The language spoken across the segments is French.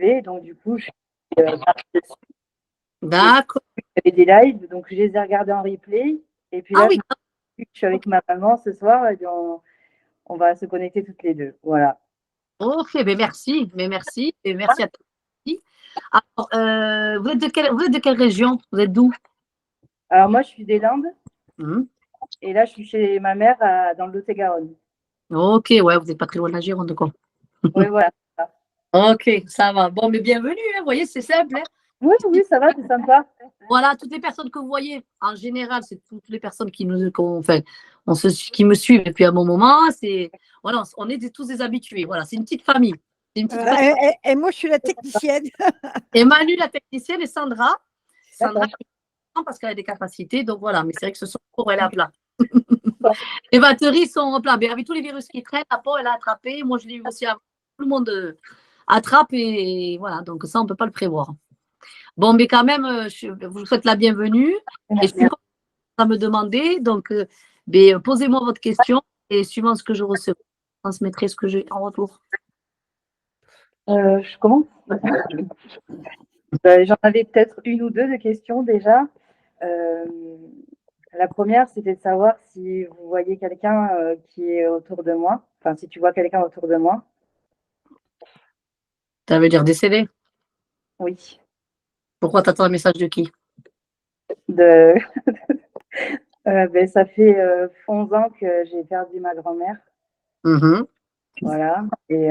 suivais. Donc, du coup, je suis partie dessus. D'accord. Il y avait des lives, donc je les ai regardés en replay. Et puis Ah là, oui, je suis avec ma maman ce soir et on va se connecter toutes les deux. Voilà. ok, mais merci, et merci à toi aussi. Alors, vous êtes de quelle région? Vous êtes d'où? Alors, moi, je suis des Landes Mhm. et là, je suis chez ma mère dans le Lot-et-Garonne. Ok, ouais, vous n'êtes pas très loin de la Gironde, quoi. Oui, voilà. Ok, ça va. Bon, mais bienvenue, hein, vous voyez, c'est simple, hein. Oui, oui, ça va, c'est sympa. Voilà, toutes les personnes que vous voyez, en général, c'est toutes les personnes qui qui me suivent depuis un bon moment. Voilà, on est tous des habitués. Voilà, c'est une petite famille. C'est une petite famille. Et moi, je suis la technicienne. Et Manu, la technicienne, et Sandra. Sandra, D'accord. parce qu'elle a des capacités. Donc voilà, mais c'est vrai que ce sont pour elle à plat. Les batteries sont à plat. Mais avec tous les virus qui traînent, la peau, elle a attrapé. Moi, je l'ai eu aussi avant. Tout le monde attrape et voilà. Donc ça, on ne peut pas le prévoir. Bon, mais quand même, je vous souhaite la bienvenue. Et je suis contente de me demander. Donc, posez-moi votre question et suivant ce que je recevrai, je transmettrai ce que j'ai en retour. Je commence. J'en avais peut-être une ou deux de questions déjà. La première, c'était de savoir si vous voyez quelqu'un qui est autour de moi. Enfin, si tu vois quelqu'un autour de moi. Ça veut dire décédé. Oui. Pourquoi tu attends un message de qui? De... ça fait 11 ans que j'ai perdu ma grand-mère. Mhm. Voilà. Et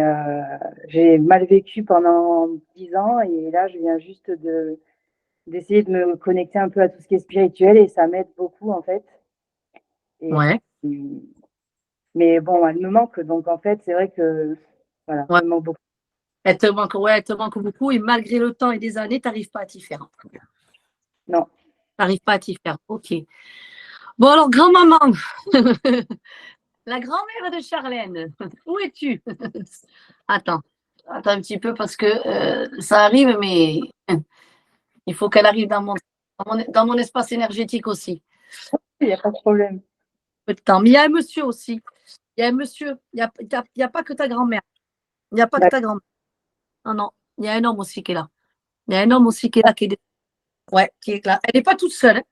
j'ai mal vécu pendant 10 ans. Et là, je viens juste d'essayer de me connecter un peu à tout ce qui est spirituel. Et ça m'aide beaucoup, en fait. Et, Ouais. mais bon, elle me manque. Donc, en fait, c'est vrai que voilà, Ouais. elle me manque beaucoup. Elle te manque beaucoup et malgré le temps et des années, tu n'arrives pas à t'y faire. Non. Tu n'arrives pas à t'y faire. Ok. Bon, alors, grand-maman, la grand-mère de Charlène, où es-tu? Attends un petit peu parce que ça arrive, mais il faut qu'elle arrive dans mon espace énergétique aussi. Il n'y a pas de problème. Peu de temps. Mais il y a un monsieur aussi. Il y a un monsieur. Il n'y a pas que ta grand-mère. Il n'y a pas que ta grand-mère. Non, non. Il y a un homme aussi qui est là. Il y a un homme aussi qui est là. Ouais, qui est là. Elle n'est pas toute seule. Hein.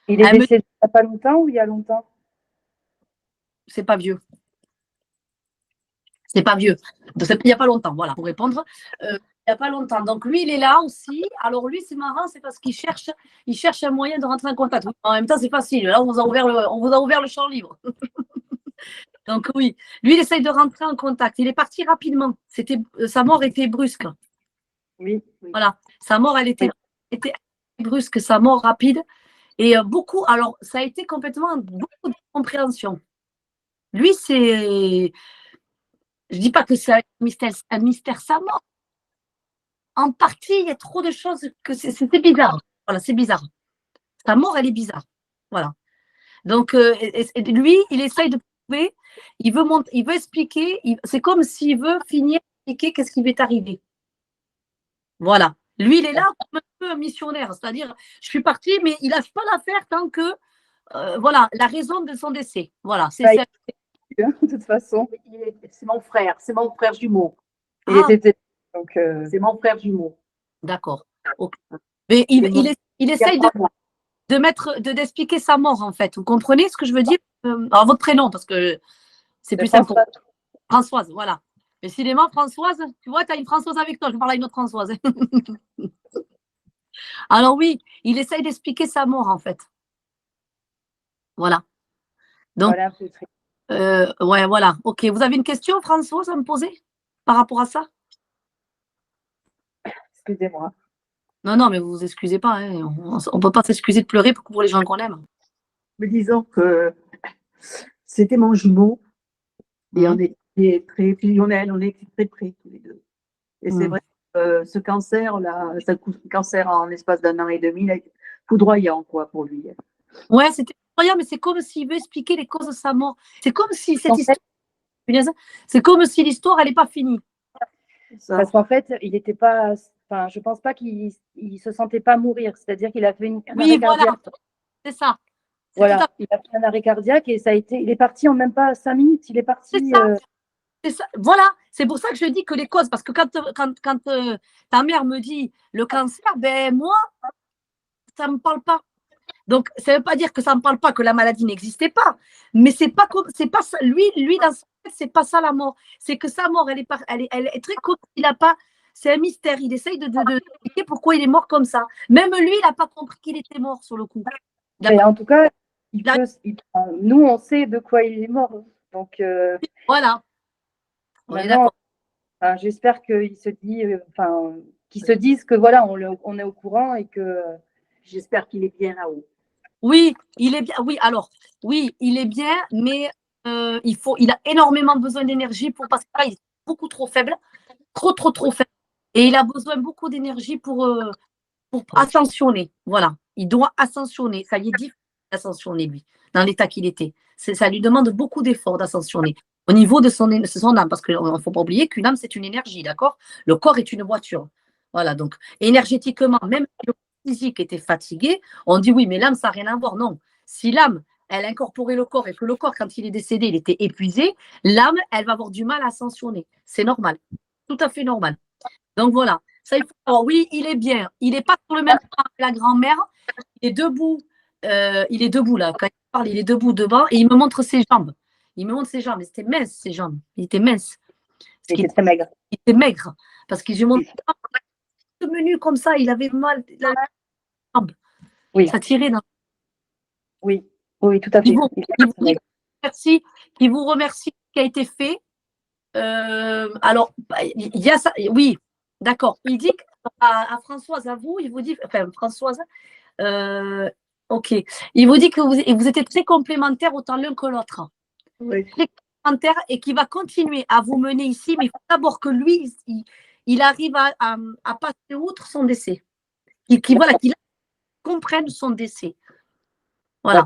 Il est décédé il n'y a pas longtemps ou il y a longtemps? C'est pas vieux. C'est pas vieux. Il n'y a pas longtemps, voilà, pour répondre. Il n'y a pas longtemps. Donc lui, il est là aussi. Alors lui, c'est marrant, c'est parce qu'il cherche un moyen de rentrer en contact. En même temps, c'est facile. Là, on vous a ouvert le champ libre. Donc oui, lui, il essaye de rentrer en contact. Il est parti rapidement. Sa mort était brusque. Oui. Voilà. Sa mort, elle était brusque, sa mort rapide. Et beaucoup, alors ça a été complètement beaucoup de compréhension. Lui, je dis pas que c'est un mystère sa mort. En partie, il y a trop de choses que c'est bizarre. Voilà, c'est bizarre. Sa mort, elle est bizarre. Voilà. Donc, lui, il essaye de prouver, il veut expliquer, c'est comme s'il veut finir d'expliquer qu'est-ce qui lui est arrivé. Voilà. Lui, il est là comme un peu un missionnaire, c'est-à-dire, je suis partie, mais il lâche pas l'affaire tant que, voilà, la raison de son décès. Voilà, c'est ça. De toute façon. C'est mon frère jumeau. Il était donc. C'est mon frère jumeau. D'accord. Okay. Mais il essaye d'expliquer sa mort, en fait. Vous comprenez ce que je veux dire? Alors, votre prénom, parce que c'est plus simple. Françoise, voilà. Décidément, Françoise, tu vois, tu as une Françoise avec toi, je parle à une autre Françoise. Alors oui, il essaye d'expliquer sa mort, en fait. Voilà. Donc, ouais, voilà. Ok, vous avez une question, Françoise, à me poser par rapport à ça? Excusez-moi. Non, mais vous vous excusez pas. Hein. On ne peut pas s'excuser de pleurer pour les gens qu'on aime. Mais disons que c'était mon jumeau et on était très fusionnels, on était très près tous les deux. Et c'est vrai que ce cancer-là, cancer en l'espace d'un an et demi, il a été foudroyant quoi, pour lui. Ouais, c'était foudroyant, mais c'est comme s'il veut expliquer les causes de sa mort. C'est comme si cette histoire, c'est comme si l'histoire, elle n'est pas finie. Parce qu'en fait, il n'était pas. Enfin, je pense pas qu'il se sentait pas mourir. C'est-à-dire qu'il a fait un arrêt cardiaque. Voilà. C'est ça. Voilà, il a fait un arrêt cardiaque et ça a été. Il est parti en même pas 5 minutes. Il est parti. Voilà, c'est pour ça que je dis que les causes, parce que quand ta mère me dit le cancer, ben moi, ça ne me parle pas. Donc, ça ne veut pas dire que ça ne me parle pas, que la maladie n'existait pas, mais c'est pas ça. Lui dans sa tête, c'est pas ça la mort. C'est que sa mort, elle est très courte. Il a pas, c'est un mystère. Il essaye de expliquer pourquoi il est mort comme ça. Même lui, il n'a pas compris qu'il était mort sur le coup. En tout cas, nous, on sait de quoi il est mort. Donc, voilà. On est maintenant, d'accord. j'espère qu'ils se disent que voilà, on est au courant et que J'espère qu'il est bien là-haut. Oui, il est bien. Oui, alors, oui, il est bien, mais il a énormément besoin d'énergie parce que là, il est beaucoup trop faible, trop faible. Et il a besoin beaucoup d'énergie pour ascensionner. Voilà, il doit ascensionner. Ça y est difficile d'ascensionner, lui, dans l'état qu'il était. Ça lui demande beaucoup d'efforts d'ascensionner au niveau de son âme, parce qu'il ne faut pas oublier qu'une âme, c'est une énergie, d'accord? Le corps est une voiture. Voilà, donc énergétiquement, même si le physique était fatigué, on dit oui, mais l'âme, ça n'a rien à voir. Non, si l'âme, elle incorporait le corps et que le corps, quand il est décédé, il était épuisé, l'âme, elle va avoir du mal à ascensionner. C'est normal, tout à fait normal. Donc voilà, ça, il faut savoir. Oui, il est bien. Il n'est pas sur le même plan que la grand-mère. Il est debout. Il est debout là. Quand il parle, il est debout devant et il me montre ses jambes. Il me montre ses jambes. C'était mince, ses jambes. Il était mince. il était très maigre. Il était maigre. Parce que je montre menu comme ça. Il avait mal. La jambe. Oui. Ça tirait dans. Oui, tout à fait. Il vous remercie de ce qui a été fait. Alors, il y a ça. Oui, d'accord. Il dit à Françoise, à vous, il vous dit, enfin, Françoise, ok. Il vous dit que vous étiez très complémentaires autant l'un que l'autre. Oui. Très complémentaires et qui va continuer à vous mener ici, mais il faut d'abord que lui, il arrive à passer outre son décès. Qu'il comprenne son décès. Voilà.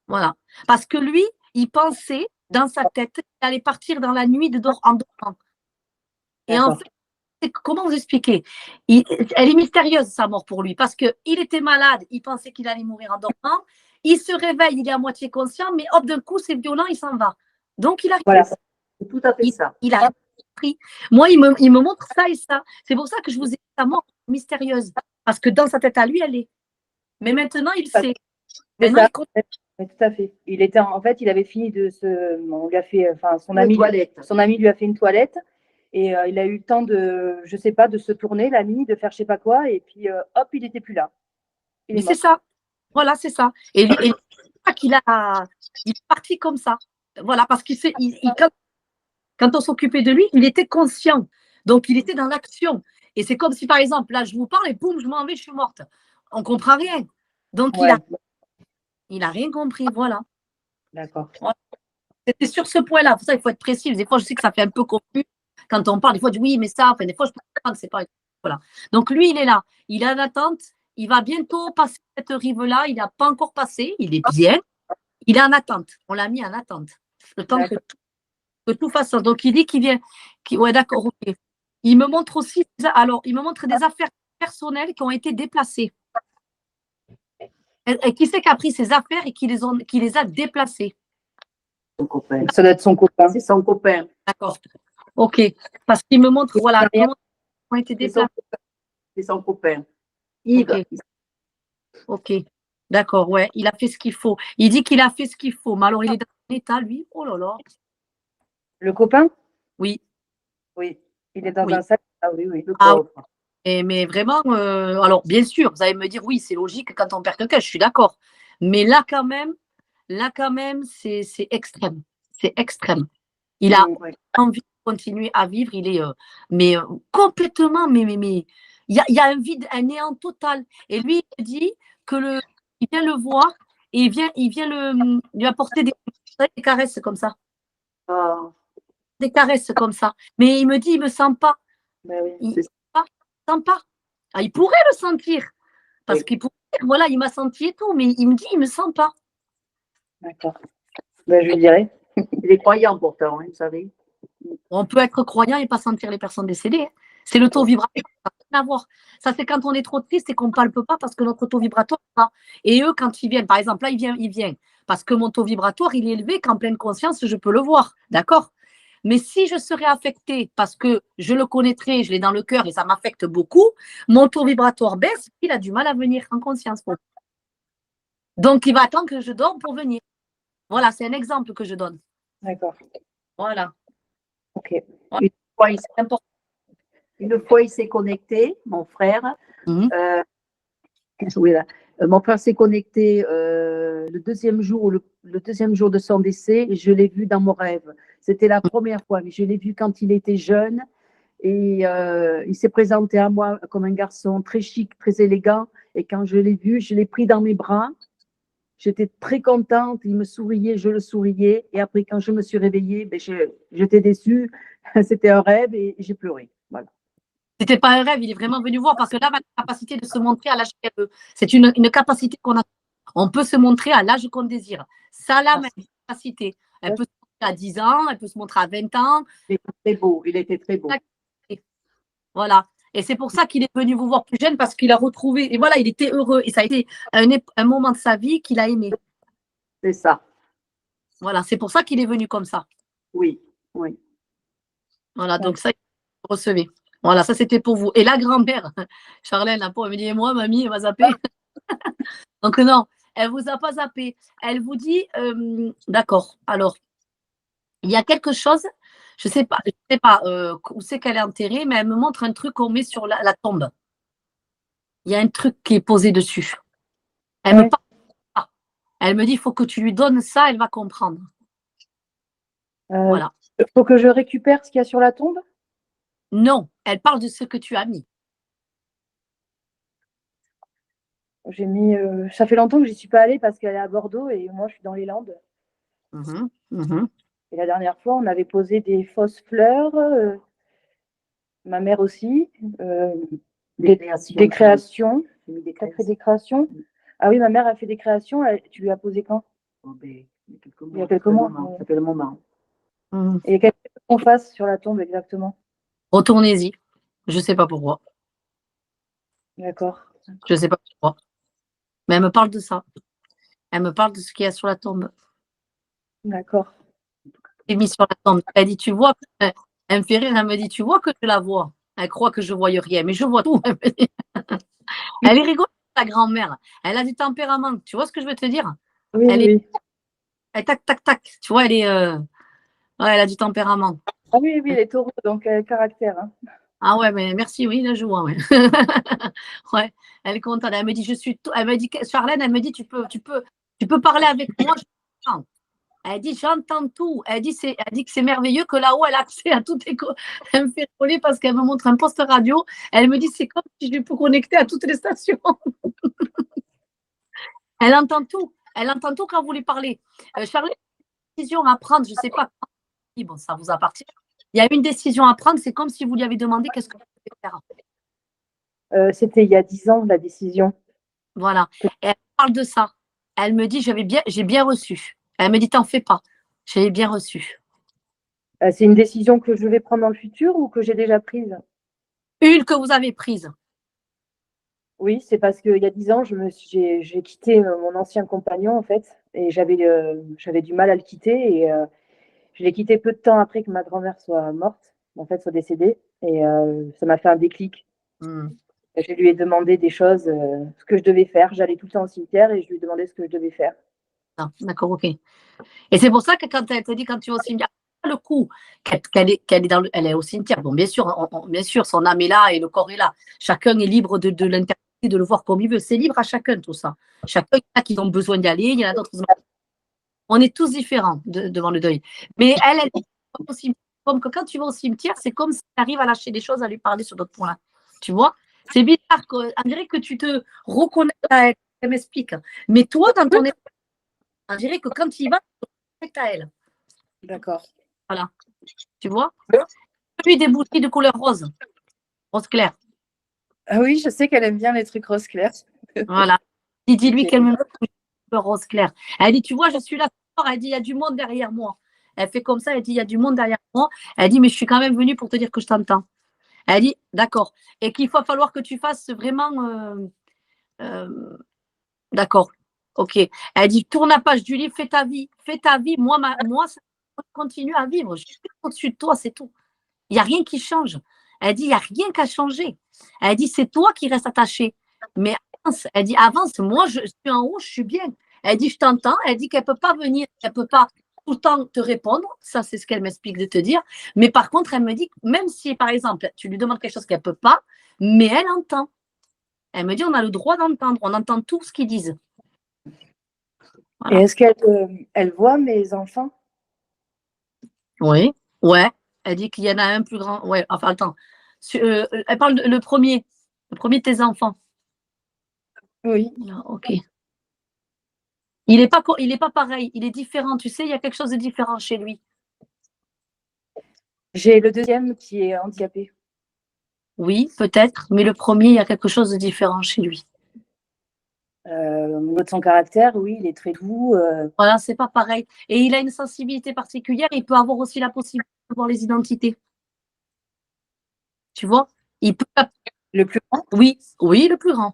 Voilà. Parce que lui, il pensait dans sa tête qu'il allait partir dans la nuit en dormant. Et en fait, comment vous expliquer? Elle est mystérieuse, sa mort pour lui, parce qu'il était malade, il pensait qu'il allait mourir en dormant. Il se réveille, il est à moitié conscient, mais hop, d'un coup, c'est violent, il s'en va. Donc, il a C'est tout à fait ça. Il a pris. Moi, il me montre ça et ça. C'est pour ça que je vous ai dit sa mort mystérieuse. Parce que dans sa tête à lui, elle est. Mais maintenant, il sait. Maintenant, tout à fait. Il avait fini on lui a fait, son ami lui a fait une toilette et il a eu le temps de, je sais pas, de se tourner l'ami, de faire je sais pas quoi et puis hop, il n'était plus là. C'est ça. Voilà, c'est ça. Et lui, il est parti comme ça. Voilà, parce qu'il quand on s'occupait de lui, il était conscient. Donc, il était dans l'action. Et c'est comme si, par exemple, là, je vous parle et boum, je m'en vais, je suis morte. On ne comprend rien. Donc, il n'a rien compris. Voilà. D'accord. Voilà. C'était sur ce point-là. Pour ça, il faut être précis. Des fois, je sais que ça fait un peu confus quand on parle. Des fois, je dis oui, mais ça. Enfin, des fois, je peux comprendre que c'est pas. Voilà. Donc, lui, il est là. Il est en attente. Il va bientôt passer cette rive-là. Il n'a pas encore passé. Il est bien. Il est en attente. On l'a mis en attente. Le temps que tout fasse. Donc, il dit qu'il vient. Ouais, d'accord. Ok. Il me montre aussi. Alors, il me montre des affaires personnelles qui ont été déplacées. Et qui c'est qui a pris ces affaires et qui les a déplacées? Son copain. Ça doit être son copain. C'est son copain. D'accord. Ok. Parce qu'il me montre, voilà, comment ont été déplacés. C'est son copain. Yves. Ok. D'accord, ouais. Il a fait ce qu'il faut. Il dit qu'il a fait ce qu'il faut. Mais alors, il est dans un état, lui. Oh là là. Le copain? Oui. Oui. Il est dans un sac. Ah oui, oui. Mais vraiment, alors, bien sûr, vous allez me dire, oui, c'est logique quand on perd quelqu'un, je suis d'accord. Mais là, quand même, c'est extrême. C'est extrême. Il a envie de continuer à vivre. Il est complètement, mais il y a un vide, un néant total. Et lui, il dit il vient le voir et il vient lui apporter des caresses comme ça. Des caresses comme ça. Mais il me dit, il me sent pas. Il ne sent pas. Ah, il pourrait le sentir. Parce qu'il pourrait dire, voilà, il m'a senti et tout, mais il me dit, il me sent pas. D'accord. Je lui dirai. Il est croyant pourtant, vous savez. On peut être croyant et pas sentir les personnes décédées. Hein. C'est le taux vibratoire. Ça n'a rien à voir. Ça, c'est quand on est trop triste et qu'on ne palpe pas parce que notre taux vibratoire va. Et eux, quand ils viennent, par exemple, là, il vient. Parce que mon taux vibratoire, il est élevé, qu'en pleine conscience, je peux le voir. D'accord? Mais si je serais affectée parce que je le connaîtrais, je l'ai dans le cœur et ça m'affecte beaucoup, mon taux vibratoire baisse, il a du mal à venir en conscience. Donc, il va attendre que je dorme pour venir. Voilà, c'est un exemple que je donne. D'accord. Voilà. Ok. Une fois, il, C'est important. une fois, il s'est connecté, mon frère. Mhm. Oui, là. Mon frère s'est connecté le deuxième jour, le deuxième jour de son décès, et je l'ai vu dans mon rêve. C'était la première fois, mais je l'ai vu quand il était jeune. Et il s'est présenté à moi comme un garçon très chic, très élégant. Et quand je l'ai vu, je l'ai pris dans mes bras. J'étais très contente. Il me souriait, je le souriais. Et après, quand je me suis réveillée, ben, j'étais déçue. C'était un rêve et j'ai pleuré. Voilà. C'était pas un rêve, il est vraiment venu voir parce que là, la capacité de se montrer à l'âge qu'elle veut. C'est une capacité qu'on a. On peut se montrer à l'âge qu'on désire. Ça, la même capacité. Elle peut se montrer à 10 ans, elle peut se montrer à 20 ans. Il était très beau. Il était très beau. Voilà. Et c'est pour ça qu'il est venu vous voir plus jeune parce qu'il a retrouvé. Et voilà, il était heureux. Et ça a été un moment de sa vie qu'il a aimé. C'est ça. Voilà. C'est pour ça qu'il est venu comme ça. Oui, oui. Voilà. Donc, ça, vous recevez. Voilà, ça c'était pour vous. Et la grand-mère, Charlène, la pauvre, elle me dit, et moi, mamie, elle m'a zappé. Donc non, elle vous a pas zappé. Elle vous dit, d'accord, alors, il y a quelque chose, je sais pas où c'est qu'elle est enterrée, mais elle me montre un truc qu'on met sur la tombe. Il y a un truc qui est posé dessus. Elle me parle pas. Elle me dit, il faut que tu lui donnes ça, elle va comprendre. Voilà. Il faut que je récupère ce qu'il y a sur la tombe? Non, elle parle de ce que tu as mis. J'ai mis. Ça fait longtemps que j'y suis pas allée parce qu'elle est à Bordeaux et moi je suis dans les Landes. Et la dernière fois, on avait posé des fausses fleurs, ma mère aussi, des créations. Tu as fait des créations? Ah oui, ma mère a fait des créations. Tu lui as posé quand? Il y a quelques mois. Ça fait le moment. Et qu'est-ce qu'on fasse sur la tombe exactement? Retournez-y. Je ne sais pas pourquoi. D'accord. Je ne sais pas pourquoi. Mais elle me parle de ça. Elle me parle de ce qu'il y a sur la tombe. D'accord. J'ai mis sur la tombe. Elle dit, tu vois, elle me fait rire, elle me dit, tu vois que je la vois. Elle croit que je ne vois rien, mais je vois tout. Elle est rigolote, ta grand-mère. Elle a du tempérament. Tu vois ce que je veux te dire? Oui, elle oui. est tac, tac, tac. Tu vois, ouais, elle a du tempérament. Ah oui, oui, les taureaux, donc caractère. Hein. Ah ouais, mais merci, oui, là, je vois. Ouais. Ouais, elle est contente. Elle me dit, elle me dit, Charlène, elle me dit, tu peux parler avec moi. Elle dit, j'entends tout. Elle dit que c'est merveilleux que là-haut, elle a accès à toutes les. Elle me fait rigoler parce qu'elle me montre un poste radio. Elle me dit, c'est comme si je peux connecter à toutes les stations. Elle entend tout. Elle entend tout quand vous lui parlez. Charlène, une décision à prendre, je ne sais pas. Bon, ça vous appartient. Il y a une décision à prendre, c'est comme si vous lui avez demandé qu'est-ce que vous voulez faire. C'était il y a 10 ans, la décision. Voilà. Et elle parle de ça. Elle me dit, j'ai bien reçu. Elle me dit, t'en fais pas. J'ai bien reçu. C'est une décision que je vais prendre dans le futur ou que j'ai déjà prise? Une que vous avez prise. Oui, c'est parce qu'il y a 10 ans, j'ai quitté mon ancien compagnon, en fait, et j'avais du mal à le quitter. Et je l'ai quitté peu de temps après que ma grand-mère soit morte, en fait, soit décédée. Et ça m'a fait un déclic. Je lui ai demandé des choses, ce que je devais faire. J'allais tout le temps au cimetière et je lui ai demandé ce que je devais faire. Ah, d'accord, ok. Et c'est pour ça que quand elle te dit, quand tu vas au cimetière, le coup qu'elle est au cimetière. Bon, bien sûr, son âme est là et le corps est là. Chacun est libre de l'interpréter, de le voir comme il veut. C'est libre à chacun, tout ça. Chacun, il y en a qui ont besoin d'y aller, il y en a d'autres qui ont... On est tous différents devant le deuil. Mais elle dit, comme que quand tu vas au cimetière, c'est comme si tu arrives à lâcher des choses, à lui parler sur d'autres points-là. Tu vois? C'est bizarre. On dirait que tu te reconnais à elle. Elle m'explique. Mais toi, dans ton esprit, on dirait que quand tu y vas, tu te connectes à elle. D'accord. Voilà. Tu vois? Lui, des bougies de couleur rose. Rose clair. Ah oui, je sais qu'elle aime bien les trucs rose clair. Voilà. Dis-lui Ok. qu'elle me met de couleur rose clair. Elle dit, tu vois, je suis là. Elle dit, il y a du monde derrière moi. Elle fait comme ça, elle dit, il y a du monde derrière moi. Elle dit, mais je suis quand même venue pour te dire que je t'entends. Elle dit, d'accord. Et qu'il va falloir que tu fasses vraiment... d'accord. Ok. Elle dit, tourne la page du livre, fais ta vie. Fais ta vie. Moi continue à vivre. Je suis au-dessus de toi, c'est tout. Il n'y a rien qui change. Elle dit, il n'y a rien qu'à changer. Elle dit, c'est toi qui restes attaché. Mais avance. Elle dit, avance, moi, je suis en haut, je suis bien. Elle dit, je t'entends. Elle dit qu'elle ne peut pas venir, elle ne peut pas tout le temps te répondre. Ça, c'est ce qu'elle m'explique de te dire. Mais par contre, elle me dit, même si, par exemple, tu lui demandes quelque chose qu'elle ne peut pas, mais elle entend. Elle me dit, on a le droit d'entendre. On entend tout ce qu'ils disent. Voilà. Et est-ce qu'elle elle voit mes enfants? Oui, ouais. Elle dit qu'il y en a un plus grand. Ouais, enfin, attends. Elle parle le premier de tes enfants. Oui. Là, ok. Il n'est pas pareil, il est différent. Tu sais, il y a quelque chose de différent chez lui. J'ai le deuxième qui est handicapé. Oui, peut-être, mais le premier, il y a quelque chose de différent chez lui. Au niveau de son caractère, oui, il est très doux. Voilà, c'est pas pareil. Et il a une sensibilité particulière. Il peut avoir aussi la possibilité de voir les identités. Tu vois? Il peut. Le plus grand, Oui, le plus grand.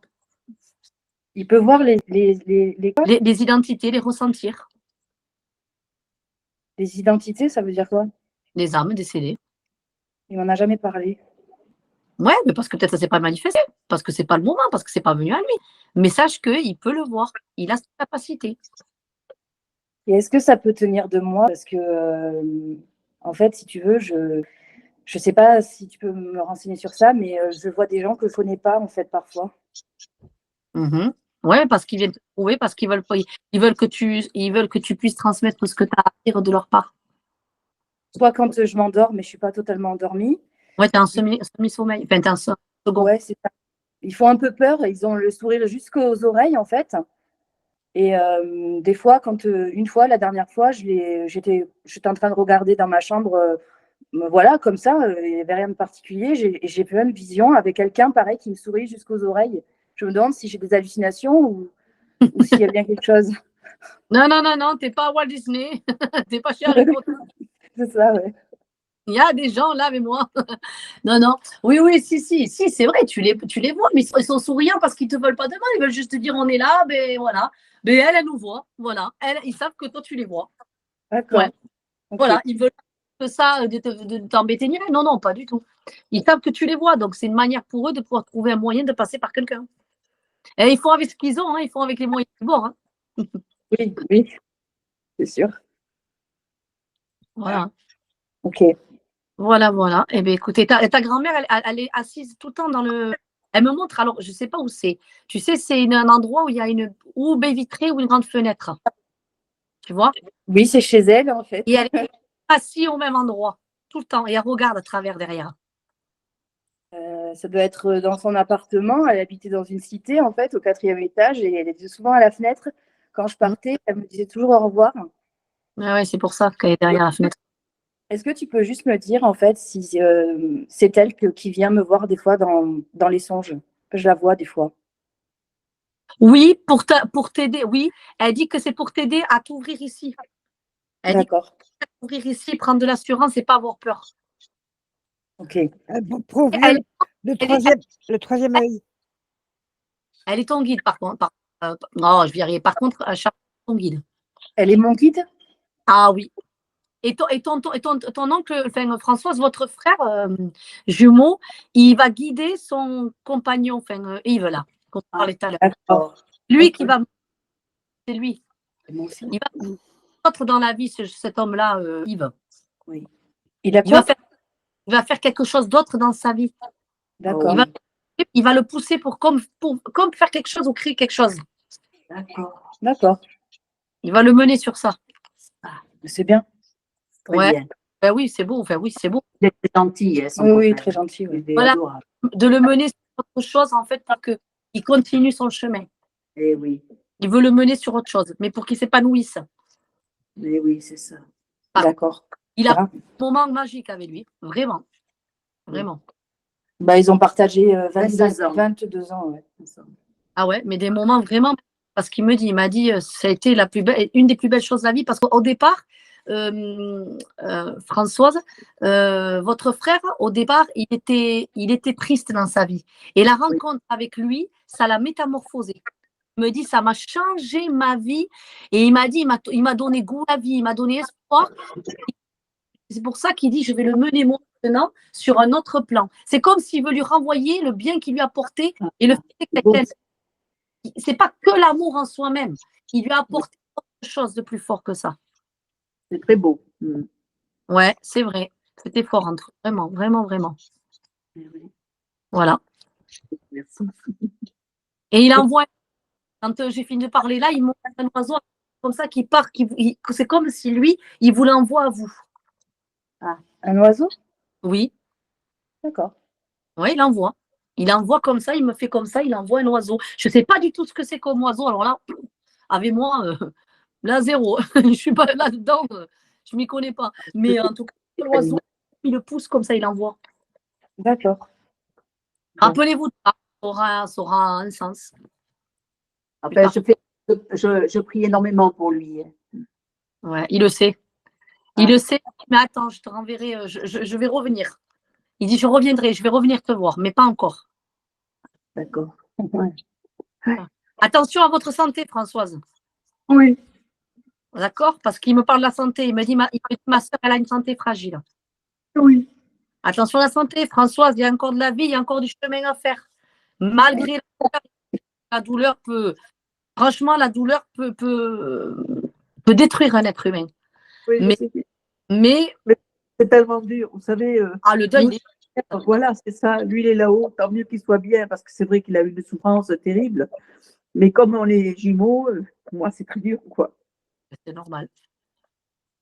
il peut voir les quoi? Les identités, les ressentir. Les identités, ça veut dire quoi? Les âmes décédées. Il m'en a jamais parlé. Ouais, mais parce que peut-être ça s'est pas manifesté, parce que c'est pas le moment, parce que c'est pas venu à lui. Mais sache qu'il peut le voir. Il a cette capacité. Et est-ce que ça peut tenir de moi? Parce que, en fait, si tu veux, je sais pas si tu peux me renseigner sur ça, mais je vois des gens que je connais pas, en fait, parfois. Ouais, parce qu'ils viennent te trouver, parce qu'ils veulent que tu puisses transmettre ce que tu as à dire de leur part. Soit quand je m'endors, mais je suis pas totalement endormie. Ouais, tu es en semi-sommeil. Enfin, tu es en second. Ouais, c'est ça. Ils font un peu peur, ils ont le sourire jusqu'aux oreilles, en fait. Et des fois, une fois, la dernière fois, j'étais en train de regarder dans ma chambre, voilà, comme ça, il n'y avait rien de particulier. J'ai fait une vision avec quelqu'un, pareil, qui me sourit jusqu'aux oreilles. Je me demande si j'ai des hallucinations ou s'il y a bien quelque chose. Non, tu n'es pas à Walt Disney. Tu n'es pas chez Harry Potter. C'est ça, ouais. Il y a des gens là, mais moi. Non. Oui, si, c'est vrai, tu les vois, mais ils sont souriants parce qu'ils ne te veulent pas de mal. Ils veulent juste te dire on est là, ben voilà. Mais elle nous voit. Voilà. Ils savent que toi, tu les vois. D'accord. Ouais. Okay. Voilà. Ils veulent que ça de t'embêter ni rien. Non, pas du tout. Ils savent que tu les vois. Donc, c'est une manière pour eux de pouvoir trouver un moyen de passer par quelqu'un. Et ils font avec ce qu'ils ont. Ils font avec les moyens qu'ils ont. Oui, c'est sûr. Voilà. Ok. Voilà. Eh bien, écoutez, ta grand-mère, elle est assise tout le temps dans le. Elle me montre, alors je ne sais pas où c'est. Tu sais, c'est un endroit où il y a ou baie vitrée ou une grande fenêtre. Tu vois? Oui, c'est chez elle, en fait. Et elle est assise au même endroit, tout le temps. Et elle regarde à travers derrière. Ça doit être dans son appartement. Elle habitait dans une cité, en fait, au 4e étage. Et elle était souvent à la fenêtre. Quand je partais, elle me disait toujours au revoir. Ouais, c'est pour ça qu'elle est derrière la fenêtre. Est-ce que tu peux juste me dire, en fait, si c'est elle qui vient me voir des fois dans les songes? Je la vois des fois. Oui, pour t'aider. Oui, elle dit que c'est pour t'aider à t'ouvrir ici. Elle dit D'accord. t'ouvrir ici, prendre de l'assurance et pas avoir peur. Ok. Pour ouvrir le troisième œil. Elle est ton guide, par contre. Non, je vais y arriver. Par contre, Charles est ton guide. Elle est mon guide? Ah oui. Et ton oncle, enfin, Françoise, votre frère jumeau, il va guider son compagnon, enfin, Yves, là, qu'on parlait tout à l'heure. D'accord. Lui Ok. qui va. C'est lui. Moi aussi. Il va autre dans la vie, cet homme-là, Yves. Oui. Il a quoi? Il va faire quelque chose d'autre dans sa vie. D'accord. Il va le pousser pour comme faire quelque chose ou créer quelque chose. D'accord. D'accord. Il va le mener sur ça. C'est bien. Très Ouais. bien. Ben oui, c'est beau. Enfin, oui, c'est beau. Il est très gentil, son Oui, copain. très gentil. Oui. Il est Voilà. adorable. De le mener sur autre chose, en fait, pour qu'il continue son chemin. Eh oui, Il veut le mener sur autre chose, mais pour qu'il s'épanouisse. eh oui, c'est ça. D'accord. Il a un moment magique avec lui, vraiment. Vraiment. Bah, ils ont partagé 22 ans. 22 ans. Ouais. Ah ouais, mais des moments vraiment. Parce qu'il m'a dit, ça a été une des plus belles choses de la vie. Parce qu'au départ, Françoise, votre frère, au départ, il était triste dans sa vie. Et la rencontre avec lui, ça l'a métamorphosé. Il me dit, ça m'a changé ma vie. Et il m'a dit, il m'a donné goût à la vie, il m'a donné espoir. C'est pour ça qu'il dit, je vais le mener maintenant sur un autre plan. C'est comme s'il veut lui renvoyer le bien qu'il lui a apporté et le fait que c'est pas que l'amour en soi-même. Il lui a apporté autre chose de plus fort que ça. C'est très beau. Ouais, c'est vrai. C'était fort entre eux. Vraiment, vraiment, vraiment. Voilà. Merci. Et il envoie, quand j'ai fini de parler là, il monte un oiseau comme ça qui part. C'est comme si lui, il vous l'envoie à vous. Ah, un oiseau? Oui. D'accord. Oui, il envoie. Il envoie comme ça, il me fait comme ça, il envoie un oiseau. Je ne sais pas du tout ce que c'est comme oiseau. Alors là, avec moi, là, zéro. Je ne suis pas là-dedans. Je ne m'y connais pas. Mais en tout cas, l'oiseau, il le pousse comme ça, il envoie. D'accord. Rappelez-vous, ça aura un sens. Enfin, je prie énormément pour lui. Ouais, il le sait. Il le sait. Mais attends, je te renverrai. Je vais revenir. Il dit, je reviendrai, je vais revenir te voir, mais pas encore. D'accord. Attention à votre santé, Françoise. Oui. D'accord? Parce qu'il me parle de la santé. Il me dit, ma soeur, elle a une santé fragile. Oui. Attention à la santé, Françoise, il y a encore de la vie, il y a encore du chemin à faire. Malgré la douleur franchement, la douleur peut détruire un être humain. Oui, mais c'est tellement dur. Vous savez, le deuil, voilà, c'est ça. Lui, il est là-haut. Tant mieux qu'il soit bien, parce que c'est vrai qu'il a eu des souffrances terribles. Mais comme on est jumeaux, pour moi, c'est très dur, quoi. c'est normal.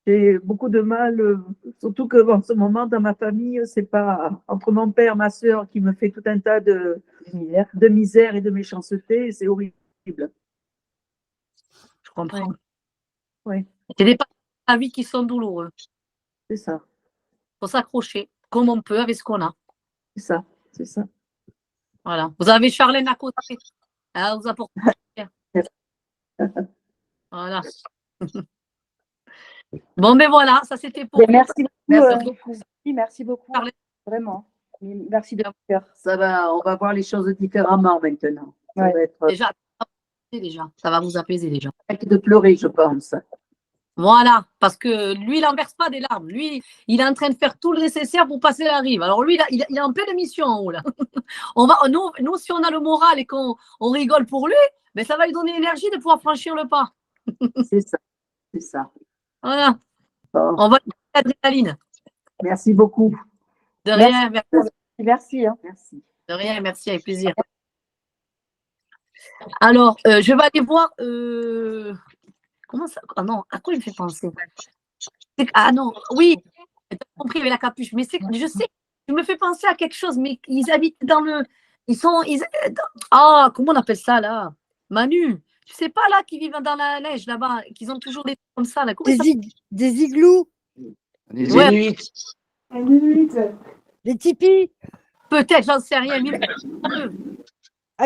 J'ai beaucoup de mal, surtout que en ce moment, dans ma famille, c'est pas entre mon père, ma soeur, qui me fait tout un tas de misère et de méchanceté. C'est horrible. Je comprends. Oui. C'est des parties de la vie qui sont douloureux. C'est ça. Il faut s'accrocher comme on peut avec ce qu'on a. C'est ça. C'est ça. Voilà. Vous avez Charlène à côté. Elle vous apporte. Voilà. Bon, mais voilà, ça c'était pour. Merci beaucoup. Merci beaucoup. Vraiment. Merci de cœur. Ça va, on va voir les choses différemment maintenant. Ça va être... déjà, ça va vous apaiser déjà. Arrête de pleurer, je pense. Voilà, parce que lui, il n'enverse pas des larmes. Lui, il est en train de faire tout le nécessaire pour passer la rive. Alors lui, il est en pleine mission en haut là. Nous, si on a le moral et qu'on rigole pour lui, mais ça va lui donner l'énergie de pouvoir franchir le pas. C'est ça, c'est ça. Voilà. Bon. On va l'adrénaline. Merci beaucoup. De rien, merci. Merci. De rien, merci, avec plaisir. Alors, je vais aller voir. Comment ça? Ah non, à quoi il me fait penser? Ah non, oui, tu as compris avec la capuche. Mais je sais, tu me fais penser à quelque chose, mais ils habitent dans le. Comment on appelle ça là? Manu, tu sais pas là, qui vivent dans la neige là-bas, qu'ils ont toujours des trucs comme ça. Là. Des igloos. Des Inuits. Des tipis. Peut-être, j'en sais rien. Mais...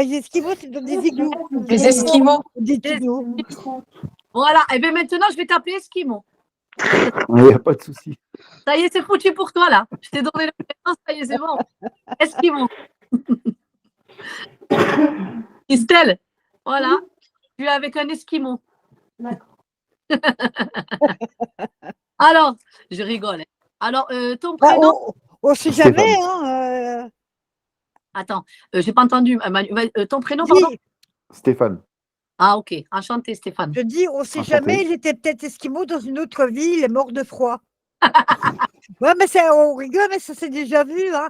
les Esquimaux, c'est dans des igloos. Des Esquimaux. Des igloos. Voilà, et bien maintenant, je vais t'appeler Esquimau. Il n'y a pas de souci. Ça y est, c'est foutu pour toi là. Je t'ai donné le prénom, ça y est, c'est bon. Esquimau. Christelle, voilà, tu es avec un Esquimau. D'accord. Alors, je rigole. Alors, ton prénom. On ne sait jamais. Hein, Attends, je n'ai pas entendu. Ton prénom, pardon? Stéphane. Ah, ok. Enchanté, Stéphane. Je dis, on ne sait jamais. Il était peut-être Esquimau dans une autre vie. Il est mort de froid. Ouais, mais on rigole, mais ça s'est déjà vu. Hein.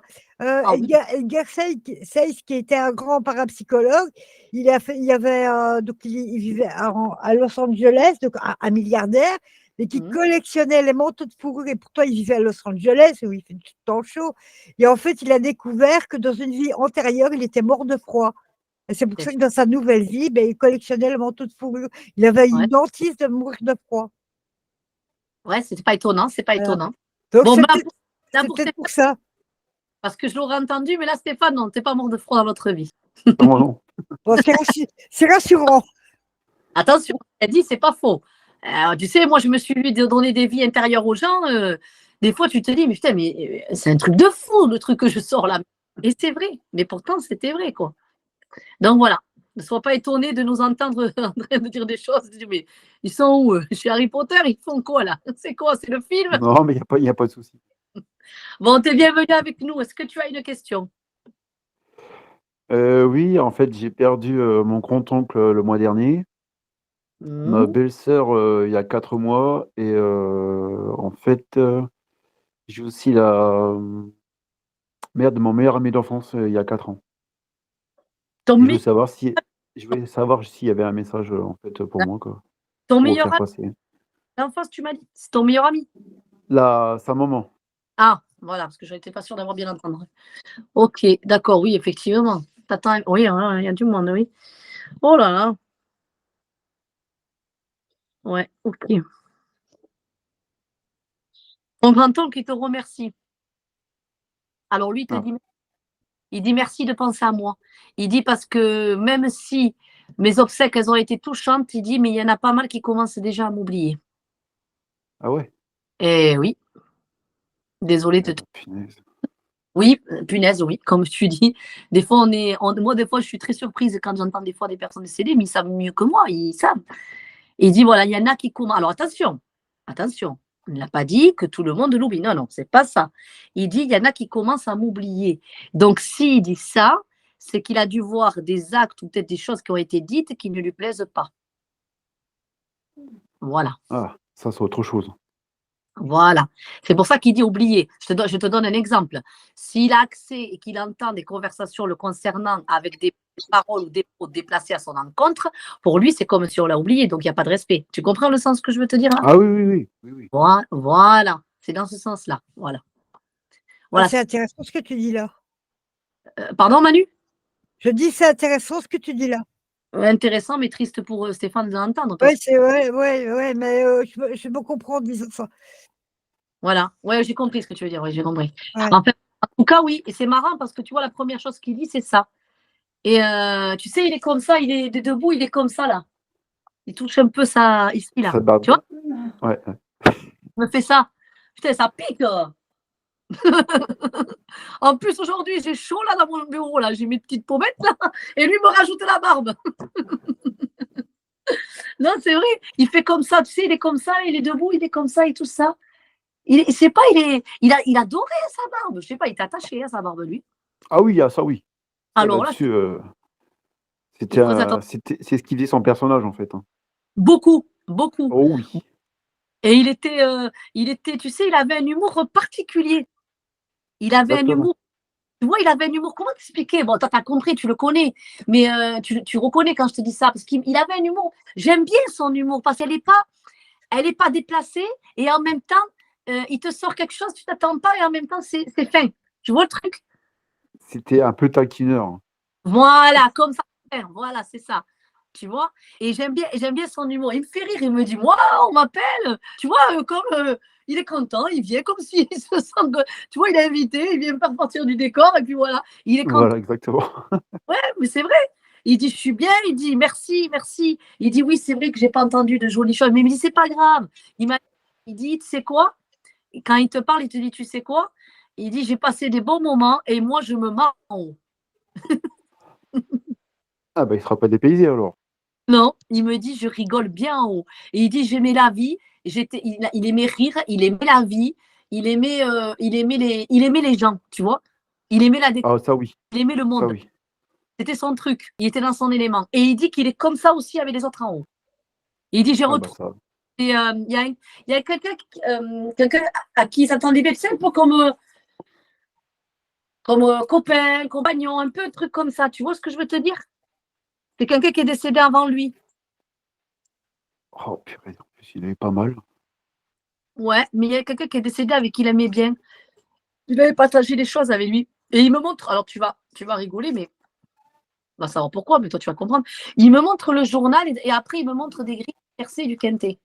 Edgar Seyss, qui était un grand parapsychologue, il vivait à Los Angeles, donc un milliardaire, mais qui collectionnait les manteaux de fourrure. Et pourtant, il vivait à Los Angeles, où il fait tout le temps chaud. Et en fait, il a découvert que dans une vie antérieure, il était mort de froid. Et c'est pour ça que dans sa nouvelle vie, il collectionnait les manteaux de fourrure. Il avait une hantise de mourir de froid. Ouais, c'est pas étonnant, c'est pas étonnant. Donc, bon, c'est peut-être pour ça. Parce que je l'aurais entendu, mais là, Stéphane, non, t'es pas mort de froid dans votre vie. Non, non. Bon, c'est rassurant. Attention, elle dit, c'est pas faux. Tu sais, moi, je me suis donné des vies intérieures aux gens. Des fois, tu te dis, mais putain, mais c'est un truc de fou, le truc que je sors là. Et c'est vrai, mais pourtant, c'était vrai, quoi. Donc voilà. Ne sois pas étonné de nous entendre en train de dire des choses. Mais ils sont où? Chez Harry Potter, ils font quoi là? C'est quoi? C'est le film? Non, mais il n'y a pas de souci. Bon, t'es bienvenue avec nous. Est-ce que tu as une question? Oui, en fait, j'ai perdu mon grand-oncle le mois dernier, ma Mmh. belle-sœur il y a 4 mois, et en fait, j'ai aussi la mère de mon meilleur ami d'enfance il y a 4 ans. Ton, Et me- je voulais savoir s'il y avait un message en fait pour moi, quoi, ton pour meilleur faire ami passer. d'enfance, tu m'as dit? C'est ton meilleur ami? Sa maman. Ah, voilà, parce que je n'étais pas sûre d'avoir bien entendu. Ok, d'accord, oui, effectivement. T'attends, oui, hein, il y a du monde, oui. Oh là là. Ouais, ok. Ton grand-oncle qui te remercie. Alors lui, Ah, il dit merci de penser à moi. Il dit parce que même si mes obsèques, elles ont été touchantes, il dit, mais il y en a pas mal qui commencent déjà à m'oublier. ah ouais? Eh oui, désolé Eh de te... ben, punaise. Oui, punaise, oui, comme tu dis. Des fois, moi, des fois, je suis très surprise quand j'entends des fois des personnes décédées, mais ils savent mieux que moi, ils savent. Et il dit, voilà, il y en a qui commencent. Alors attention, il n'a pas dit que tout le monde l'oublie. Non, non, c'est pas ça. Il dit, il y en a qui commencent à m'oublier. Donc, s'il dit ça, c'est qu'il a dû voir des actes ou peut-être des choses qui ont été dites qui ne lui plaisent pas. Voilà. Ah, ça c'est autre chose. Voilà. C'est pour ça qu'il dit oublier. Je te donne un exemple. S'il a accès et qu'il entend des conversations le concernant avec des paroles ou des mots déplacés à son encontre, pour lui, c'est comme si on l'a oublié. Donc, il n'y a pas de respect. Tu comprends le sens que je veux te dire là? Ah oui, oui, oui, oui, oui. Voilà. C'est dans ce sens-là. Voilà. Voilà. C'est intéressant ce que tu dis là. Pardon, Manu? Je dis c'est intéressant ce que tu dis là. Intéressant, mais triste pour Stéphane de l'entendre. Oui, c'est ouais, mais je me comprends en disant ça. Voilà. Ouais, j'ai compris ce que tu veux dire. Oui, j'ai compris. Ouais. En fait, en tout cas, oui. Et c'est marrant parce que tu vois, la première chose qu'il dit, c'est ça. Et tu sais, il est comme ça, il est debout, il est comme ça là. Il touche un peu ça ici là. Ça barbe. Tu vois, Ouais, ouais. il me fait ça. Putain, ça pique. En plus, aujourd'hui, j'ai chaud là dans mon bureau là. J'ai mes petites pommettes là. Et lui me rajoute la barbe. Non, c'est vrai. Il fait comme ça. Tu sais, il est comme ça, il est debout, il est comme ça et tout ça. C'est pas, il adorait sa barbe. Je sais pas, il était attaché à sa barbe lui. Ah oui, ah, ça oui. Ça, Alors là, là-dessus, il faisait attention. c'est ce qu'il faisait son personnage en fait, hein. Beaucoup, beaucoup. Oh oui. Et il était, tu sais, il avait un humour particulier. Il avait un Exactement. humour, tu vois, il avait un humour, comment t'expliquer? Bon, toi, t'as compris, tu le connais, mais tu reconnais quand je te dis ça, parce qu'il avait un humour. J'aime bien son humour, parce qu'elle est pas déplacée, et en même temps, il te sort quelque chose, tu t'attends pas, et en même temps, c'est fin. Tu vois le truc? C'était un peu taquineur. Voilà, comme ça, voilà, c'est ça. Tu vois? Et j'aime bien son humour. Il me fait rire, il me dit, moi, on m'appelle. Tu vois, il est content, il vient comme s'il se sent tu vois, il est invité, il vient faire partir du décor, et puis voilà, il est content. Voilà, exactement. Ouais, mais c'est vrai. Il dit, je suis bien, il dit, merci, merci. Il dit, oui, c'est vrai que j'ai pas entendu de jolies choses, mais il me dit, c'est pas grave. Il dit, tu sais quoi? Quand il te parle, il te dit, tu sais quoi? Il dit, j'ai passé des bons moments et moi, je me marre en haut. Ah bah il sera pas dépaysé alors. Non, il me dit, je rigole bien en haut. Et il dit, j'aimais la vie. Il aimait rire, il aimait la vie, il aimait les gens, tu vois. Il aimait la découverte, Ah ça oui, il aimait le ça monde. oui. C'était son truc. Il était dans son élément. Et il dit qu'il est comme ça aussi avec les autres en haut. Et il dit, j'ai Ah bah retrouvé. ça. Il y a quelqu'un à qui il s'attendait bien, tu sais, un peu comme copain, compagnon, un peu un truc comme ça. Tu vois ce que je veux te dire? C'est quelqu'un qui est décédé avant lui. Oh purée, en plus il est pas mal. Ouais, mais il y a quelqu'un qui est décédé avec qui il aimait bien. Il avait partagé des choses avec lui. Et il me montre, alors tu vas rigoler, mais on va savoir pourquoi, mais toi tu vas comprendre. Il me montre le journal et après il me montre des grilles percées du Quintet.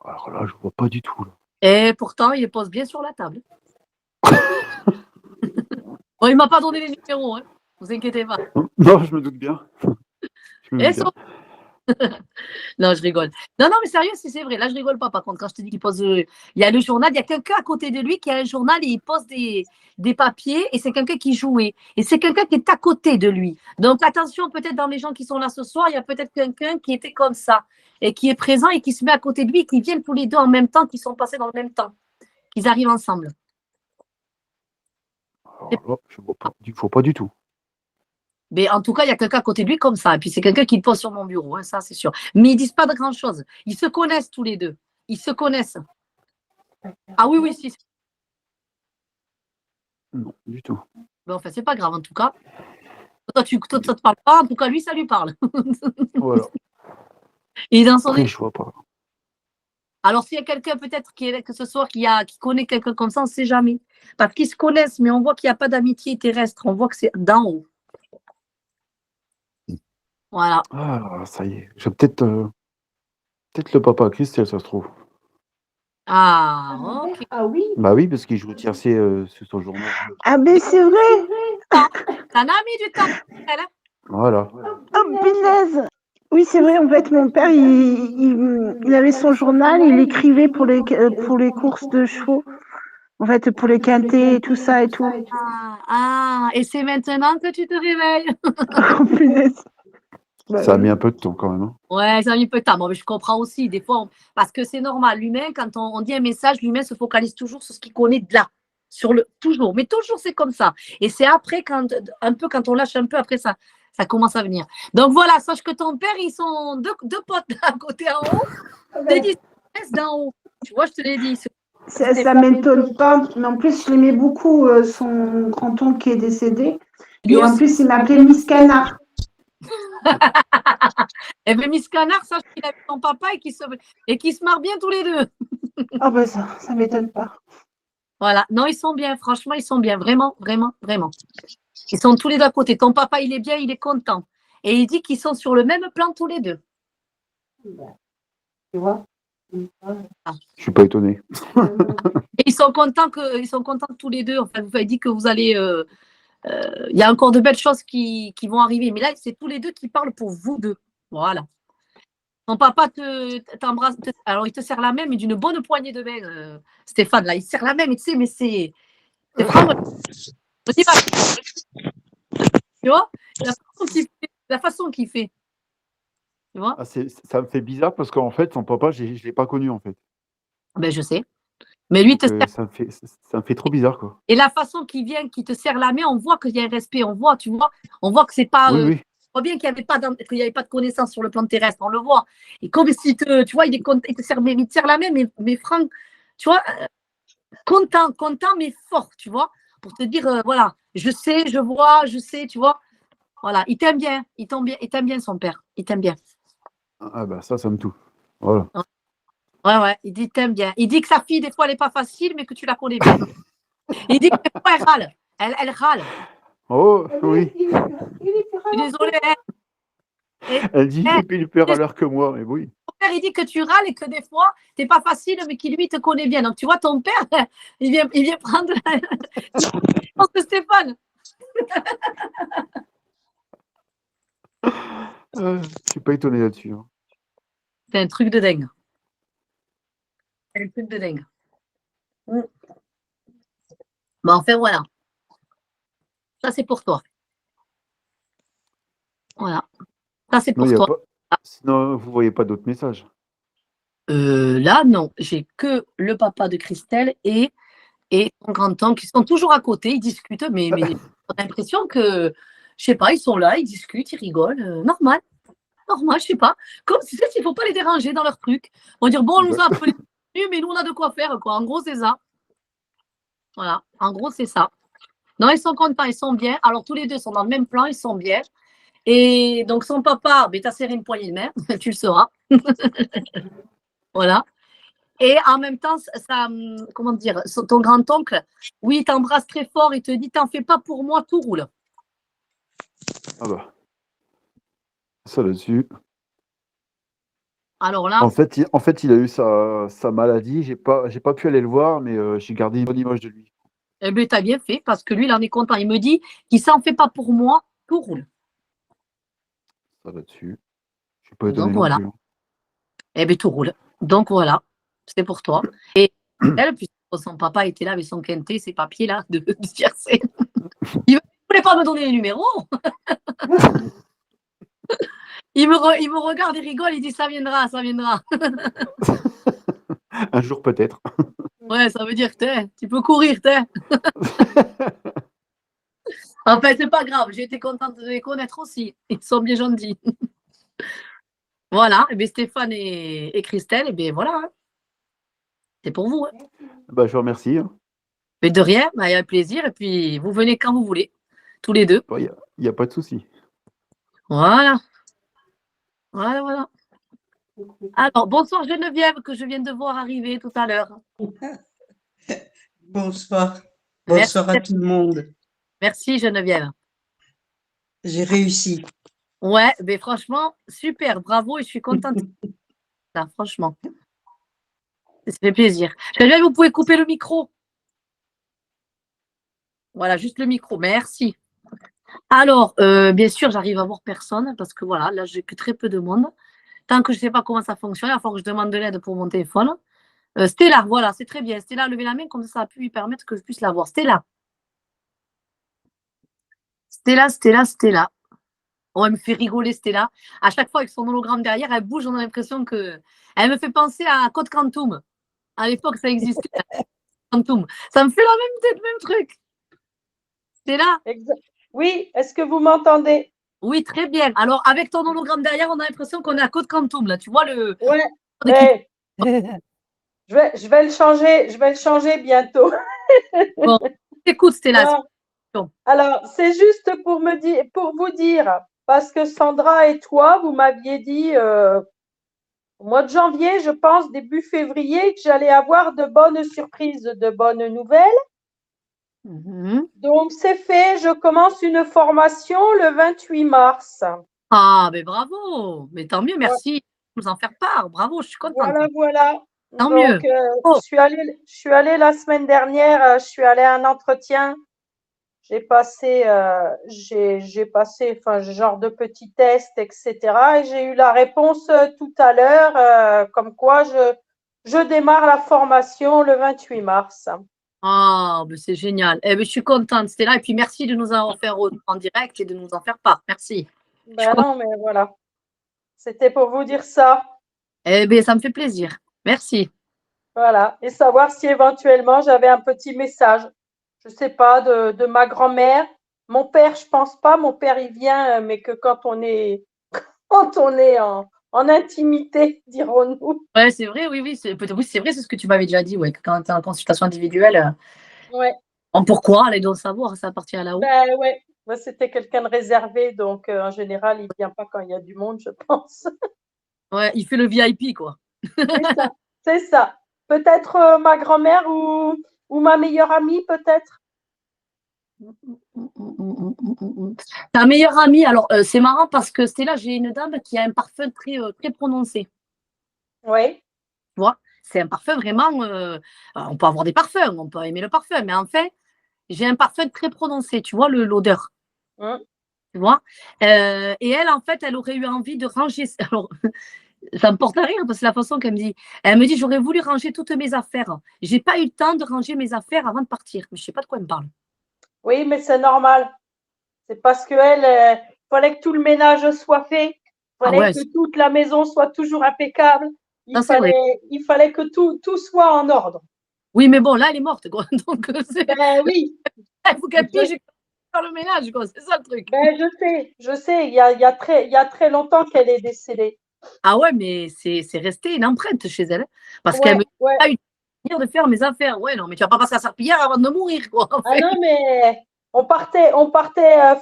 Alors là, je vois pas du tout là. Et pourtant, il les pose bien sur la table. Bon, il m'a pas donné les numéros, hein. Vous inquiétez pas. Non, je me doute bien. Je me Et doute bien. Non, je rigole. Non, non, mais sérieux, c'est vrai. Là, je rigole pas. Par contre, quand je te dis qu'il pose, il y a le journal, il y a quelqu'un à côté de lui qui a un journal et il pose des papiers et c'est quelqu'un qui jouait. Et c'est quelqu'un qui est à côté de lui. Donc, attention, peut-être dans les gens qui sont là ce soir, il y a peut-être quelqu'un qui était comme ça et qui est présent et qui se met à côté de lui et qui viennent tous les deux en même temps, qui sont passés dans le même temps, qu'ils arrivent ensemble. Alors là, je vois pas, faut pas du tout. Mais en tout cas, il y a quelqu'un à côté de lui comme ça. Et puis, c'est quelqu'un qui le pose sur mon bureau, hein, ça, c'est sûr. Mais ils disent pas de grand-chose. Ils se connaissent tous les deux. Ils se connaissent. Ah oui, oui, si. Non, du tout. Mais enfin, c'est pas grave, en tout cas. Toi, ça te parle pas. En tout cas, lui, ça lui parle. Voilà. Et dans son Après, je vois pas. Alors, s'il y a quelqu'un peut-être que ce soir qui connaît quelqu'un comme ça, on ne sait jamais. Parce qu'ils se connaissent, mais on voit qu'il n'y a pas d'amitié terrestre. On voit que c'est d'en haut. Voilà. Ah, ça y est. J'ai peut-être le papa Christelle, ça se trouve. Ah, ok. Ah oui. Bah oui, parce qu'il joue tiercé sur son journal. Ah ben c'est vrai. Ça n'a mis du temps. Elle, hein. Voilà. Oh punaise. Oui, c'est vrai. En fait, mon père, il avait son journal, il écrivait pour les courses de chevaux. En fait, pour les quintés et tout ça et tout. Et c'est maintenant que tu te réveilles. Oh punaise. Ça a mis un peu de temps quand même. Hein. Ouais, ça a mis un peu de temps. Bon, mais je comprends aussi, des fois, parce que c'est normal. L'humain, quand on dit un message, l'humain se focalise toujours sur ce qu'il connaît de là. Toujours. Mais toujours, c'est comme ça. Et c'est après, quand on lâche un peu, après, ça commence à venir. Donc voilà, sache que ton père, ils sont deux potes à côté en haut. Des distances d'en haut. Tu vois, je te l'ai dit. Ça m'étonne pas. Mais en plus, je l'aimais beaucoup, son grand-oncle qui est décédé. Lui Et en aussi. plus, il m'appelait Miss Canard. Et bien, Miss Canard, sache qu'il a vu son papa et qu'ils se marrent bien tous les deux. Ah ben ça m'étonne pas. Voilà. Non, ils sont bien. Franchement, ils sont bien. Vraiment, vraiment, vraiment. Ils sont tous les deux à côté. Ton papa, il est bien, il est content. Et il dit qu'ils sont sur le même plan tous les deux. Tu vois. Je suis pas étonné. Et ils sont contents tous les deux. Enfin, vous avez dit que vous allez. Il y a encore de belles choses qui vont arriver. Mais là, c'est tous les deux qui parlent pour vous deux. Voilà. Ton papa t'embrasse. Alors, il te serre la main, mais d'une bonne poignée de main, Stéphane. Là, il serre la main, mais tu sais, mais c'est vraiment. On y va. Tu vois la façon qu'il fait. Tu vois Ah, ça me fait bizarre parce qu'en fait, son papa, je l'ai pas connu en fait. Ben, je sais. Mais lui, Donc, ça me fait trop bizarre quoi. et la façon qu'il vient, qu'il te serre la main, on voit qu'il y a un respect. On voit, tu vois. On voit que c'est pas. Oui, oui. On voit bien qu'il n'y avait pas de connaissance sur le plan terrestre. On le voit. Et comme si tu vois, il te serre la main, mais franc, tu vois, content, mais fort, tu vois, pour te dire, voilà, je sais, je vois, je sais, tu vois. Voilà, il t'aime bien, il t'aime bien son père, il t'aime bien. Ah bah ça me touche. Voilà. Ouais, il dit t'aime bien. Il dit que sa fille, des fois, elle n'est pas facile, mais que tu la connais bien. Il dit que des fois, elle râle. Elle râle. Oh, oui. Je suis désolée. Elle dit il perd à l'heure que moi, mais oui. Ton père, il dit que tu râles et que des fois, tu n'es pas facile, mais qu'il lui te connaît bien. Donc, tu vois, ton père, il vient prendre. Je pense que Stéphane. Je suis pas étonné là-dessus. Hein. C'est un truc de dingue. C'est un truc de dingue. Bon, enfin, voilà. Ça, c'est pour toi. Voilà. Ça, c'est pour toi. Sinon, vous voyez pas d'autres messages. Là, non. J'ai que le papa de Christelle et son grand-oncle qui sont toujours à côté. Ils discutent, mais on a l'impression que, je sais pas, ils sont là, ils discutent, ils rigolent. Normal, je sais pas. Comme si il ne faut pas les déranger dans leur truc. On va dire, bon, on nous a appelés, mais nous, on a de quoi faire, quoi. En gros, c'est ça. Voilà. En gros, c'est ça. Non, ils sont contents, ils sont bien. Alors, tous les deux sont dans le même plan, ils sont bien. Et donc, son papa, t'as serré une poignée de main, tu le sauras. Voilà. Et en même temps, ça, comment dire, ton grand-oncle, oui, il t'embrasse très fort, il te dit, t'en fais pas pour moi, tout roule. Ah bah. Ça là-dessus. Alors là. En fait, il a eu sa maladie. J'ai pas pu aller le voir, mais j'ai gardé une bonne image de lui. Eh bien, t'as bien fait, parce que lui, il en est content. Il me dit qu'il s'en fait pas pour moi, tout roule. Ça là-dessus. suis pas étonné Donc non voilà. plus. Eh bien, tout roule. Donc voilà, c'est pour toi. Et elle, puisque son papa était là avec son quintet, ses papiers là de tiercé. Il ne voulait pas me donner les numéros. Il me regarde et rigole, il dit ça viendra, ça viendra. Un jour peut-être. Ouais, ça veut dire que tu peux courir, Enfin, c'est pas grave, j'ai été contente de les connaître aussi. Ils sont bien gentils. Voilà, et bien Stéphane et Christelle, et bien voilà, hein. C'est pour vous. Hein. Bah, je vous remercie. Mais de rien, bah, il y a plaisir, et puis vous venez quand vous voulez, tous les deux. Il n'y a pas de souci. Voilà. Voilà, voilà. Alors, bonsoir Geneviève, que je viens de voir arriver tout à l'heure. Bonsoir. Merci. Bonsoir à tout le monde. Merci Geneviève. J'ai réussi. Ouais, mais franchement, super, bravo, et je suis contente. Là, franchement. Ça fait plaisir. Geneviève, vous pouvez couper le micro. Voilà, juste le micro. Merci. Alors, bien sûr, j'arrive à voir personne parce que voilà, là, j'ai que très peu de monde. Tant que je ne sais pas comment ça fonctionne, il va falloir que je demande de l'aide pour mon téléphone. Stella, voilà, c'est très bien. Stella, levez la main, comme ça a pu lui permettre que je puisse la voir. Stella. Stella. Oh, elle me fait rigoler, Stella. À chaque fois, avec son hologramme derrière, elle bouge, on a l'impression que. Elle me fait penser à Code Quantum. À l'époque, ça existait. Quantum. Ça me fait la même tête, même truc. Stella. Oui, est-ce que vous m'entendez? Oui, très bien. Alors, avec ton hologramme derrière, on a l'impression qu'on est à Code Quantum, là. Tu vois le. Ouais. Je vais le changer bientôt. Bon, écoute, Stella. Alors, c'est juste pour vous dire, parce que Sandra et toi, vous m'aviez dit au mois de janvier, je pense, début février, que j'allais avoir de bonnes surprises, de bonnes nouvelles. Donc, c'est fait. Je commence une formation le 28 mars. Ah, mais bravo. Mais tant mieux, merci de nous en faire part. Bravo, je suis contente. Voilà. Tant Donc, mieux. je suis allée la semaine dernière, je suis allée à un entretien. J'ai passé genre de petits tests, etc. Et j'ai eu la réponse tout à l'heure, comme quoi je démarre la formation le 28 mars. Ah, ben c'est génial. Eh ben, je suis contente, Stella. Et puis, merci de nous avoir fait en direct et de nous en faire part. Merci. Ben non, mais voilà. C'était pour vous dire ça. Eh bien, ça me fait plaisir. Merci. Voilà. Et savoir si éventuellement j'avais un petit message. Je ne sais pas, de ma grand-mère. Mon père, je pense pas. Mon père, il vient, mais que quand on est en intimité, dirons-nous. Ouais, c'est vrai, oui, c'est vrai, c'est ce que tu m'avais déjà dit, ouais, que quand tu es en consultation individuelle. Ouais. Pourquoi? Elle doit savoir, ça appartient à là-haut. Ben ouais. Moi, c'était quelqu'un de réservé, donc en général, il ne vient pas quand il y a du monde, je pense. Ouais, il fait le VIP, quoi. C'est ça. Peut-être ma grand-mère ou ma meilleure amie, peut-être. Ta meilleure amie, alors c'est marrant parce que Stella, j'ai une dame qui a un parfum très, très prononcé. Oui. Tu vois, c'est un parfum vraiment. On peut avoir des parfums, on peut aimer le parfum, mais en fait, j'ai un parfum très prononcé, tu vois, l'odeur. Tu vois. Et elle, en fait, elle aurait eu envie de ranger. Alors, ça me porte à rire parce que la façon qu'elle me dit. Elle me dit, j'aurais voulu ranger toutes mes affaires. J'ai pas eu le temps de ranger mes affaires avant de partir. Mais je sais pas de quoi elle me parle. Oui, mais c'est normal. C'est parce qu'elle, fallait que tout le ménage soit fait. Il fallait que toute la maison soit toujours impeccable. Il fallait que tout soit en ordre. Oui, mais bon, là, elle est morte, quoi. Donc, oui. Il faut qu'elle pige faire le ménage, quoi. C'est ça le truc. Je sais. Il y a très longtemps qu'elle est décédée. Ah ouais, mais c'est resté une empreinte chez elle. Parce qu'elle me dit pas eu de faire mes affaires. Ouais, non, mais tu vas pas passer à serpillière avant de mourir, quoi. En fait. Ah non, mais on partait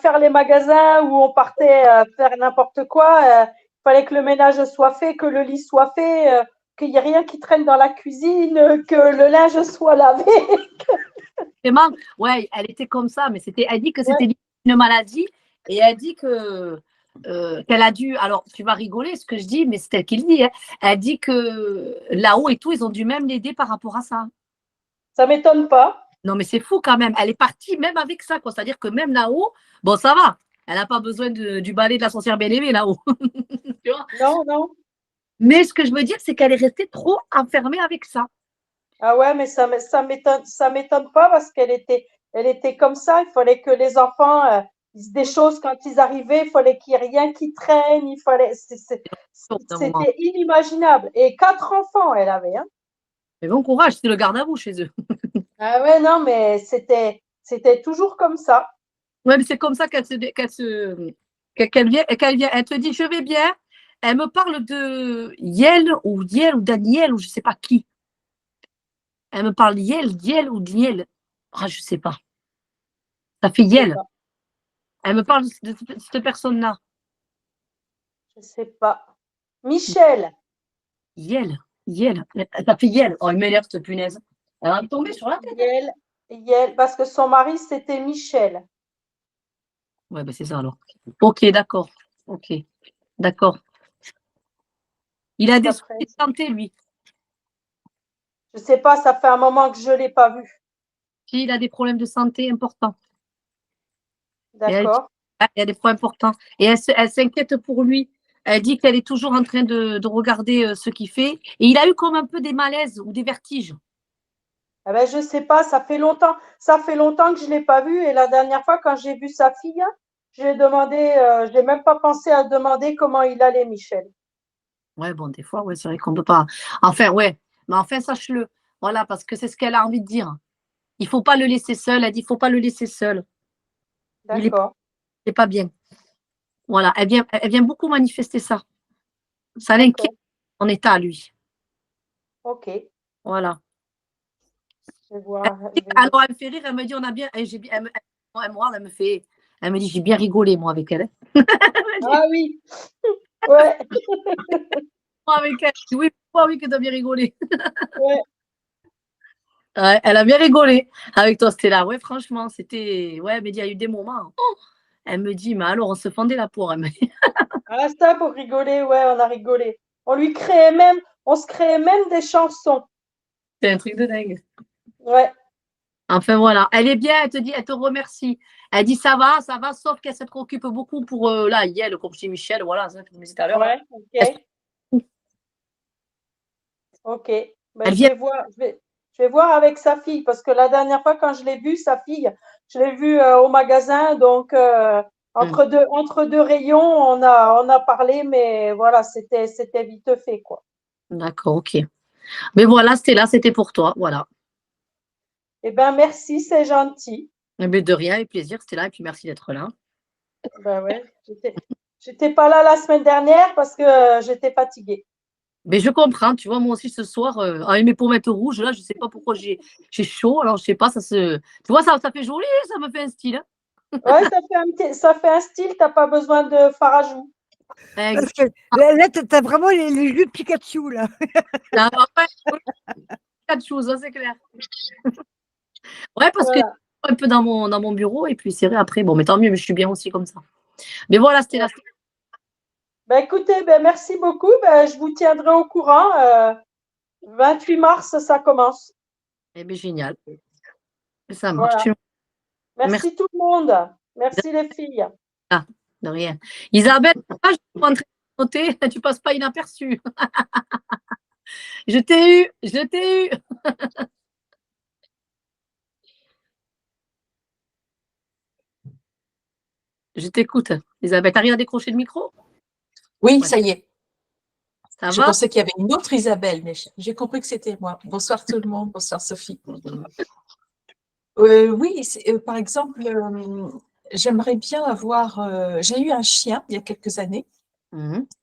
faire les magasins ou on partait faire n'importe quoi. Il fallait que le ménage soit fait, que le lit soit fait, qu'il n'y ait rien qui traîne dans la cuisine, que le linge soit lavé. Vraiment, ouais, elle était comme ça, mais elle dit que c'était une maladie et elle dit qu'elle a dû, alors tu vas rigoler ce que je dis, mais c'est elle qui le dit, hein. Elle dit que là-haut et tout, ils ont dû même l'aider par rapport à ça. Ça m'étonne pas. Non, mais c'est fou quand même. Elle est partie même avec ça, quoi. C'est-à-dire que même là-haut, bon, ça va. Elle n'a pas besoin du balai de la sorcière bien-aimée là-haut. tu vois. Non, non. Mais ce que je veux dire, c'est qu'elle est restée trop enfermée avec ça. Ah ouais, mais ça m'étonne pas parce elle était comme ça. Il fallait que les enfants disent des choses quand ils arrivaient. Il fallait qu'il n'y ait rien qui traîne. D'un moment. C'était inimaginable. Et 4 enfants, elle avait, hein. Mais bon courage, c'est le garde à vous chez eux. Ah ouais, non, mais c'était toujours comme ça. Ouais, mais c'est comme ça qu'elle vient, elle te dit je vais bien. Elle me parle de Yel ou Daniel ou je sais pas qui. Elle me parle Yel ou Diel. Ah, je sais pas. Ça fait Je sais Yel. pas. Elle me parle de cette personne-là. Je sais pas. Michel. Yel. Ça fait Yel. Oh, il m'énerve cette punaise. Elle va me tomber sur la tête. Parce que son mari, c'était Michel. Ouais, ben c'est ça alors. Ok, d'accord. Ok, d'accord. Il a des Après, soucis de santé, lui. je sais pas, ça fait un moment que je l'ai pas vu. Puis, il a des problèmes de santé importants. Et elle dit, D'accord. ah, il y a des problèmes importants. Et elle s'inquiète pour lui. Elle dit qu'elle est toujours en train de regarder ce qu'il fait. Et il a eu comme un peu des malaises ou des vertiges. Eh ben, je sais pas, ça fait longtemps que je l'ai pas vu. Et la dernière fois, quand j'ai vu sa fille, j'ai demandé, j'ai même pas pensé à demander comment il allait, Michel. Ouais, bon, des fois, ouais, c'est vrai qu'on ne peut pas. Enfin, ouais. Mais enfin, sache-le. Voilà, parce que c'est ce qu'elle a envie de dire. Il ne faut pas le laisser seul. Elle dit, il ne faut pas le laisser seul. Il D'accord. n'est pas bien. Voilà, elle vient beaucoup manifester ça. Ça l'inquiète D'accord. en état, lui. Ok. Je Voilà. vais voir. Alors, elle me fait rire, elle me dit, on a bien. Elle me regarde, elle me dit, j'ai bien rigolé, moi, avec elle. Ah oui. Ouais. Moi, avec elle. Je dis, oui, pourquoi, oui, que tu as bien rigolé. Ouais. Ouais, elle a bien rigolé avec toi, Stella. Ouais, franchement, c'était. Ouais, mais il y a eu des moments. Oh, elle me dit, mais alors, on se fendait la peau. Elle me dit, Ah, ça, pour rigoler, ouais, on a rigolé. On se créait même des chansons. c'est un truc de dingue. Ouais. Enfin, voilà. Elle est bien, elle te dit, elle te remercie. Elle dit, ça va, sauf qu'elle se préoccupe beaucoup pour, là, Yel, comme chez Michel, voilà, ça, je me disais tout à l'heure. Ouais. Ok. Ok. Ben, Elle vient. je vais voir avec sa fille parce que la dernière fois, quand je l'ai vue, sa fille, je l'ai vue au magasin. Donc, entre deux rayons, on a parlé, mais voilà, c'était vite fait, quoi. D'accord, ok. Mais voilà, Stella, c'était pour toi. Voilà. Eh ben, merci, c'est gentil. Mais de rien, avec plaisir, Stella, et puis merci d'être là. Ben ouais, j'étais pas là la semaine dernière parce que j'étais fatiguée. Mais je comprends, tu vois, moi aussi ce soir, avec mes pommettes rouges, là, je ne sais pas pourquoi j'ai chaud. Alors, je ne sais pas, tu vois, ça fait joli, ça me fait un style. Hein. Ouais, ça fait un style, t'as pas besoin de farajou. Parce que là, tu as vraiment les jus de Pikachu, là. Ah, ouais, quatre choses, hein, c'est clair. Ouais, parce que Voilà. je suis un peu dans mon bureau, et puis c'est vrai, après, bon, mais tant mieux, mais je suis bien aussi comme ça. Mais voilà, Stella. Ben écoutez, ben merci beaucoup. Ben, je vous tiendrai au courant. 28 mars, ça commence. Eh bien, génial. Ça marche. Voilà. Merci tout le monde. Merci les filles. Ah, de rien. Isabelle, je suis en train de noter, tu passes pas inaperçue. Je t'ai eu. Je t'écoute. Isabelle, t'arrives à décrocher le micro? Oui, Ouais. ça y est. Ça Je va? pensais qu'il y avait une autre Isabelle, mais j'ai compris que c'était moi. Bonsoir tout le monde, bonsoir Sophie. Oui, par exemple, j'aimerais bien avoir. J'ai eu un chien il y a quelques années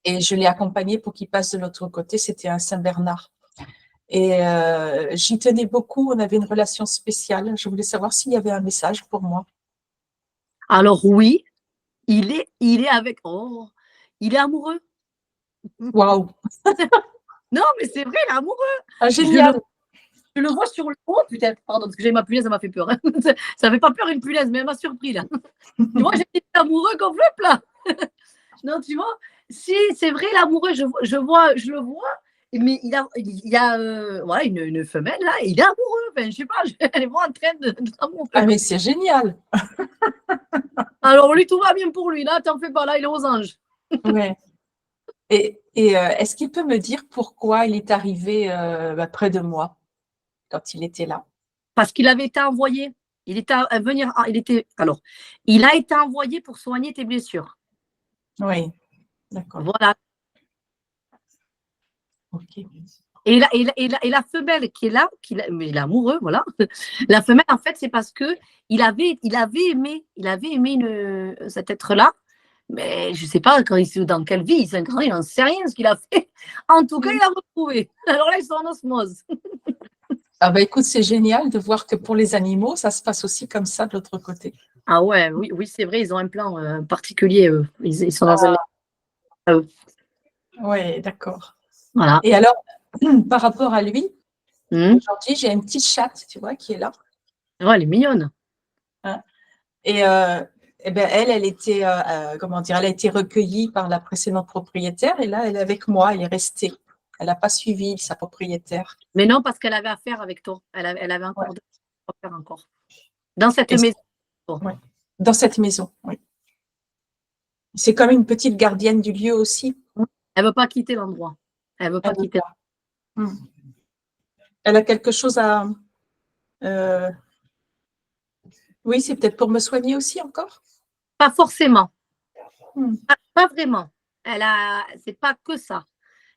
et je l'ai accompagné pour qu'il passe de l'autre côté. C'était un Saint-Bernard. Et j'y tenais beaucoup, on avait une relation spéciale. Je voulais savoir s'il y avait un message pour moi. Alors oui, il est avec. Oh, il est amoureux. Waouh! Non, mais c'est vrai, il est amoureux. Ah, génial! Je le vois sur le haut, peut-être. Pardon, parce que j'ai ma punaise, ça m'a fait peur. Hein. Ça fait pas peur une punaise, mais elle m'a surpris là. Tu vois, j'étais amoureux comme flip là. Non, tu vois, si c'est vrai, l'amoureux, je le vois, mais il y a voilà, une femelle là, et il est amoureux. Enfin, je sais pas, elle est vraiment en train de l'amoureux. Ah, mais c'est génial! Alors lui, tout va bien pour lui, là, t'en fais pas, là, il est aux anges. Ouais. Est-ce qu'il peut me dire pourquoi il est arrivé près de moi quand il était là? Parce qu'il avait été envoyé. Il a été envoyé pour soigner tes blessures. Oui, d'accord. Voilà. Ok. Et la femelle qui est là, mais il est amoureux, voilà. La femelle, en fait, c'est parce que il avait aimé cet être-là, mais je ne sais pas dans quelle vie il s'est incarné, il n'en sait rien ce qu'il a fait. En tout cas, il l'a retrouvé. Alors là, ils sont en osmose. Ah bah écoute, c'est génial de voir que pour les animaux, ça se passe aussi comme ça de l'autre côté. Ah ouais, oui, c'est vrai, ils ont un plan particulier, eux. Ils sont dans un... Oui, d'accord. Voilà. Et alors, par rapport à lui, aujourd'hui, j'ai une petite chatte, tu vois, qui est là. Ouais, elle est mignonne. Hein? Et ben elle était, comment dire, elle a été recueillie par la précédente propriétaire et là, elle est avec moi, elle est restée. Elle n'a pas suivi sa propriétaire. Mais non, parce qu'elle avait affaire avec toi. Elle avait encore affaire encore. Dans cette maison. Ouais. Dans cette maison, oui. C'est comme une petite gardienne du lieu aussi. Elle ne veut pas quitter l'endroit. Elle ne veut pas quitter. Elle a quelque chose à... Oui, c'est peut-être pour me soigner aussi encore? Pas forcément. Pas vraiment. C'est pas que ça.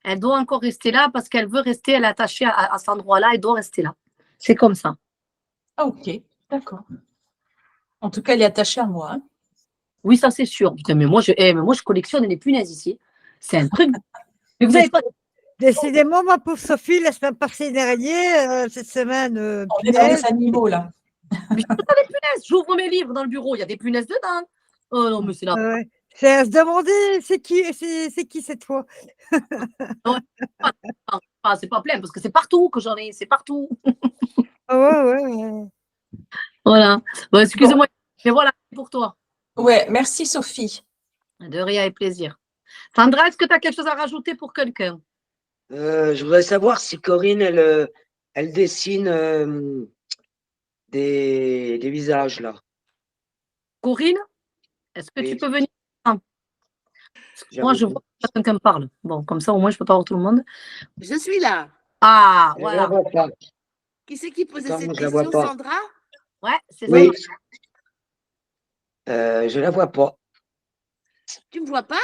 Elle doit encore rester là parce qu'elle veut rester, elle est attachée à cet endroit-là, elle doit rester là. C'est comme ça. Ah, ok, d'accord. En tout cas, elle est attachée à moi. Hein. Oui, ça c'est sûr. Putain, mais moi, je collectionne les punaises ici. C'est un truc. Mais vous n'avez pas... Décidément, ma pauvre Sophie, la semaine passée dernière, cette semaine. On est dans les animaux, là. Mais je peux pas des punaises. J'ouvre mes livres dans le bureau, il y a des punaises dedans. Oh non, mais c'est là. C'est à se demander, c'est qui cette fois? C'est pas plein, parce que c'est partout que j'en ai, c'est partout. Ouais. Voilà. Bon, excusez-moi, mais voilà, pour toi. Ouais, merci Sophie. De rien, avec plaisir. Sandra, est-ce que tu as quelque chose à rajouter pour quelqu'un? Je voudrais savoir si Corinne, elle dessine des visages, là. Corinne, est-ce que tu peux venir? Moi, je vois que quelqu'un me parle. Bon, comme ça, au moins, je peux pas voir tout le monde. Je suis là. Ah, Je voilà. la vois pas. Qui c'est qui posait Attends, cette je la vois question, pas. Sandra? Ouais, c'est ça. Oui. Je la vois pas. Tu me vois pas?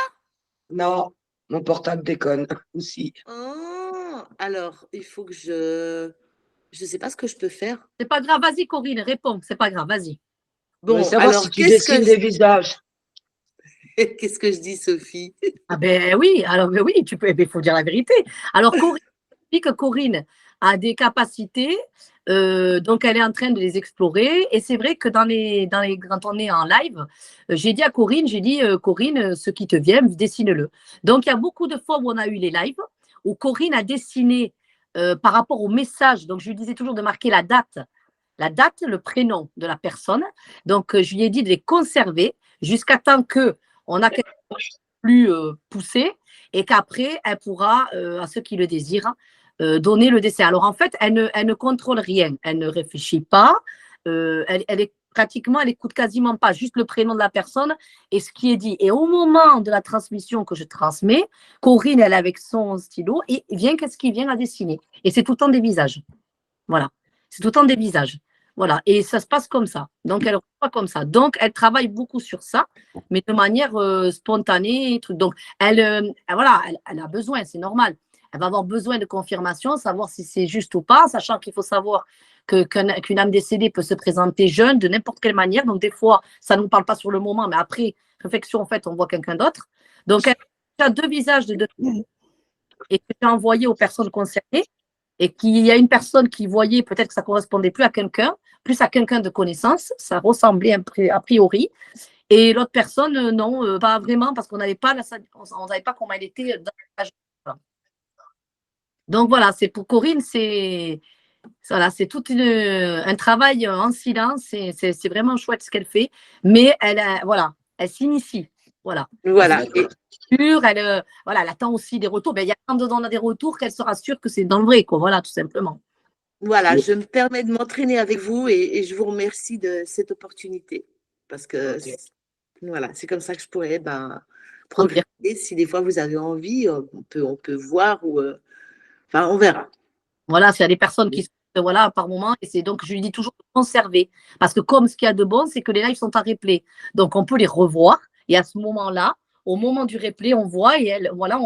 Non, mon portable déconne aussi. Oh, alors, il faut que je sais pas ce que je peux faire. C'est pas grave, vas-y, Corinne, réponds. C'est pas grave, vas-y. Je voudrais Bon, savoir alors, si tu dessines des visages. Qu'est-ce que je dis, Sophie? Ah ben oui, alors ben oui, tu peux, il faut dire la vérité. Alors Corinne, dit que Corinne a des capacités, donc elle est en train de les explorer. Et c'est vrai que quand on est en live, j'ai dit à Corinne, Corinne, ce qui te vient, dessine-le. Donc il y a beaucoup de fois où on a eu les lives, où Corinne a dessiné par rapport au message. Donc je lui disais toujours de marquer la date, le prénom de la personne. Donc je lui ai dit de les conserver jusqu'à temps que on a quelque chose de plus poussé et qu'après, elle pourra, à ceux qui le désirent, donner le dessin. Alors, en fait, elle ne contrôle rien. Elle ne réfléchit pas. Elle écoute quasiment pas, juste le prénom de la personne et ce qui est dit. Et au moment de la transmission que je transmets, Corinne, elle, avec son stylo, et qu'est-ce qui vient à dessiner. Et c'est tout le temps des visages. Voilà. C'est tout le temps des visages. Voilà, et ça se passe comme ça. Donc, elle ne pas comme ça. Donc, elle travaille beaucoup sur ça, mais de manière spontanée. Donc, elle a besoin, c'est normal. Elle va avoir besoin de confirmation, savoir si c'est juste ou pas, sachant qu'il faut savoir qu'une âme décédée peut se présenter jeune de n'importe quelle manière. Donc, des fois, ça ne nous parle pas sur le moment, mais après réflexion, en fait, on voit quelqu'un d'autre. Donc, elle a deux visages de deux et que j'ai envoyé aux personnes concernées. Et qu'il y a une personne qui voyait peut-être que ça correspondait plus à quelqu'un de connaissance, ça ressemblait a priori, et l'autre personne, non, pas vraiment, parce qu'on n'avait pas comment elle était dans la page. Donc voilà, c'est pour Corinne, c'est tout un travail en silence, c'est vraiment chouette ce qu'elle fait, mais elle s'initie. Voilà. Elle attend aussi des retours. Il y a quand on a des retours qu'elle sera sûre que c'est dans le vrai, quoi. Voilà, tout simplement. Voilà, je me permets de m'entraîner avec vous et je vous remercie de cette opportunité. Parce que voilà, c'est comme ça que je pourrais progresser. Si des fois vous avez envie, on peut voir ou enfin on verra. Voilà, s'il y a des personnes qui sont voilà, par moment, et c'est donc je lui dis toujours de conserver. Parce que comme ce qu'il y a de bon, c'est que les lives sont en replay. Donc on peut les revoir. Et à ce moment-là, au moment du replay, on voit et elle, voilà,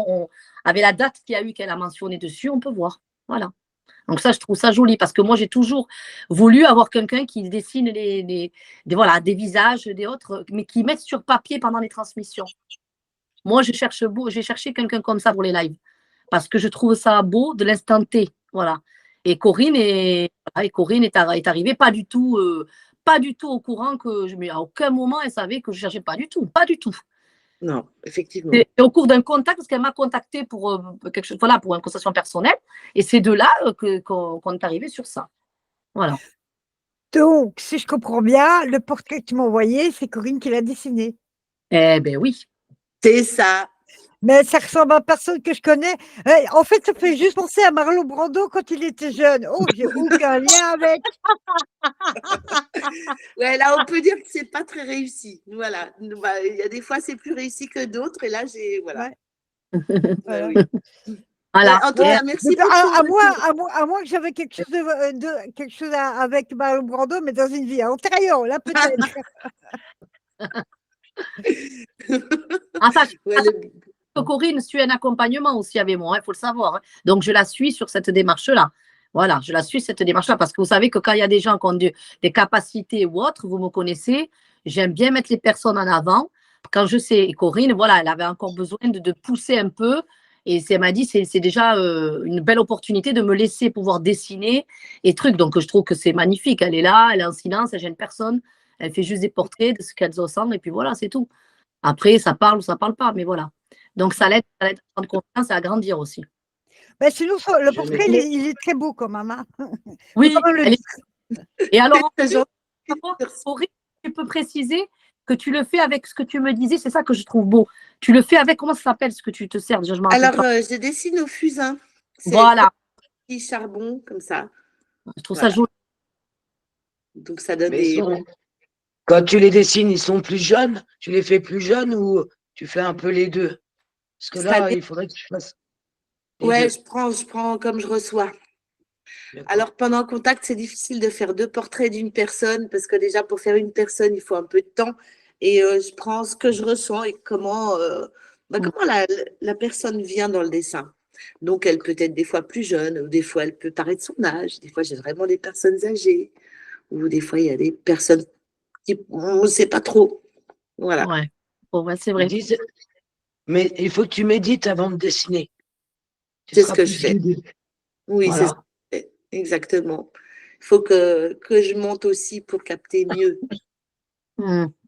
avec la date qu'il y a eu qu'elle a mentionné dessus, on peut voir. Voilà. Donc ça, je trouve ça joli parce que moi, j'ai toujours voulu avoir quelqu'un qui dessine voilà, des visages, des autres, mais qui mettent sur papier pendant les transmissions. Moi, j'ai cherché quelqu'un comme ça pour les lives parce que je trouve ça beau de l'instant T. Voilà. Et Corinne est arrivée pas du tout au courant mais à aucun moment, elle savait que je cherchais pas du tout. Pas du tout. Non, effectivement. Et au cours d'un contact, parce qu'elle m'a contacté pour quelque chose, voilà, pour une conversation personnelle, et c'est de là qu'on est arrivé sur ça. Voilà. Donc, si je comprends bien, le portrait que tu m'as envoyé, c'est Corinne qui l'a dessiné. Eh ben oui. C'est ça. Mais ça ressemble à personne que je connais. En fait, ça fait juste penser à Marlon Brando quand il était jeune. Oh, j'ai aucun lien avec. Ouais, là, on peut dire que c'est pas très réussi. Voilà. Il y a des fois, c'est plus réussi que d'autres. Et là, j'ai. Voilà. Ouais. Voilà. Oui. Voilà. En tout cas, merci beaucoup. À moins que j'avais quelque chose avec Marlon Brando, mais dans une vie antérieure, là, peut-être. Enfin, Corinne suit un accompagnement aussi avec moi, il faut le savoir. Hein. Donc, je la suis sur cette démarche-là. Voilà, je la suis cette démarche-là parce que vous savez que quand il y a des gens qui ont des capacités ou autres, vous me connaissez, j'aime bien mettre les personnes en avant. Quand je sais, et Corinne, voilà, elle avait encore besoin de pousser un peu. Et elle m'a dit, c'est déjà une belle opportunité de me laisser pouvoir dessiner et trucs. Donc, je trouve que c'est magnifique. Elle est là, elle est en silence, elle gêne personne. Elle fait juste des portraits de ce qu'elle ressemble et puis voilà, c'est tout. Après, ça parle ou ça parle pas, mais voilà. Donc, ça l'aide à prendre confiance et à grandir aussi. Ben, sinon, le portrait, il est très beau quand même. Hein. Oui, et alors, Corinne, tu peux préciser que tu le fais avec ce que tu me disais, c'est ça que je trouve beau. Tu le fais avec, comment ça s'appelle ce que tu te sers déjà, Alors, je dessine au fusain. Voilà. Petit charbon, comme ça. Je trouve ça joli. Donc, ça donne des. Quand tu les dessines, ils sont plus jeunes? Tu les fais plus jeunes ou tu fais un peu les deux? Parce que là, il faudrait que tu fasses. Ouais, je prends comme je reçois. Alors, pendant le contact, c'est difficile de faire 2 portraits d'une personne parce que déjà, pour faire une personne, il faut un peu de temps. Et je prends ce que je ressens et comment la personne vient dans le dessin. Donc, elle peut être des fois plus jeune, ou des fois, elle peut paraître son âge. Des fois, j'ai vraiment des personnes âgées. Ou des fois, il y a des personnes on ne sait pas trop. Voilà. Ouais, bon, ouais, c'est vrai. Mais il faut que tu médites avant de dessiner. C'est ce que je fais. Oui, voilà. C'est ça. Exactement. Il faut que je monte aussi pour capter mieux.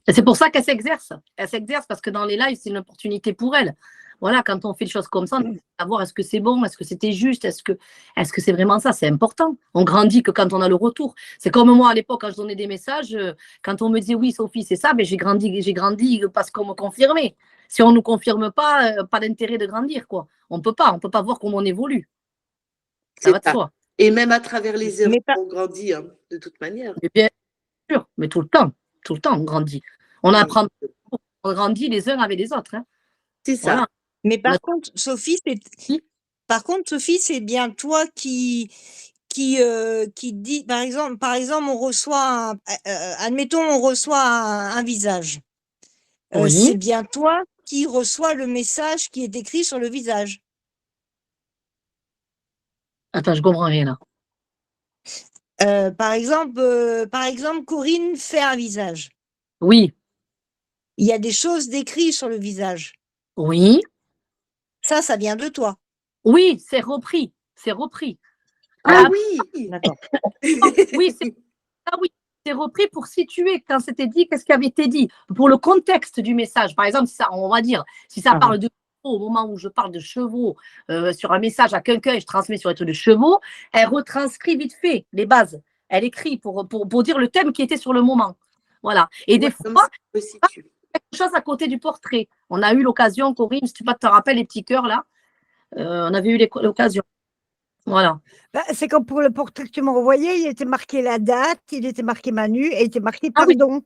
C'est pour ça qu'elle s'exerce. Elle s'exerce parce que dans les lives, c'est une opportunité pour elle. Voilà, quand on fait des choses comme ça, on doit savoir est-ce que c'est bon, est-ce que c'était juste, est-ce que c'est vraiment ça, c'est important. On grandit que quand on a le retour. C'est comme moi à l'époque, quand je donnais des messages, quand on me disait oui, Sophie, c'est ça, ben j'ai grandi parce qu'on me confirmait. Si on ne nous confirme pas, pas d'intérêt de grandir, quoi. On peut pas voir comment on évolue. Ça va de soi. Et même à travers les erreurs, on grandit, hein, de toute manière. Mais bien sûr, mais tout le temps, on grandit. On apprend, on grandit les uns avec les autres. Hein. C'est ça. Voilà. Mais par contre, Sophie, c'est bien toi qui dit, par exemple, on reçoit, admettons, on reçoit un visage. Oui. C'est bien toi qui reçois le message qui est écrit sur le visage. Attends, je comprends rien là. Par exemple, Corinne fait un visage. Oui. Il y a des choses décrites sur le visage. Oui. Ça vient de toi. Oui, c'est repris. Ah oui, d'accord. Oui, c'est repris pour situer quand c'était dit, qu'est-ce qui avait été dit, pour le contexte du message. Par exemple, on va dire, si ça parle de chevaux, au moment où je parle de chevaux sur un message à quelqu'un et je transmets sur les trucs de chevaux, elle retranscrit vite fait les bases. Elle écrit pour dire le thème qui était sur le moment. Voilà. Et des fois, quelque chose à côté du portrait. On a eu l'occasion, Corinne, si tu te rappelles les petits cœurs là, on avait eu l'occasion. Voilà. C'est comme pour le portrait que tu m'as envoyé, il était marqué la date, il était marqué Manu et il était marqué pardon.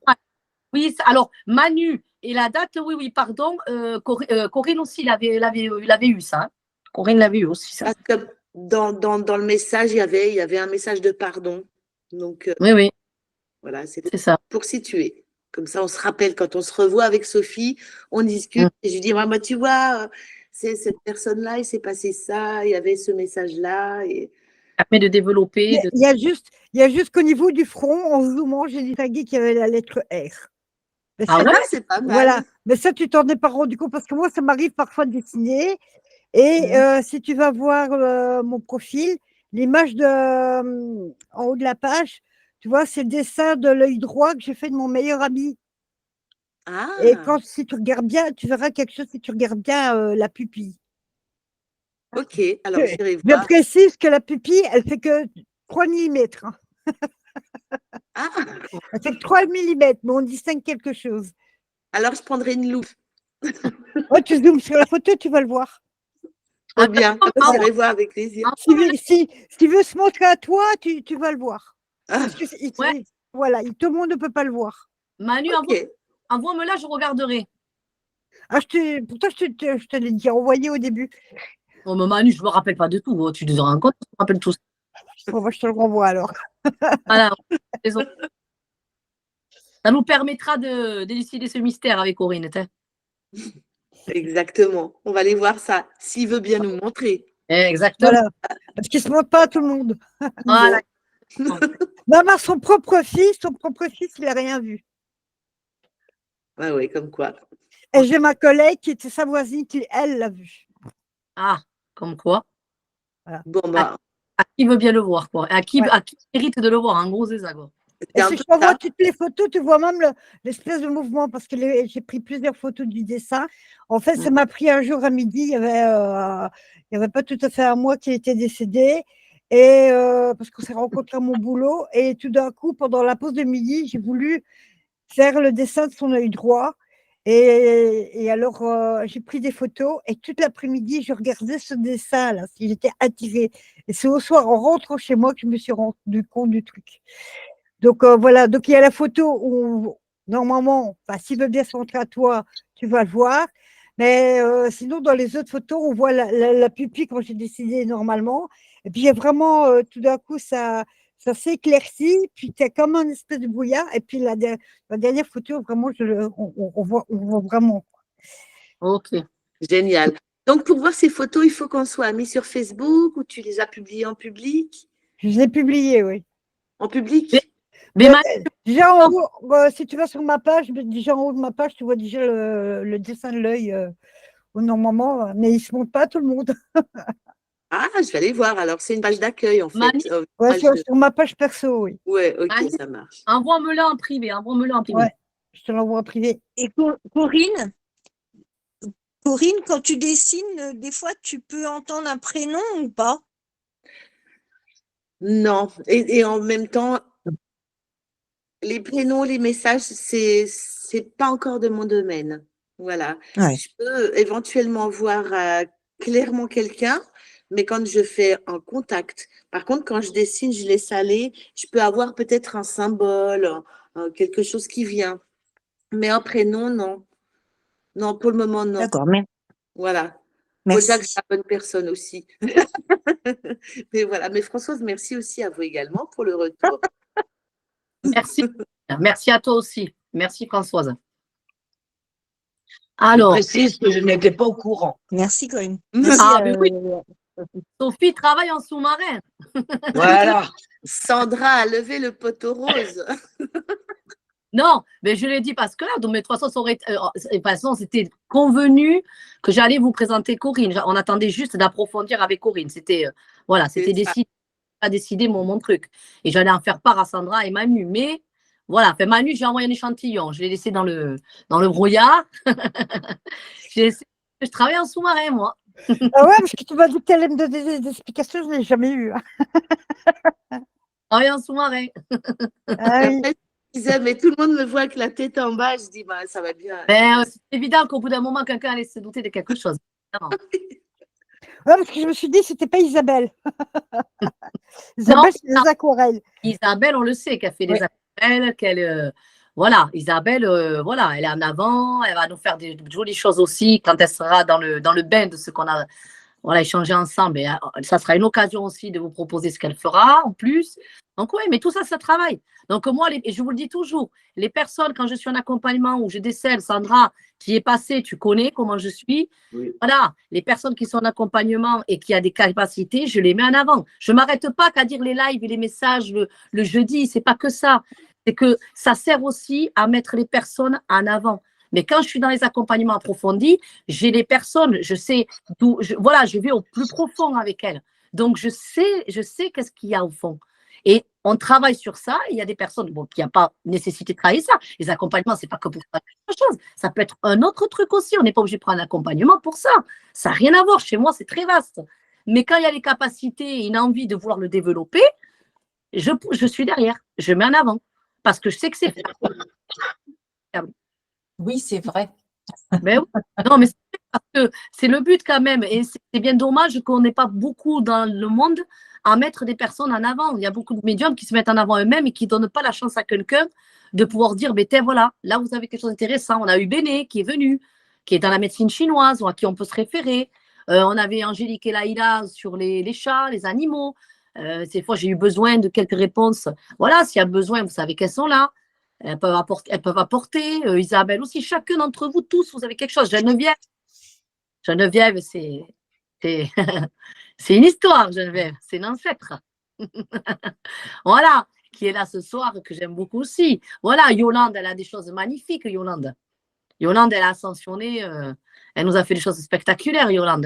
Oui, alors Manu, Et la date, oui, oui, pardon. Corinne aussi, il avait eu ça. Hein. Corinne l'avait eu aussi, ça. Parce que dans le message, il y avait un message de pardon. Donc, Oui, oui, voilà, c'est c'était ça. pour situer. Comme ça, on se rappelle quand on se revoit avec Sophie, on discute Mm. et je lui dis, moi, tu vois, c'est cette personne-là, il s'est passé ça, il y avait ce message-là. Et... Ça permet de développer. Il y a juste qu'au niveau du front, en zoomant, j'ai distingué qu'il y avait la lettre R. Mais Ah ça, ouais? c'est pas mal. voilà. Mais ça, tu t'en es pas rendu compte parce que moi, ça m'arrive parfois de dessiner. Et si tu vas voir mon profil, l'image en haut de la page, tu vois, c'est le dessin de l'œil droit que j'ai fait de mon meilleur ami. Et Ah, si tu regardes bien, tu verras quelque chose si tu regardes bien la pupille. ok. Alors, j'irai Je voir. précise que la pupille, elle fait que 3 mm. Ah, Elle fait que 3 mm, mais on distingue quelque chose. alors je prendrai une loupe. Oh, tu zoomes sur la photo, tu vas le voir. Trop bien. Ah, J'irai voir avec plaisir. S'il veut se montrer à toi, tu vas le voir. Ah, Parce que Ouais. voilà, tout le monde ne peut pas le voir. Manu, ok. envoie-me-la, je regarderai. Ah, pourtant, je te l'ai déjà envoyé au début. Oh, mais Manu, je ne me rappelle pas de tout. Oh, tu te rends compte, je me rappelle tout. Bon, moi, je te le renvoie alors. Voilà, désolé. Ça nous permettra d'élucider ce mystère avec Corinne. T'sais. Exactement. On va aller voir ça, s'il veut bien nous montrer. Exactement. Voilà. Parce qu'il ne se montre pas à tout le monde. Voilà. Maman, son propre fils, il n'a rien vu. Ah oui, comme quoi. Et j'ai ma collègue qui était sa voisine qui, elle, l'a vu. Ah, comme quoi. Voilà. Bon, bah, À qui veut bien le voir, quoi. À qui mérite de le voir, en gros, c'est ça, quoi. Et si je t'envoie toutes les photos, tu vois même l'espèce de mouvement, parce que j'ai pris plusieurs photos du dessin. En fait, ça m'a pris un jour à midi, il y avait pas tout à fait un mois qu'il était décédé, et parce qu'on s'est rencontrés à mon boulot, et tout d'un coup, pendant la pause de midi, j'ai voulu faire le dessin de son œil droit. Et alors, j'ai pris des photos et toute l'après-midi, je regardais ce dessin-là, si j'étais attirée. Et c'est au soir, en rentrant chez moi, que je me suis rendu compte du truc. Donc voilà, donc il y a la photo où normalement, s'il veut bien se montrer à toi, tu vas le voir. Mais sinon, dans les autres photos, on voit la pupille quand j'ai décidé normalement. Et puis il y a vraiment, tout d'un coup, ça s'éclaircit, puis tu as comme un espèce de brouillard. Et puis la dernière photo, vraiment, on voit vraiment. Ok. Génial. Donc, pour voir ces photos, il faut qu'on soit mis sur Facebook ou tu les as publiées en public? Je les ai publiées, oui. En public? Mais déjà en haut, si tu vas sur ma page, déjà en haut de ma page, tu vois déjà le dessin de l'œil normalement, mais il ne se montre pas à tout le monde. Ah, je vais aller voir. Alors, c'est une page d'accueil, en fait. Ouais, sur ma page perso, oui. Ouais, ok, Manu, ça marche. envoie-me-la en privé. Ouais, je te l'envoie en privé. Et Corinne, quand tu dessines, des fois, tu peux entendre un prénom ou pas? Non. Et en même temps, les prénoms, les messages, c'est pas encore de mon domaine. Voilà. Ouais. Je peux éventuellement voir clairement quelqu'un, mais quand je fais un contact. Par contre, quand je dessine, je laisse aller. Je peux avoir peut-être un symbole, quelque chose qui vient. Mais un prénom, non. Non, pour le moment, non. D'accord, mais Voilà. merci. Faut déjà que je sois la bonne personne aussi. Mais voilà. Mais Françoise, merci aussi à vous également pour le retour. Merci. Merci à toi aussi. Merci, Françoise. Alors. Je précise que je n'étais pas au courant. Merci, Corinne. Ah, mais oui. Sophie travaille en sous-marin. Voilà. Sandra a levé le poteau rose. Non, mais je l'ai dit parce que là, donc, mais de toute façon, c'était convenu que j'allais vous présenter Corinne. On attendait juste d'approfondir avec Corinne. C'était voilà, c'était décidé mon truc. Et j'allais en faire part à Sandra et Manu. Mais voilà, Manu, j'ai envoyé un échantillon. Je l'ai laissé dans le brouillard. Je travaille en sous-marin, moi. Ah ouais, parce que tu m'as dit que tu allais me donner des explications, je ne l'ai jamais eu. Je travaille en sous-marin. Ah oui. Je disais, mais tout le monde me voit avec la tête en bas. Je dis, bah, ça va bien. C'est évident qu'au bout d'un moment, quelqu'un allait se douter de quelque chose. Ouais, parce que je me suis dit, c'était pas Isabelle. Isabelle, c'est des aquarelles. Isabelle, on le sait, qu'elle fait des aquarelles, qu'elle Voilà, Isabelle, voilà, elle est en avant, elle va nous faire des jolies choses aussi quand elle sera dans le bain de ce qu'on a voilà, échangé ensemble. Et, ça sera une occasion aussi de vous proposer ce qu'elle fera en plus. Donc oui, mais tout ça, ça travaille. Donc moi, et je vous le dis toujours, les personnes, quand je suis en accompagnement où je décèle, Sandra, qui est passée, tu connais comment je suis. Oui. Voilà, les personnes qui sont en accompagnement et qui ont des capacités, je les mets en avant. Je ne m'arrête pas qu'à dire les lives et les messages le jeudi, c'est pas que ça. C'est que ça sert aussi à mettre les personnes en avant. Mais quand je suis dans les accompagnements approfondis, j'ai les personnes, je sais d'où, voilà, je vais au plus profond avec elles. Donc, je sais qu'est-ce qu'il y a au fond. Et on travaille sur ça. Il y a des personnes bon, qui n'ont pas nécessité de travailler ça. Les accompagnements, ce n'est pas que pour faire quelque chose. Ça peut être un autre truc aussi. On n'est pas obligé de prendre un accompagnement pour ça. Ça n'a rien à voir. Chez moi, c'est très vaste. Mais quand il y a les capacités et une envie de vouloir le développer, je suis derrière. Je mets en avant. Parce que je sais que c'est Oui, c'est vrai. mais oui. Non, mais c'est parce que c'est le but quand même. Et c'est bien dommage qu'on n'ait pas beaucoup dans le monde à mettre des personnes en avant. Il y a beaucoup de médiums qui se mettent en avant eux-mêmes et qui ne donnent pas la chance à quelqu'un de pouvoir dire, mais voilà, là vous avez quelque chose d'intéressant. On a eu Béné qui est venu, qui est dans la médecine chinoise, à qui on peut se référer. On avait Angélique et Laïla sur les chats, les animaux. Ces fois, j'ai eu besoin de quelques réponses. Voilà, s'il y a besoin, vous savez qu'elles sont là. Elles peuvent apporter. Isabelle aussi. Chacun d'entre vous, tous, vous avez quelque chose. Geneviève, c'est c'est une histoire, Geneviève. C'est une ancêtre. Voilà, qui est là ce soir, que j'aime beaucoup aussi. Voilà, Yolande, elle a des choses magnifiques, Yolande. Yolande, elle a ascensionné. Elle nous a fait des choses spectaculaires, Yolande.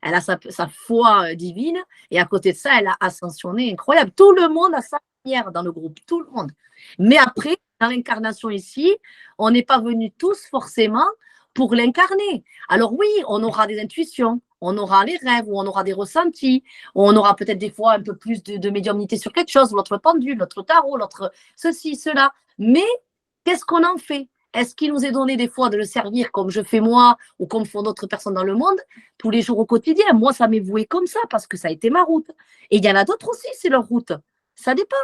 Elle a sa foi divine et à côté de ça, elle a ascensionné incroyable. Tout le monde a sa manière dans le groupe, tout le monde. Mais après, dans l'incarnation ici, on n'est pas venus tous forcément pour l'incarner. Alors oui, on aura des intuitions, on aura les rêves, ou on aura des ressentis, ou on aura peut-être des fois un peu plus de médiumnité sur quelque chose, l'autre pendule, l'autre tarot, l'autre ceci, cela. Mais qu'est-ce qu'on en fait? Est-ce qu'il nous est donné des fois de le servir comme je fais moi ou comme font d'autres personnes dans le monde tous les jours au quotidien? Moi, ça m'est voué comme ça parce que ça a été ma route. Et il y en a d'autres aussi, c'est leur route. Ça dépend,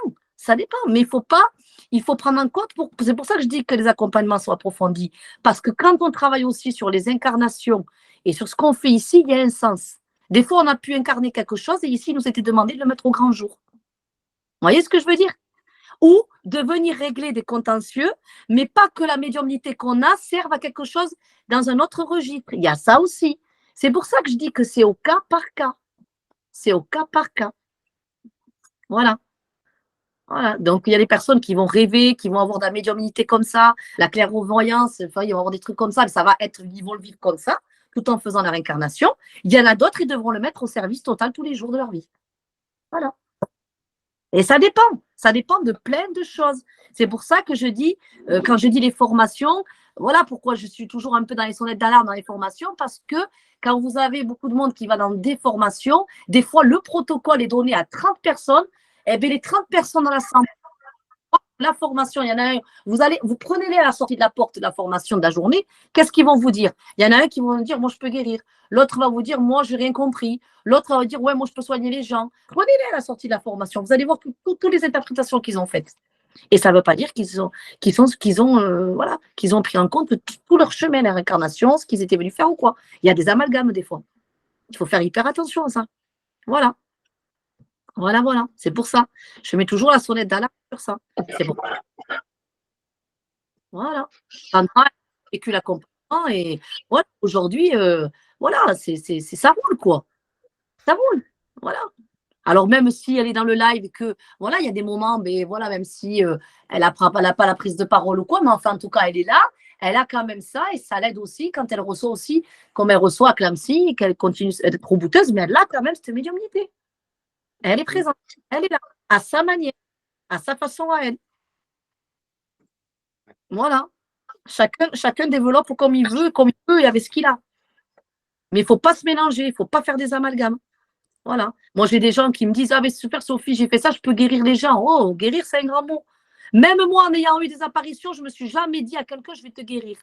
mais il faut prendre en compte, c'est pour ça que je dis que les accompagnements sont approfondis. Parce que quand on travaille aussi sur les incarnations et sur ce qu'on fait ici, il y a un sens. Des fois, on a pu incarner quelque chose et ici, il nous était demandé de le mettre au grand jour. Vous voyez ce que je veux dire? Ou de venir régler des contentieux, mais pas que la médiumnité qu'on a serve à quelque chose dans un autre registre. Il y a ça aussi. C'est pour ça que je dis que c'est au cas par cas. C'est au cas par cas. Voilà. Voilà. Donc, il y a des personnes qui vont rêver, qui vont avoir de la médiumnité comme ça, la clairvoyance, enfin, ils vont avoir des trucs comme ça, ils vont le vivre comme ça, tout en faisant la réincarnation. Il y en a d'autres, ils devront le mettre au service total tous les jours de leur vie. Voilà. Et ça dépend de plein de choses. C'est pour ça que je dis, quand je dis les formations, voilà pourquoi je suis toujours un peu dans les sonnettes d'alarme dans les formations, parce que quand vous avez beaucoup de monde qui va dans des formations, des fois le protocole est donné à 30 personnes, et bien les 30 personnes dans l'assemblée, la formation, il y en a un, vous prenez-les à la sortie de la porte de la formation de la journée, qu'est-ce qu'ils vont vous dire? Il y en a un qui va vous dire, moi je peux guérir. L'autre va vous dire, moi je n'ai rien compris. L'autre va vous dire, ouais, moi je peux soigner les gens. Prenez-les à la sortie de la formation. Vous allez voir toutes les interprétations qu'ils ont faites. Et ça ne veut pas dire qu'ils ont pris en compte tout leur chemin, la réincarnation, ce qu'ils étaient venus faire ou quoi. Il y a des amalgames des fois. Il faut faire hyper attention à ça. Voilà. Voilà. C'est pour ça. Je mets toujours la sonnette d'alarme sur ça. C'est bon. Voilà. Sandra a vécu l'accompagnement et voilà, aujourd'hui, voilà, ça roule, quoi. Ça roule. Voilà. Alors, même si elle est dans le live, que voilà, il y a des moments, mais voilà, même si elle n'a pas la prise de parole ou quoi, mais enfin, en tout cas, elle est là, elle a quand même ça, et ça l'aide aussi quand elle reçoit aussi, comme elle reçoit à Clamcy, et qu'elle continue d'être rebouteuse, mais elle a quand même cette médiumnité. Elle est présente, elle est là, à sa manière, à sa façon à elle. Voilà. Chacun développe comme il veut et avec ce qu'il a. Mais il ne faut pas se mélanger, il ne faut pas faire des amalgames. Voilà. Moi, j'ai des gens qui me disent, ah, mais super Sophie, j'ai fait ça, je peux guérir les gens. Oh, guérir, c'est un grand mot. Même moi, en ayant eu des apparitions, je ne me suis jamais dit à quelqu'un, je vais te guérir.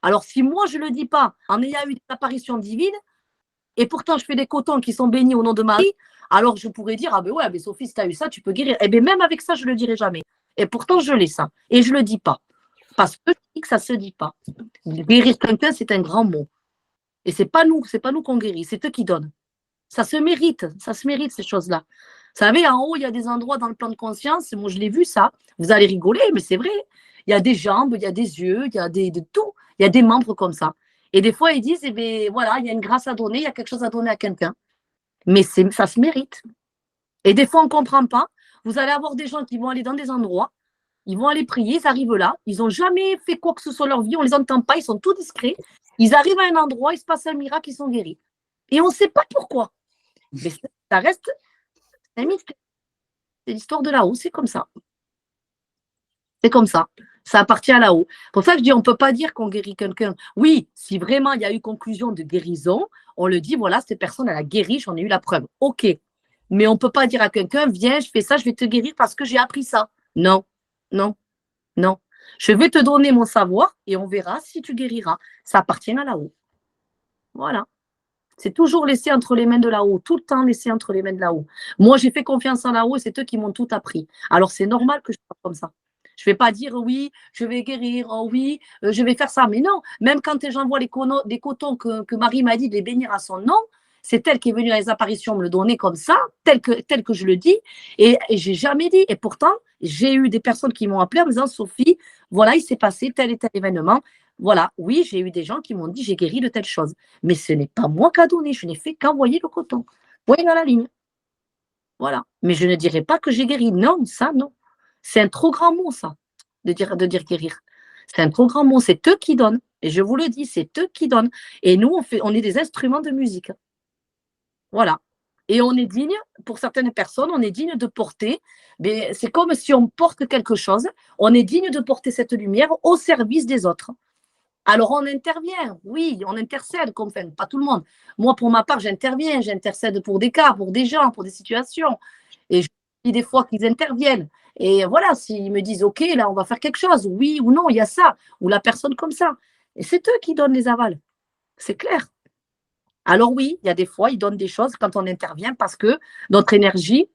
Alors, si moi, je ne le dis pas, en ayant eu des apparitions divines, et pourtant, je fais des cotons qui sont bénis au nom de Marie, alors je pourrais dire, ah ben ouais, mais Sophie, si tu as eu ça, tu peux guérir. Eh bien, même avec ça, je ne le dirai jamais. Et pourtant, je l'ai ça. Et je ne le dis pas. Parce que je dis que ça ne se dit pas. Guérir quelqu'un, c'est un grand mot. Et ce n'est pas nous qu'on guérit, c'est eux qui donnent. Ça se mérite ces choses-là. Vous savez, en haut, il y a des endroits dans le plan de conscience, moi je l'ai vu ça, vous allez rigoler, mais c'est vrai. Il y a des jambes, il y a des yeux, il y a de tout. Il y a des membres comme ça. Et des fois, ils disent, eh bien, voilà, il y a une grâce à donner, il y a quelque chose à donner à quelqu'un. Mais ça se mérite. Et des fois, on ne comprend pas. Vous allez avoir des gens qui vont aller dans des endroits, ils vont aller prier, ils arrivent là, ils n'ont jamais fait quoi que ce soit de leur vie, on ne les entend pas, ils sont tout discrets. Ils arrivent à un endroit, il se passe un miracle, ils sont guéris. Et on ne sait pas pourquoi. Mais ça reste un mystère. C'est l'histoire de là-haut, c'est comme ça. C'est comme ça. Ça appartient à là-haut. Pour ça que je dis, on ne peut pas dire qu'on guérit quelqu'un. Oui, si vraiment il y a eu conclusion de guérison, on le dit, voilà, cette personne, elle a guéri, j'en ai eu la preuve. OK. Mais on ne peut pas dire à quelqu'un, viens, je fais ça, je vais te guérir parce que j'ai appris ça. Non, non, non. Je vais te donner mon savoir et on verra si tu guériras. Ça appartient à là-haut. Voilà. C'est toujours laissé entre les mains de là-haut, tout le temps laissé entre les mains de là-haut. Moi, j'ai fait confiance en là-haut et c'est eux qui m'ont tout appris. Alors, c'est normal que je sois comme ça. Je ne vais pas dire oui, je vais guérir, oh oui, je vais faire ça. Mais non, même quand j'envoie des cotons que Marie m'a dit de les bénir à son nom, c'est elle qui est venue à les apparitions me le donner comme ça, tel que je le dis. Et je n'ai jamais dit. Et pourtant, j'ai eu des personnes qui m'ont appelé en me disant, Sophie, voilà, il s'est passé tel et tel événement. Voilà, oui, j'ai eu des gens qui m'ont dit, j'ai guéri de telle chose. Mais ce n'est pas moi qui a donné, je n'ai fait qu'envoyer le coton. Voyez dans la ligne. Voilà. Mais je ne dirais pas que j'ai guéri. Non, ça, non. C'est un trop grand mot, ça, de dire guérir. C'est un trop grand mot. C'est eux qui donnent. Et je vous le dis, c'est eux qui donnent. Et nous, on est des instruments de musique. Voilà. Et on est digne, pour certaines personnes, on est digne de porter. Mais c'est comme si on porte quelque chose. On est digne de porter cette lumière au service des autres. Alors, on intervient, oui, on intercède, enfin, pas tout le monde. Moi, pour ma part, j'intercède pour des cas, pour des gens, pour des situations. Et je dis des fois qu'ils interviennent. Et voilà, s'ils me disent, OK, là, on va faire quelque chose, oui ou non, il y a ça, ou la personne comme ça. Et c'est eux qui donnent les avals. C'est clair. Alors oui, il y a des fois, ils donnent des choses quand on intervient parce que notre énergie,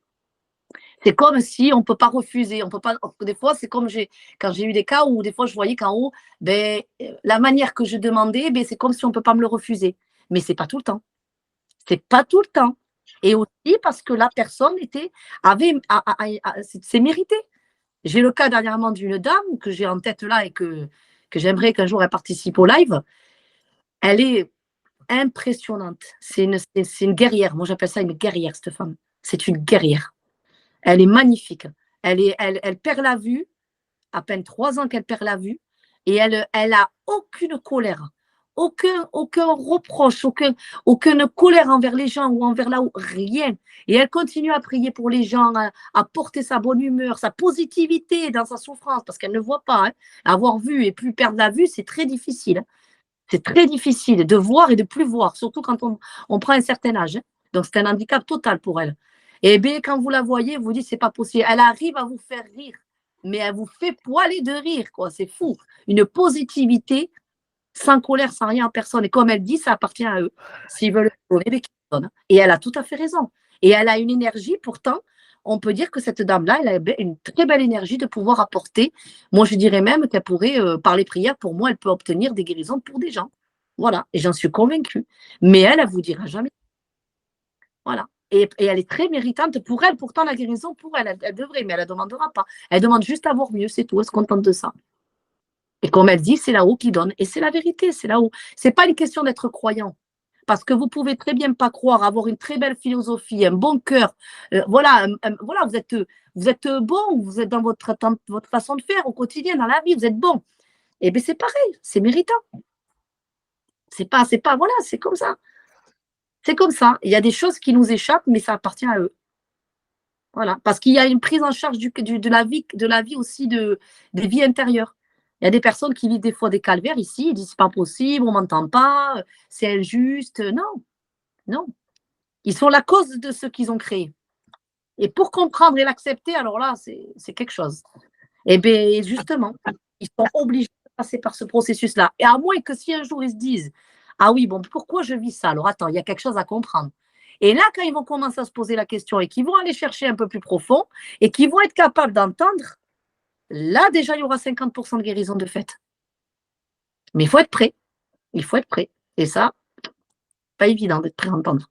c'est comme si on ne peut pas refuser. On peut pas, des fois, c'est comme quand j'ai eu des cas où des fois je voyais qu'en haut, la manière que je demandais, c'est comme si on ne peut pas me le refuser. Mais ce n'est pas tout le temps. Ce n'est pas tout le temps. Et aussi parce que la personne c'est mérité. J'ai le cas dernièrement d'une dame que j'ai en tête là et que j'aimerais qu'un jour elle participe au live. Elle est impressionnante. C'est une guerrière. Moi, j'appelle ça une guerrière, cette femme. C'est une guerrière. Elle est magnifique. Elle perd la vue, à peine 3 ans qu'elle perd la vue, et elle a aucune colère, aucun reproche, aucune colère envers les gens ou envers là-haut, rien. Et elle continue à prier pour les gens, à porter sa bonne humeur, sa positivité dans sa souffrance, parce qu'elle ne voit pas. Hein. Avoir vu et plus perdre la vue, c'est très difficile. C'est très difficile de voir et de plus voir, surtout quand on prend un certain âge. Hein. Donc, c'est un handicap total pour elle. Et bien, quand vous la voyez, vous dites, c'est pas possible. Elle arrive à vous faire rire, mais elle vous fait poiler de rire, quoi. C'est fou. Une positivité, sans colère, sans rien en personne. Et comme elle dit, ça appartient à eux. S'ils veulent le donner, qu'ils le donnent. Et elle a tout à fait raison. Et elle a une énergie, pourtant, on peut dire que cette dame-là, elle a une très belle énergie de pouvoir apporter. Moi, je dirais même qu'elle pourrait, par les prières, pour moi, elle peut obtenir des guérisons pour des gens. Voilà. Et j'en suis convaincue. Mais elle vous dira jamais. Voilà. Et elle est très méritante pour elle. Pourtant, la guérison, pour elle, elle devrait, mais elle ne demandera pas. Elle demande juste à voir mieux, c'est tout. Elle se contente de ça. Et comme elle dit, c'est là-haut qui donne. Et c'est la vérité, c'est là-haut. Ce n'est pas une question d'être croyant. Parce que vous pouvez très bien pas croire, avoir une très belle philosophie, un bon cœur. Voilà, vous êtes bon, vous êtes dans votre façon de faire au quotidien, dans la vie, vous êtes bon. Et bien, c'est pareil, c'est méritant. C'est pas, voilà, c'est comme ça. C'est comme ça. Il y a des choses qui nous échappent, mais ça appartient à eux. Voilà. Parce qu'il y a une prise en charge de la vie aussi, des vies intérieures. Il y a des personnes qui vivent des fois des calvaires ici, ils disent c'est pas possible, on m'entend pas, c'est injuste. Non, non. Ils sont la cause de ce qu'ils ont créé. Et pour comprendre et l'accepter, alors là, c'est quelque chose. Et bien, justement, ils sont obligés de passer par ce processus-là. Et à moins que si un jour ils se disent ah oui, bon, pourquoi je vis ça? Alors attends, il y a quelque chose à comprendre. Et là, quand ils vont commencer à se poser la question et qu'ils vont aller chercher un peu plus profond et qu'ils vont être capables d'entendre, là, déjà, il y aura 50% de guérison de fait. Mais il faut être prêt. Il faut être prêt. Et ça, pas évident d'être prêt à entendre.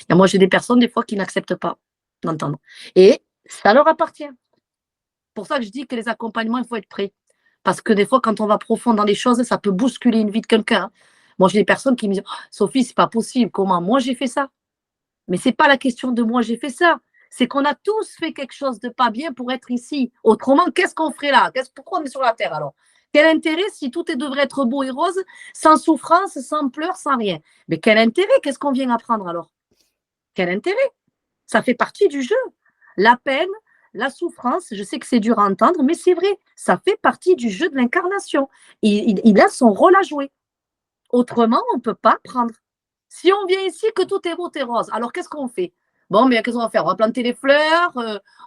Et moi, j'ai des personnes, des fois, qui n'acceptent pas d'entendre. Et ça leur appartient. C'est pour ça que je dis que les accompagnements, il faut être prêt. Parce que des fois, quand on va profond dans les choses, ça peut bousculer une vie de quelqu'un. Hein. Moi, j'ai des personnes qui me disent, oh, Sophie, c'est pas possible. Comment? Moi, j'ai fait ça. Mais c'est pas la question de moi, j'ai fait ça. C'est qu'on a tous fait quelque chose de pas bien pour être ici. Autrement, qu'est-ce qu'on ferait là? Pourquoi on est sur la terre alors? Quel intérêt si tout devrait être beau et rose, sans souffrance, sans pleurs, sans rien? Mais quel intérêt? Qu'est-ce qu'on vient apprendre alors? Quel intérêt? Ça fait partie du jeu. La peine, la souffrance, je sais que c'est dur à entendre, mais c'est vrai, ça fait partie du jeu de l'incarnation. Il a son rôle à jouer. Autrement, on ne peut pas apprendre. Si on vient ici, que tout est beau et rose, alors qu'est-ce qu'on fait? Bon, mais qu'est-ce qu'on va faire? On va planter les fleurs,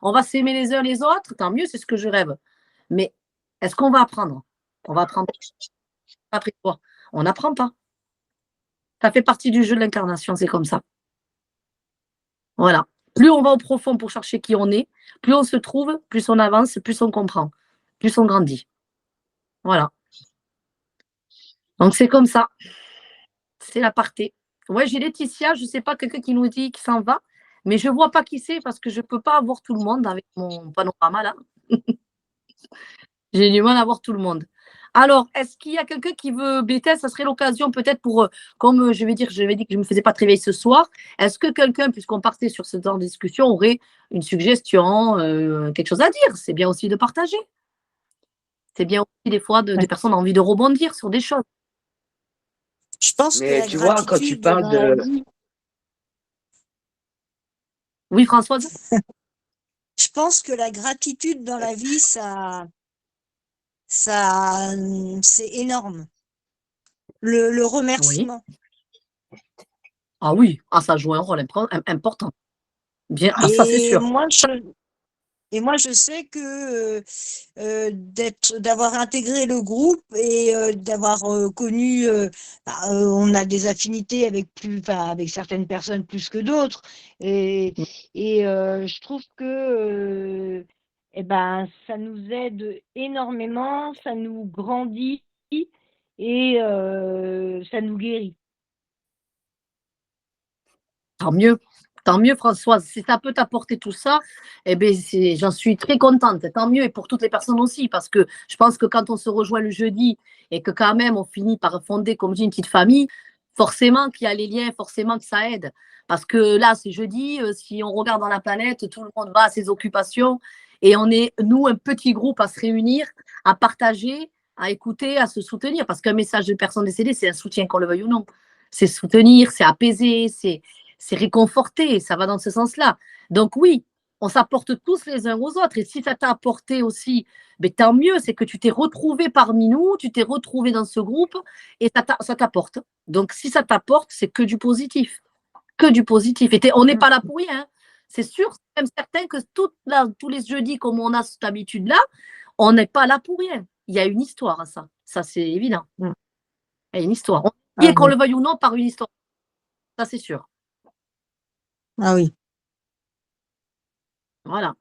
on va s'aimer les uns les autres, tant mieux, c'est ce que je rêve. Mais est-ce qu'on va apprendre? On va apprendre après quoi? On n'apprend pas. Ça fait partie du jeu de l'incarnation, c'est comme ça. Voilà. Plus on va au profond pour chercher qui on est, plus on se trouve, plus on avance, plus on comprend, plus on grandit. Voilà. Donc c'est comme ça. C'est l'aparté. Ouais, j'ai Laetitia, je ne sais pas, quelqu'un qui nous dit qu'il s'en va, mais je ne vois pas qui c'est parce que je ne peux pas avoir tout le monde avec mon panorama là. J'ai du mal à voir tout le monde. Alors, est-ce qu'il y a quelqu'un qui veut bêter? Ça serait l'occasion peut-être pour, comme je vais dire que je ne me faisais pas de réveil ce soir, est-ce que quelqu'un, puisqu'on partait sur ce genre de discussion, aurait une suggestion, quelque chose à dire? C'est bien aussi de partager. C'est bien aussi des fois des personnes ont envie de rebondir sur des choses. Je pense que Mais la tu vois, quand tu gratitude parles dans la de. vie, Oui, Françoise? je pense que la gratitude dans la vie, c'est énorme. Le Oui. remerciement. Ah oui, ça joue un rôle important. Bien, ça c'est sûr. Et moi, je sais que d'avoir intégré le groupe et d'avoir connu, on a des affinités avec certaines personnes plus que d'autres. Et je trouve que ça nous aide énormément, ça nous grandit et ça nous guérit. Tant mieux, Françoise. Si ça peut t'apporter tout ça, eh bien, j'en suis très contente. Tant mieux, et pour toutes les personnes aussi, parce que je pense que quand on se rejoint le jeudi et que quand même on finit par fonder, comme je dis, une petite famille, forcément qu'il y a les liens, forcément que ça aide. Parce que là, c'est jeudi, si on regarde dans la planète, tout le monde va à ses occupations et on est, nous, un petit groupe à se réunir, à partager, à écouter, à se soutenir. Parce qu'un message de personne décédée, c'est un soutien, qu'on le veuille ou non. C'est soutenir, c'est apaiser, c'est réconforter, ça va dans ce sens-là. Donc oui, on s'apporte tous les uns aux autres. Et si ça t'a apporté aussi, ben, tant mieux, c'est que tu t'es retrouvé parmi nous, tu t'es retrouvé dans ce groupe et ça t'apporte. Donc si ça t'apporte, c'est que du positif. Que du positif. Et on n'est pas là pour rien. Hein. C'est sûr, c'est même certain que tous les jeudis, comme on a cette habitude-là, on n'est pas là pour rien. Il y a une histoire à ça. Ça, c'est évident. Il y a une histoire. On est qu'on le veuille ou non par une histoire. Ça, c'est sûr. Ah oui. Voilà.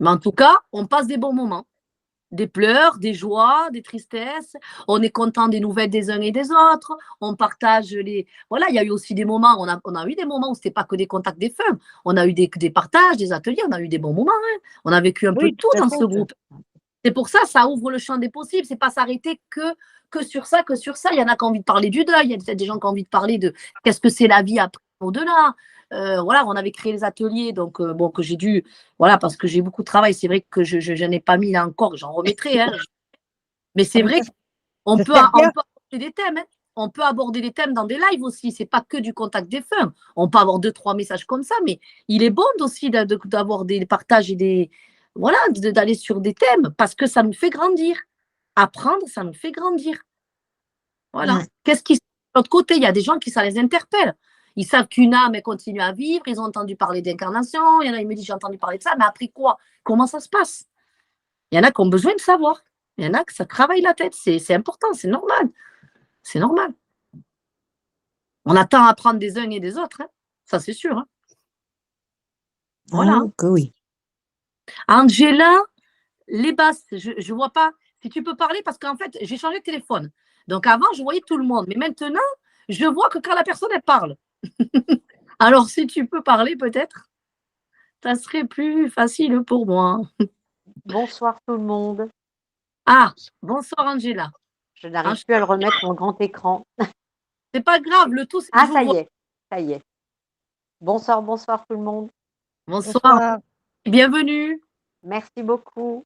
Mais en tout cas, on passe des bons moments. Des pleurs, des joies, des tristesses. On est content des nouvelles des uns et des autres. On partage les. Voilà, il y a eu aussi des moments, on a eu des moments où ce n'était pas que des contacts des femmes. On a eu des partages, des ateliers, on a eu des bons moments. Hein. On a vécu un peu tout dans ce groupe. C'est pour ça, ça ouvre le champ des possibles. C'est pas s'arrêter que sur ça, que sur ça. Il y en a qui ont envie de parler du deuil. Il y a peut-être des gens qui ont envie de parler de qu'est-ce que c'est la vie après, au-delà. Voilà, on avait créé les ateliers, donc bon, que j'ai dû, voilà, parce que j'ai beaucoup de travail. C'est vrai que je n'ai pas mis là encore, j'en remettrai. Hein. Mais c'est vrai qu'on peut aborder des thèmes. Hein. On peut aborder des thèmes dans des lives aussi. C'est pas que du contact des femmes. On peut avoir 2-3 messages comme ça, mais il est bon aussi d'avoir des partages et des. Voilà, d'aller sur des thèmes parce que ça nous fait grandir. Apprendre, ça nous fait grandir. Voilà. Qu'est-ce qui. De l'autre côté, il y a des gens qui ça les interpelle. Ils savent qu'une âme, elle continue à vivre. Ils ont entendu parler d'incarnation. Il y en a, ils me disent, j'ai entendu parler de ça, mais après quoi? Comment ça se passe? Il y en a qui ont besoin de savoir. Il y en a que ça travaille la tête. C'est important, c'est normal. C'est normal. On attend à apprendre des uns et des autres. Hein. Ça, c'est sûr. Hein. Voilà. Que oui. Angela, les basses, je vois pas. Si tu peux parler, parce qu'en fait, j'ai changé de téléphone. Donc avant, je voyais tout le monde. Mais maintenant, je vois que quand la personne, elle parle. Alors, si tu peux parler, peut-être, ça serait plus facile pour moi. Bonsoir tout le monde. Ah, bonsoir Angela. Je n'arrive plus à le remettre mon grand écran. C'est pas grave, le tout, c'est que Ah, je vous ça vois. y est, ça y est. Bonsoir, bonsoir tout le monde. Bonsoir. Bienvenue. Merci beaucoup.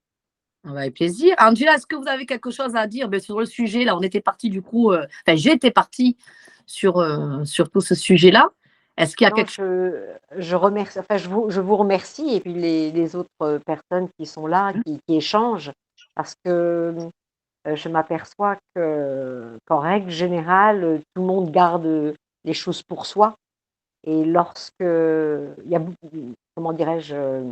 Avec plaisir. Angela, est-ce que vous avez quelque chose à dire sur le sujet? Là, on était parti du coup, enfin, j'étais partie sur tout ce sujet-là. Est-ce qu'il y a Non, quelque chose? je remercie, enfin, je vous remercie et puis les autres personnes qui sont là, qui échangent, parce que je m'aperçois qu'en règle générale, tout le monde garde les choses pour soi. Et lorsque il y a, comment dirais-je,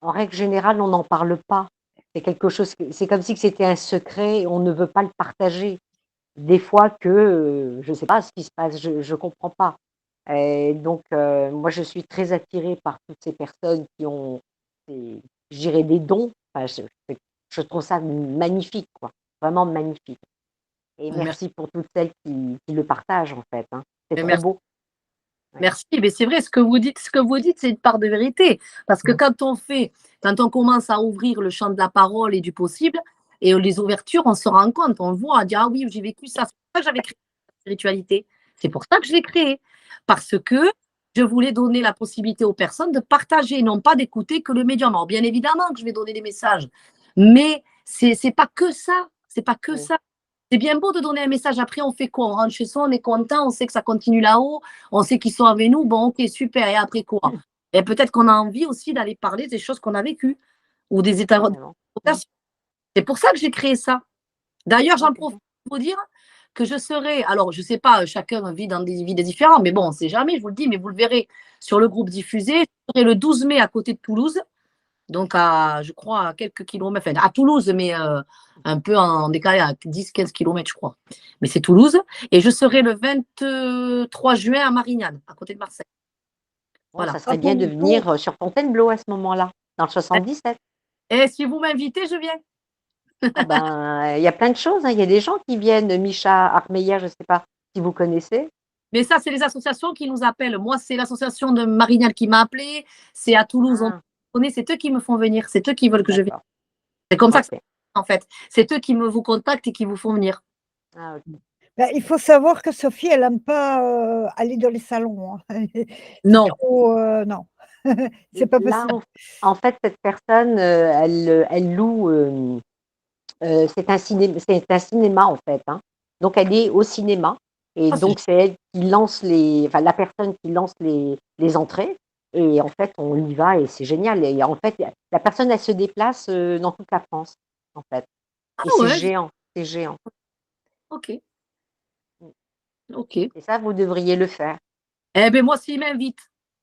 en règle générale, on n'en parle pas. C'est quelque chose, c'est comme si c'était un secret et on ne veut pas le partager. Des fois que, je ne sais pas ce qui se passe, je ne comprends pas. Et donc, moi, je suis très attirée par toutes ces personnes qui ont, je dirais, des dons. Enfin, je trouve ça magnifique, quoi. Vraiment magnifique. Et merci pour toutes celles qui le partagent, en fait. Hein. C'est trop Merci. beau. Ouais. Merci, mais c'est vrai, ce que vous dites, c'est une part de vérité. Parce que quand on commence à ouvrir le champ de la parole et du possible, et les ouvertures, on se rend compte, on le voit, on dit, ah oui, j'ai vécu ça. C'est pour ça que j'avais créé la spiritualité. C'est pour ça que je l'ai créé. Parce que je voulais donner la possibilité aux personnes de partager, non pas d'écouter que le médium. Alors, bien évidemment que je vais donner des messages, mais c'est pas que ça. C'est pas que ça. C'est bien beau de donner un message. Après, on fait quoi? On rentre chez soi, on est content, on sait que ça continue là-haut, on sait qu'ils sont avec nous. Bon, ok, super. Et après quoi? Et peut-être qu'on a envie aussi d'aller parler des choses qu'on a vécues ou des états de. C'est pour ça que j'ai créé ça. D'ailleurs, j'en profite pour vous dire que je serai, alors je ne sais pas, chacun vit dans des vies différentes, mais bon, on ne sait jamais, je vous le dis, mais vous le verrez sur le groupe diffusé. Je serai le 12 mai à côté de Toulouse, donc je crois, à quelques kilomètres, enfin, à Toulouse, mais un peu en décalé, à 10-15 kilomètres, je crois. Mais c'est Toulouse. Et je serai le 23 juin à Marignane, à côté de Marseille. Voilà. Ça serait bien de venir sur Fontainebleau à ce moment-là, dans le 77. Et si vous m'invitez, je viens. Ah ben, il y a plein de choses. Hein. Il y a des gens qui viennent, Micha Armeyer, je ne sais pas si vous connaissez. Mais ça, c'est les associations qui nous appellent. Moi, c'est l'association de Marignane qui m'a appelée. C'est à Toulouse, on connaît. C'est eux qui me font venir. C'est eux qui veulent que je vienne. C'est comme ça que ça se passe, en fait. C'est eux qui vous contactent et qui vous font venir. Ah, okay. Ben, il faut savoir que Sophie, elle n'aime pas aller dans les salons. Hein. Non. Non. C'est pas possible. Là, en fait, cette personne, elle loue. C'est un cinéma, en fait. Hein. Donc, elle est au cinéma. Et donc, c'est elle qui lance la personne qui lance les entrées. Et en fait, on y va et c'est génial. Et en fait, la personne, elle se déplace dans toute la France, en fait. Et c'est géant. C'est géant. Ok. Ok. Et ça, vous devriez le faire. Eh bien, moi, s'il m'invite,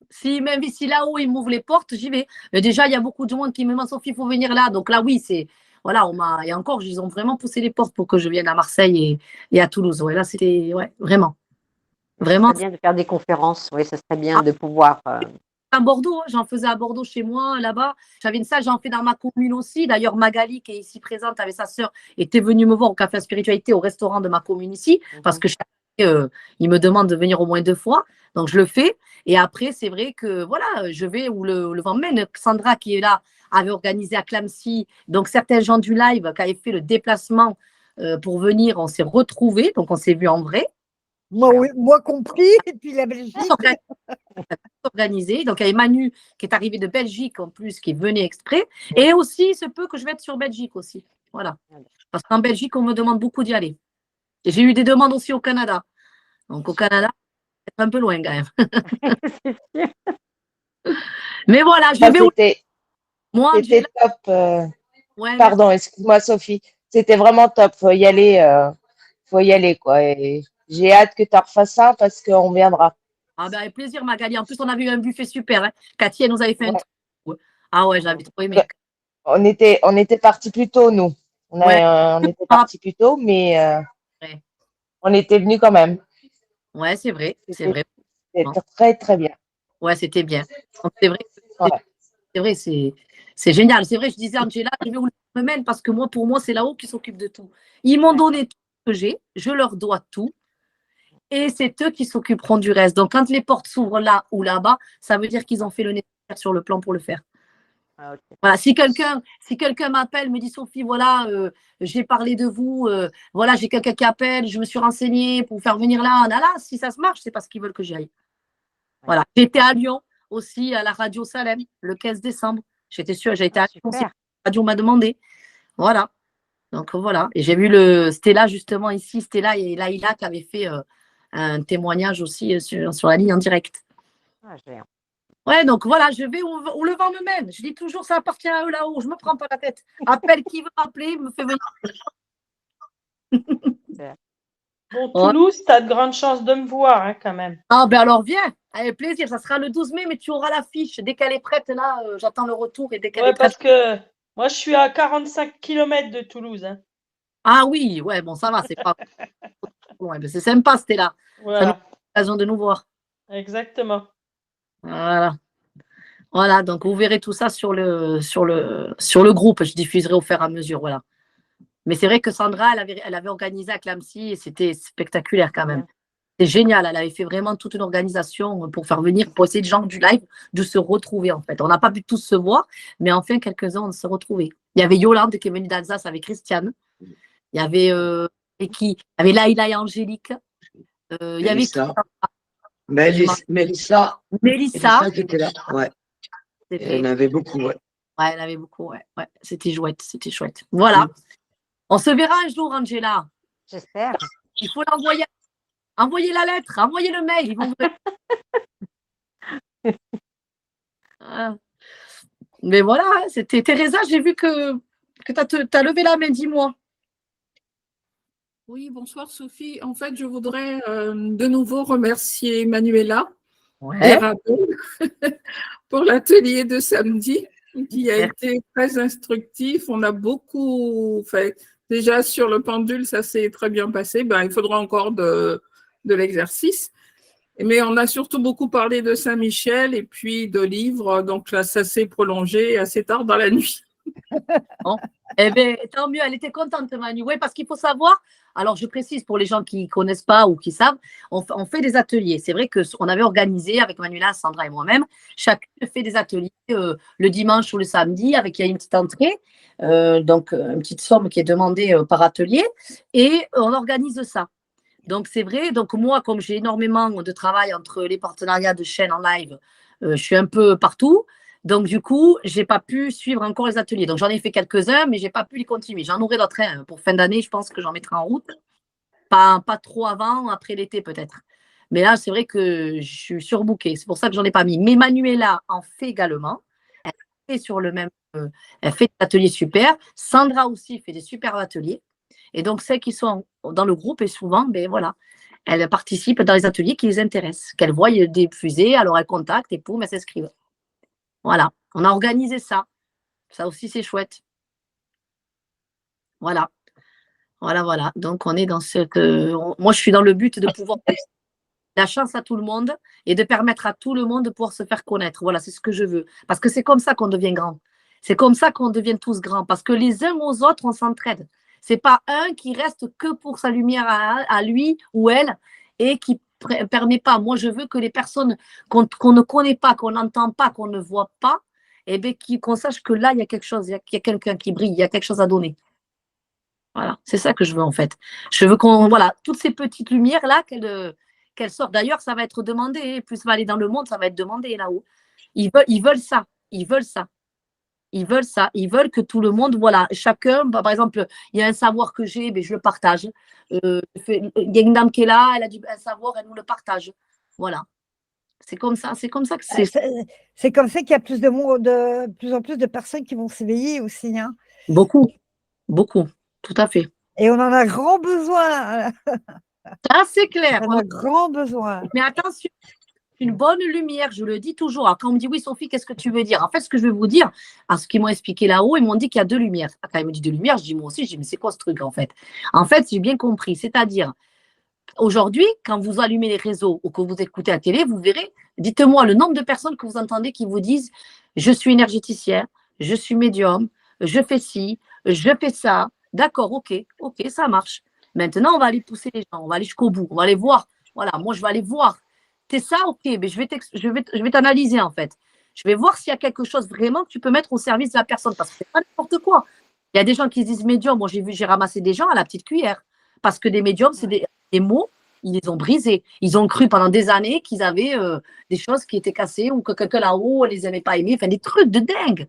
si là-haut, il m'ouvre les portes, j'y vais. Mais déjà, il y a beaucoup de monde qui me demande, Sophie, il faut venir là. Donc là, oui, c'est. Voilà, et encore, ils ont vraiment poussé les portes pour que je vienne à Marseille et à Toulouse. Ouais, là, c'était, vraiment. Vraiment. Ça serait bien de faire des conférences. Oui, ça serait bien de pouvoir. À Bordeaux, j'en faisais à Bordeaux chez moi, là-bas. J'avais une salle, j'en fais dans ma commune aussi. D'ailleurs, Magali, qui est ici présente avec sa sœur, était venue me voir au Café Spiritualité au restaurant de ma commune ici, parce que il me demande de venir au moins 2 fois. Donc, je le fais. Et après, c'est vrai que, voilà, je vais où le vent mène. Sandra, qui est là, avait organisé à Clamcy. Donc, certains gens du live qui avaient fait le déplacement pour venir, on s'est retrouvés. Donc, on s'est vus en vrai. Moi compris, et puis la Belgique. Organisé. Donc, il y avait Manu qui est arrivé de Belgique en plus, qui venait exprès. Et aussi, il se peut que je vais être sur Belgique aussi. Voilà. Parce qu'en Belgique, on me demande beaucoup d'y aller. Et j'ai eu des demandes aussi au Canada. Donc, au Canada, c'est un peu loin quand même. Mais voilà, je vais. Moi, c'était top. Pardon, excuse-moi, Sophie. C'était vraiment top. Faut y aller, quoi. Et j'ai hâte que tu refasses ça parce qu'on viendra. Ah ben, avec plaisir, Magali. En plus, on avait eu un buffet super. Hein. Cathy, elle nous avait fait un truc. Ah ouais, j'avais trop aimé. On était partis plus tôt, nous. On était partis plus tôt, mais on était venus quand même. Ouais, c'est vrai. C'était très, très bien. Ouais, c'était bien. C'est vrai. C'est vrai, C'est génial. C'est vrai, je disais, Angela, je vais où me mène parce que pour moi, c'est là-haut qui s'occupe de tout. Ils m'ont donné tout ce que j'ai, je leur dois tout. Et c'est eux qui s'occuperont du reste. Donc, quand les portes s'ouvrent là ou là-bas, ça veut dire qu'ils ont fait le nécessaire sur le plan pour le faire. Ah, ok. Voilà, si quelqu'un m'appelle, me dit Sophie, voilà, j'ai parlé de vous, voilà, j'ai quelqu'un qui appelle, je me suis renseignée pour faire venir là, si ça se marche, c'est parce qu'ils veulent que j'y aille. Voilà. J'étais à Lyon aussi, à la radio Salem, le 15 décembre. J'étais sûre, j'ai été à Lyon aussi, la radio m'a demandé. Voilà. Donc voilà. Et j'ai vu Stella, justement, ici, Stella et Laïla qui avaient fait un témoignage aussi sur la ligne en direct. Ah, génial. Ouais, donc voilà, je vais où le vent me mène. Je dis toujours, ça appartient à eux là-haut. Je ne me prends pas la tête. Appelle qui veut appeler, me fait venir. Bon, Toulouse, tu as de grandes chances de me voir hein, quand même. Ah, ben alors viens, avec plaisir. Ça sera le 12 mai, mais tu auras l'affiche. Dès qu'elle est prête, là, j'attends le retour. Et dès qu'elle est prête. Parce que moi, je suis à 45 km de Toulouse. Hein. Ah oui, ouais, bon, ça va, c'est pas. Ouais, c'est sympa, c'était là. Voilà. Ça nous donne l'occasion de nous voir. Exactement. Voilà, donc vous verrez tout ça sur le groupe. Je diffuserai au fur et à mesure, voilà. Mais c'est vrai que Sandra, elle avait organisé à Clamcy et c'était spectaculaire quand même. C'est génial, elle avait fait vraiment toute une organisation pour faire venir, pour essayer de gens du live de se retrouver en fait. On n'a pas pu tous se voir, mais enfin quelques-uns on se retrouvait. Il y avait Yolande qui est venue d'Alsace avec Christiane. Il y avait Laïla et Angélique. Il y avait Mélissa qui était là. Ouais. Il y en avait beaucoup, ouais. Ouais, il y en avait beaucoup, ouais. C'était chouette. Voilà. On se verra un jour, Angela. J'espère. Il faut l'envoyer. Envoyez la lettre, envoyez le mail. Ils vont Mais voilà, c'était Teresa, j'ai vu que tu as levé la main, dis-moi. Oui, bonsoir Sophie. En fait, je voudrais de nouveau remercier Manuela et Rabel pour l'atelier de samedi qui a été très instructif. On a beaucoup fait. Déjà sur le pendule, ça s'est très bien passé. Il faudra encore de l'exercice. Mais on a surtout beaucoup parlé de Saint-Michel et puis de livres. Donc là, ça s'est prolongé assez tard dans la nuit. Bon. Eh bien, tant mieux, elle était contente, Manu. Oui, parce qu'il faut savoir, alors je précise pour les gens qui ne connaissent pas ou qui savent, on fait des ateliers. C'est vrai qu'on avait organisé avec Manuela, Sandra et moi-même, chacun fait des ateliers le dimanche ou le samedi, avec il y a une petite entrée, donc une petite somme qui est demandée par atelier, et on organise ça. Donc c'est vrai, donc moi, comme j'ai énormément de travail entre les partenariats de chaînes en live, je suis un peu partout. Donc, du coup, je n'ai pas pu suivre encore les ateliers. Donc, j'en ai fait quelques-uns, mais je n'ai pas pu les continuer. J'en aurai d'autres pour fin d'année. Je pense que j'en mettrai en route. Pas trop avant, après l'été peut-être. Mais là, c'est vrai que je suis surbookée. C'est pour ça que je n'en ai pas mis. Mais Manuela en fait également. Elle fait sur le même. Elle fait des ateliers super. Sandra aussi fait des super ateliers. Et donc, celles qui sont dans le groupe, et souvent, voilà, elles participent dans les ateliers qui les intéressent. Qu'elles voient diffuser, alors elles contactent et poum, elles s'inscrivent. Voilà, on a organisé ça. Ça aussi, c'est chouette. Voilà. Donc, on est dans cette. Moi, je suis dans le but de pouvoir la chance à tout le monde et de permettre à tout le monde de pouvoir se faire connaître. Voilà, c'est ce que je veux. Parce que c'est comme ça qu'on devient grand. C'est comme ça qu'on devient tous grands. Parce que les uns aux autres, on s'entraide. Ce n'est pas un qui reste que pour sa lumière à lui ou elle et qui ne permet pas. Moi, je veux que les personnes qu'on ne connaît pas, qu'on n'entend pas, qu'on ne voit pas, qu'on sache que là, il y a quelque chose, il y a quelqu'un qui brille, il y a quelque chose à donner. Voilà, c'est ça que je veux en fait. Je veux toutes ces petites lumières-là, qu'elles sortent. D'ailleurs, ça va être demandé. Plus ça va aller dans le monde, ça va être demandé là-haut. Ils veulent ça. Ils veulent ça. Ils veulent que tout le monde, chacun, par exemple, il y a un savoir que j'ai, je le partage. Il y a une dame qui est là, elle a un savoir, elle nous le partage. Voilà. C'est comme ça que c'est. C'est comme ça qu'il y a plus en plus de personnes qui vont s'éveiller aussi. Hein. Beaucoup, tout à fait. Et on en a grand besoin. Ça, c'est clair. On en a grand besoin. Mais attention. Une bonne lumière, je le dis toujours. Alors, quand on me dit oui, Sophie, qu'est-ce que tu veux dire? En fait, ce que je veux vous dire, ce qu'ils m'ont expliqué là-haut, ils m'ont dit qu'il y a 2 lumières. Quand ils me disent 2 lumières, je dis moi aussi, je dis mais c'est quoi ce truc en fait? En fait, j'ai bien compris. C'est-à-dire, aujourd'hui, quand vous allumez les réseaux ou que vous écoutez la télé, vous verrez, dites-moi le nombre de personnes que vous entendez qui vous disent je suis énergéticien, je suis médium, je fais ci, je fais ça. D'accord, ok, ça marche. Maintenant, on va aller pousser les gens, on va aller jusqu'au bout, on va aller voir. Voilà, moi, je vais aller voir. T'es ça, ok, mais je vais t'analyser en fait. Je vais voir s'il y a quelque chose vraiment que tu peux mettre au service de la personne, parce que c'est pas n'importe quoi. Il y a des gens qui se disent médium. Moi, j'ai ramassé des gens à la petite cuillère, parce que des médiums, c'est des mots, ils les ont brisés. Ils ont cru pendant des années qu'ils avaient des choses qui étaient cassées ou que quelqu'un là-haut ne les avait pas aimées. Enfin, des trucs de dingue.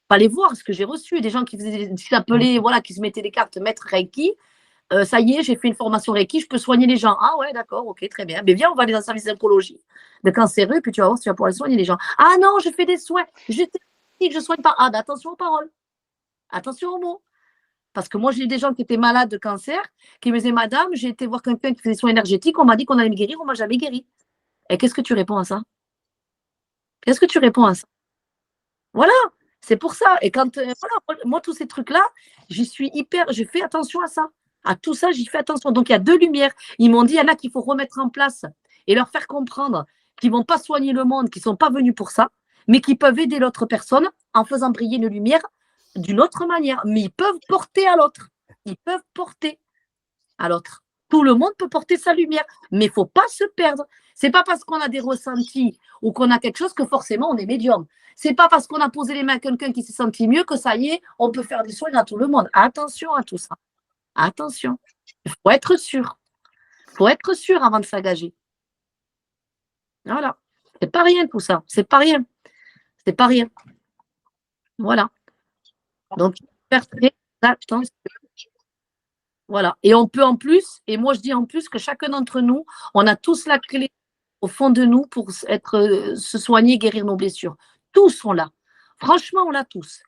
Fallait voir ce que j'ai reçu. Des gens qui s'appelaient, voilà, qui se mettaient les cartes maître Reiki. Ça y est, j'ai fait une formation Reiki, je peux soigner les gens. Ah ouais, d'accord, ok, très bien. Mais viens, on va aller dans le service d'oncologie de cancéreux, puis tu vas voir si tu vas pouvoir soigner les gens. Ah non, je fais des soins. Je ne soigne pas. Ah, ben attention aux paroles. Attention aux mots. Parce que moi, j'ai des gens qui étaient malades de cancer, qui me disaient, madame, j'ai été voir quelqu'un qui faisait des soins énergétiques, on m'a dit qu'on allait me guérir, on ne m'a jamais guéri. Et qu'est-ce que tu réponds à ça? Qu'est-ce que tu réponds à ça? Voilà, c'est pour ça. Et quand, voilà, moi, tous ces trucs-là, je fais attention à ça. À tout ça, j'y fais attention. Donc, il y a deux lumières. Ils m'ont dit, il y en a qu'il faut remettre en place et leur faire comprendre qu'ils ne vont pas soigner le monde, qu'ils ne sont pas venus pour ça, mais qu'ils peuvent aider l'autre personne en faisant briller une lumière d'une autre manière. Mais ils peuvent porter à l'autre. Ils peuvent porter à l'autre. Tout le monde peut porter sa lumière, mais il ne faut pas se perdre. Ce n'est pas parce qu'on a des ressentis ou qu'on a quelque chose que forcément on est médium. Ce n'est pas parce qu'on a posé les mains à quelqu'un qui s'est senti mieux que ça y est, on peut faire des soins à tout le monde. Attention à tout ça. Attention. Il faut être sûr. Il faut être sûr avant de s'engager. Voilà. C'est pas rien tout ça. C'est pas rien. C'est pas rien. Voilà. Donc, faire très attention. Voilà. Et on peut en plus, et moi je dis en plus que chacun d'entre nous, on a tous la clé au fond de nous pour se soigner, guérir nos blessures. Tous sont là. Franchement, on l'a tous.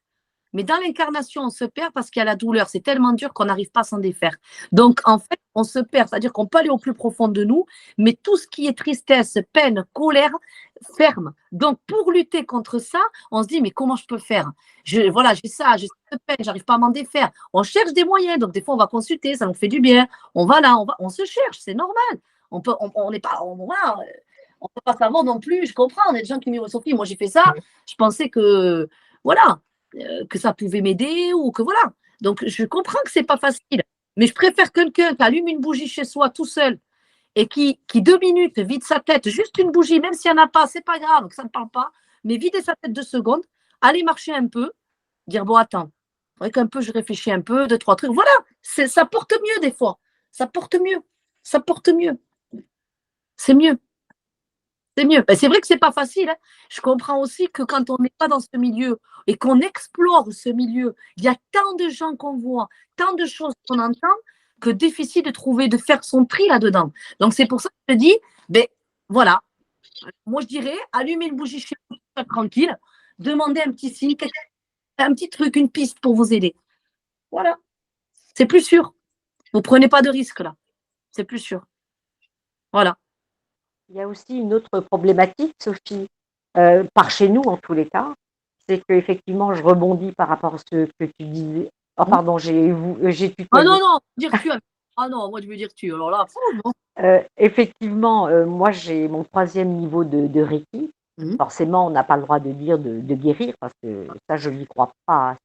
Mais dans l'incarnation, on se perd parce qu'il y a la douleur. C'est tellement dur qu'on n'arrive pas à s'en défaire. Donc, en fait, on se perd. C'est-à-dire qu'on peut aller au plus profond de nous, mais tout ce qui est tristesse, peine, colère, ferme. Donc, pour lutter contre ça, on se dit, mais comment je peux faire? Voilà, j'ai cette peine, j'arrive pas à m'en défaire. On cherche des moyens. Donc, des fois, on va consulter, ça nous fait du bien. On va là, on se cherche, c'est normal. On n'est pas... Voilà, on ne peut pas savoir non plus. Je comprends. On a des gens qui me disent, Sophie, moi, j'ai fait ça. Je pensais que... Voilà. Que ça pouvait m'aider ou que voilà. Donc, je comprends que c'est pas facile, mais je préfère quelqu'un qui allume une bougie chez soi tout seul et qui 2 minutes vide sa tête, juste une bougie, même s'il n'y en a pas, c'est pas grave, que ça ne parle pas, mais vider sa tête 2 secondes, aller marcher un peu, dire bon, attends, il faudrait qu'un peu je réfléchis un peu, 2, 3 trucs. Voilà, ça porte mieux des fois. Ça porte mieux. Ça porte mieux. C'est mieux. C'est mieux. Ben, c'est vrai que ce n'est pas facile. Hein. Je comprends aussi que quand on n'est pas dans ce milieu et qu'on explore ce milieu, il y a tant de gens qu'on voit, tant de choses qu'on entend, que difficile de faire son tri là-dedans. Donc, c'est pour ça que je dis, ben voilà, moi je dirais, allumez une bougie chez vous, tranquille, demandez un petit signe, un petit truc, une piste pour vous aider. Voilà. C'est plus sûr. Vous ne prenez pas de risque là. C'est plus sûr. Voilà. Il y a aussi une autre problématique, Sophie, par chez nous en tous les cas, c'est qu'effectivement, je rebondis par rapport à ce que tu disais. Oh, pardon, j'ai tutoyé. Ah non, dire tu. Ah non, moi je veux dire tu. Alors là, non. Effectivement, moi j'ai mon 3e niveau de Reiki. Forcément, on n'a pas le droit de dire de guérir parce que ça, je n'y crois pas.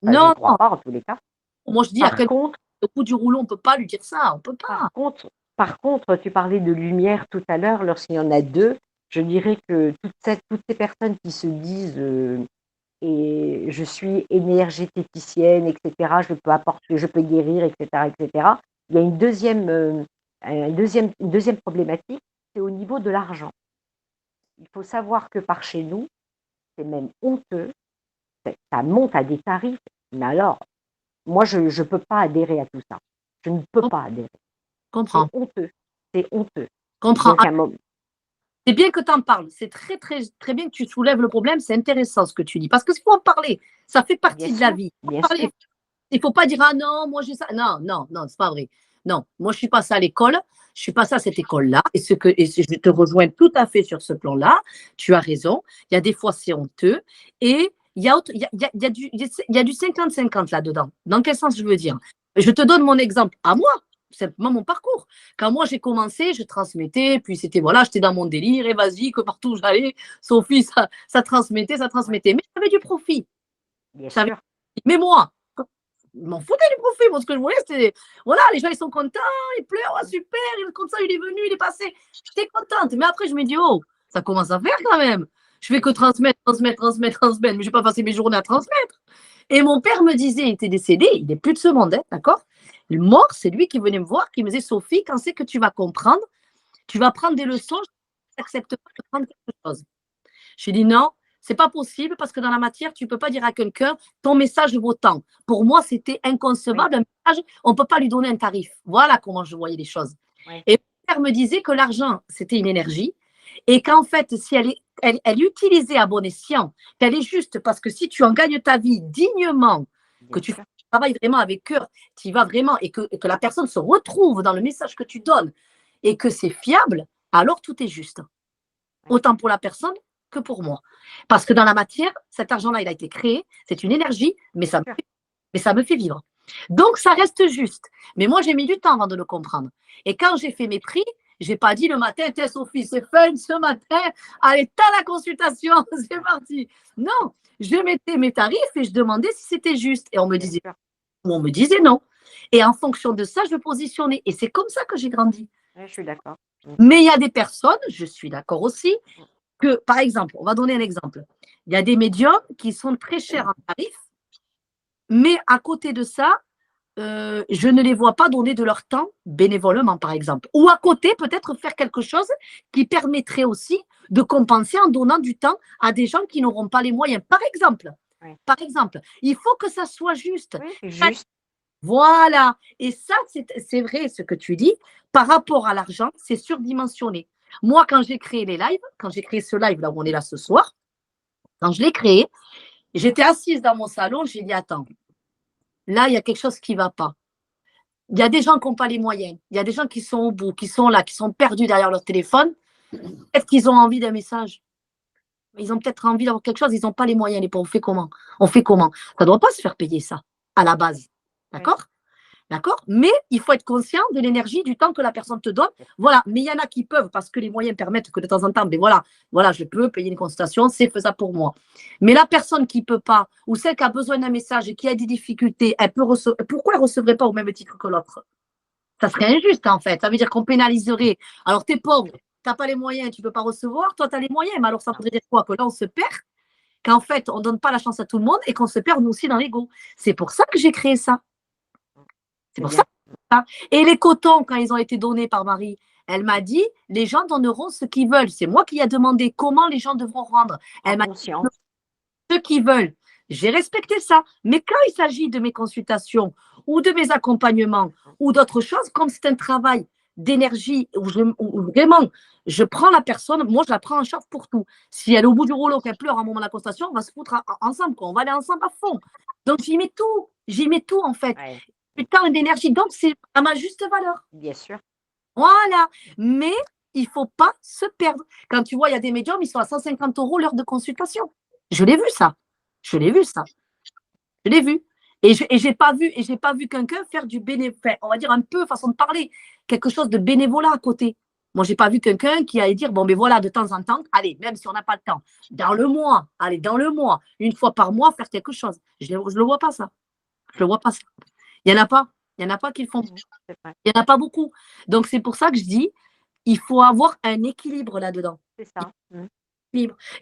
Non, je n'y crois pas en tous les cas. Moi je dis à quelqu'un, au bout du rouleau, on ne peut pas lui dire ça. On peut pas. Par contre, tu parlais de lumière tout à l'heure, lorsqu'il y en a 2, je dirais que toutes ces personnes qui se disent et je suis énergéticienne, etc., je peux apporter, je peux guérir, etc., etc., il y a une deuxième problématique, c'est au niveau de l'argent. Il faut savoir que par chez nous, c'est même honteux, ça monte à des tarifs, mais alors, moi, je ne peux pas adhérer à tout ça. Je ne peux pas adhérer. Comprends. C'est honteux. Comprends. C'est bien que tu en parles. C'est très, très, très bien que tu soulèves le problème. C'est intéressant ce que tu dis. Parce qu'il faut en parler. Ça fait partie de la vie. Il ne faut pas dire ah non, moi j'ai ça. Non, c'est pas vrai. Non, moi je suis passée à l'école. Je suis passée à cette école-là. Et je te rejoins tout à fait sur ce plan-là. Tu as raison. Il y a des fois, c'est honteux. Et il y a du 50-50 là-dedans. Dans quel sens je veux dire? Je te donne mon exemple à moi. Simplement mon parcours. Quand moi j'ai commencé, je transmettais, puis c'était voilà, j'étais dans mon délire, et vas-y, que partout j'allais, Sophie, ça transmettait, mais j'avais du profit. Mais moi, je m'en foutais du profit. Moi, ce que je voulais, c'était, voilà, les gens, ils sont contents, ils pleurent, oh, super, comme ça, il est venu, il est passé. J'étais contente. Mais après, je me dis, oh, ça commence à faire quand même. Je fais que transmettre, mais je ne vais pas passer mes journées à transmettre. Et mon père me disait, il était décédé, il n'est plus de ce monde, hein, d'accord? Le mort, c'est lui qui venait me voir, qui me disait, Sophie, quand c'est que tu vas comprendre, tu vas prendre des leçons, je n'accepte pas de prendre quelque chose. J'ai dit non, c'est pas possible parce que dans la matière, tu ne peux pas dire à quelqu'un, ton message vaut tant. Pour moi, c'était inconcevable. Un message, on ne peut pas lui donner un tarif. Voilà comment je voyais les choses. Et mon père me disait que l'argent, c'était une énergie et qu'en fait, si elle est utilisée à bon escient, qu'elle est juste parce que si tu en gagnes ta vie dignement, que tu travailles vraiment avec cœur, tu y vas vraiment et que la personne se retrouve dans le message que tu donnes et que c'est fiable, alors tout est juste. Autant pour la personne que pour moi. Parce que dans la matière, cet argent-là, il a été créé, c'est une énergie, mais ça me fait vivre. Donc, ça reste juste. Mais moi, j'ai mis du temps avant de le comprendre. Et quand j'ai fait mes prix, je n'ai pas dit le matin, tiens Sophie, c'est fun ce matin, allez, t'as la consultation, c'est parti. Non, je mettais mes tarifs et je demandais si c'était juste. Et on me disait non. Et en fonction de ça, je me positionnais. Et c'est comme ça que j'ai grandi. Je suis d'accord. Mais il y a des personnes, je suis d'accord aussi, que, par exemple, on va donner un exemple. Il y a des médiums qui sont très chers en tarif, mais à côté de ça, je ne les vois pas donner de leur temps bénévolement, par exemple. Ou à côté, peut-être faire quelque chose qui permettrait aussi de compenser en donnant du temps à des gens qui n'auront pas les moyens. Par exemple, il faut que ça soit juste. Oui, juste. Voilà. Et ça, c'est vrai ce que tu dis. Par rapport à l'argent, c'est surdimensionné. Moi, quand j'ai créé les lives, quand j'ai créé ce live là où on est là ce soir, quand je l'ai créé, j'étais assise dans mon salon, j'ai dit, attends, là, il y a quelque chose qui ne va pas. Il y a des gens qui n'ont pas les moyens. Il y a des gens qui sont au bout, qui sont là, qui sont perdus derrière leur téléphone. Peut-être qu'ils ont envie d'un message. Ils ont peut-être envie d'avoir quelque chose, ils n'ont pas les moyens. Les pauvres, on fait comment? Ça ne doit pas se faire payer ça, à la base. D'accord? D'accord? Mais il faut être conscient de l'énergie, du temps que la personne te donne. Voilà. Mais il y en a qui peuvent, parce que les moyens permettent que de temps en temps, ben voilà, je peux payer une consultation, c'est faisable pour moi. Mais la personne qui ne peut pas, ou celle qui a besoin d'un message et qui a des difficultés, pourquoi elle ne recevrait pas au même titre que l'autre? Ça serait injuste, en fait. Ça veut dire qu'on pénaliserait. Alors, tu es pauvre, tu n'as pas les moyens, tu ne peux pas recevoir. Toi, tu as les moyens. Mais alors, ça voudrait dire quoi? Que là, on se perd, qu'en fait, on ne donne pas la chance à tout le monde et qu'on se perd, nous aussi, dans l'ego. C'est pour ça que j'ai créé ça. C'est pour ça. Et les cotons, quand ils ont été donnés par Marie, elle m'a dit, les gens donneront ce qu'ils veulent. C'est moi qui ai demandé comment les gens devront rendre. Elle m'a dit, ce qu'ils veulent. J'ai respecté ça. Mais quand il s'agit de mes consultations ou de mes accompagnements ou d'autres choses, comme c'est un travail d'énergie où vraiment je prends la personne, moi je la prends en charge pour tout. Si elle est au bout du rouleau, qu'elle pleure à un moment de la consultation, on va se foutre ensemble, on va aller ensemble à fond. Donc j'y mets tout en fait. Du temps et d'énergie, donc c'est à ma juste valeur. Bien sûr. Voilà, mais il ne faut pas se perdre. Quand tu vois, il y a des médiums, ils sont à 150 € l'heure de consultation. Je l'ai vu ça. Je l'ai vu. Et je n'ai pas vu quelqu'un faire du bénévolat, on va dire un peu façon de parler, quelque chose de bénévolat à côté. Moi, je n'ai pas vu quelqu'un qui allait dire, bon, mais voilà, de temps en temps, allez, même si on n'a pas le temps, dans le mois, une fois par mois, faire quelque chose. Je ne le vois pas ça. Je ne le vois pas ça. Il n'y en a pas. Il n'y en a pas qui le font. Il n'y en a pas beaucoup. Donc, c'est pour ça que je dis, il faut avoir un équilibre là-dedans. C'est ça.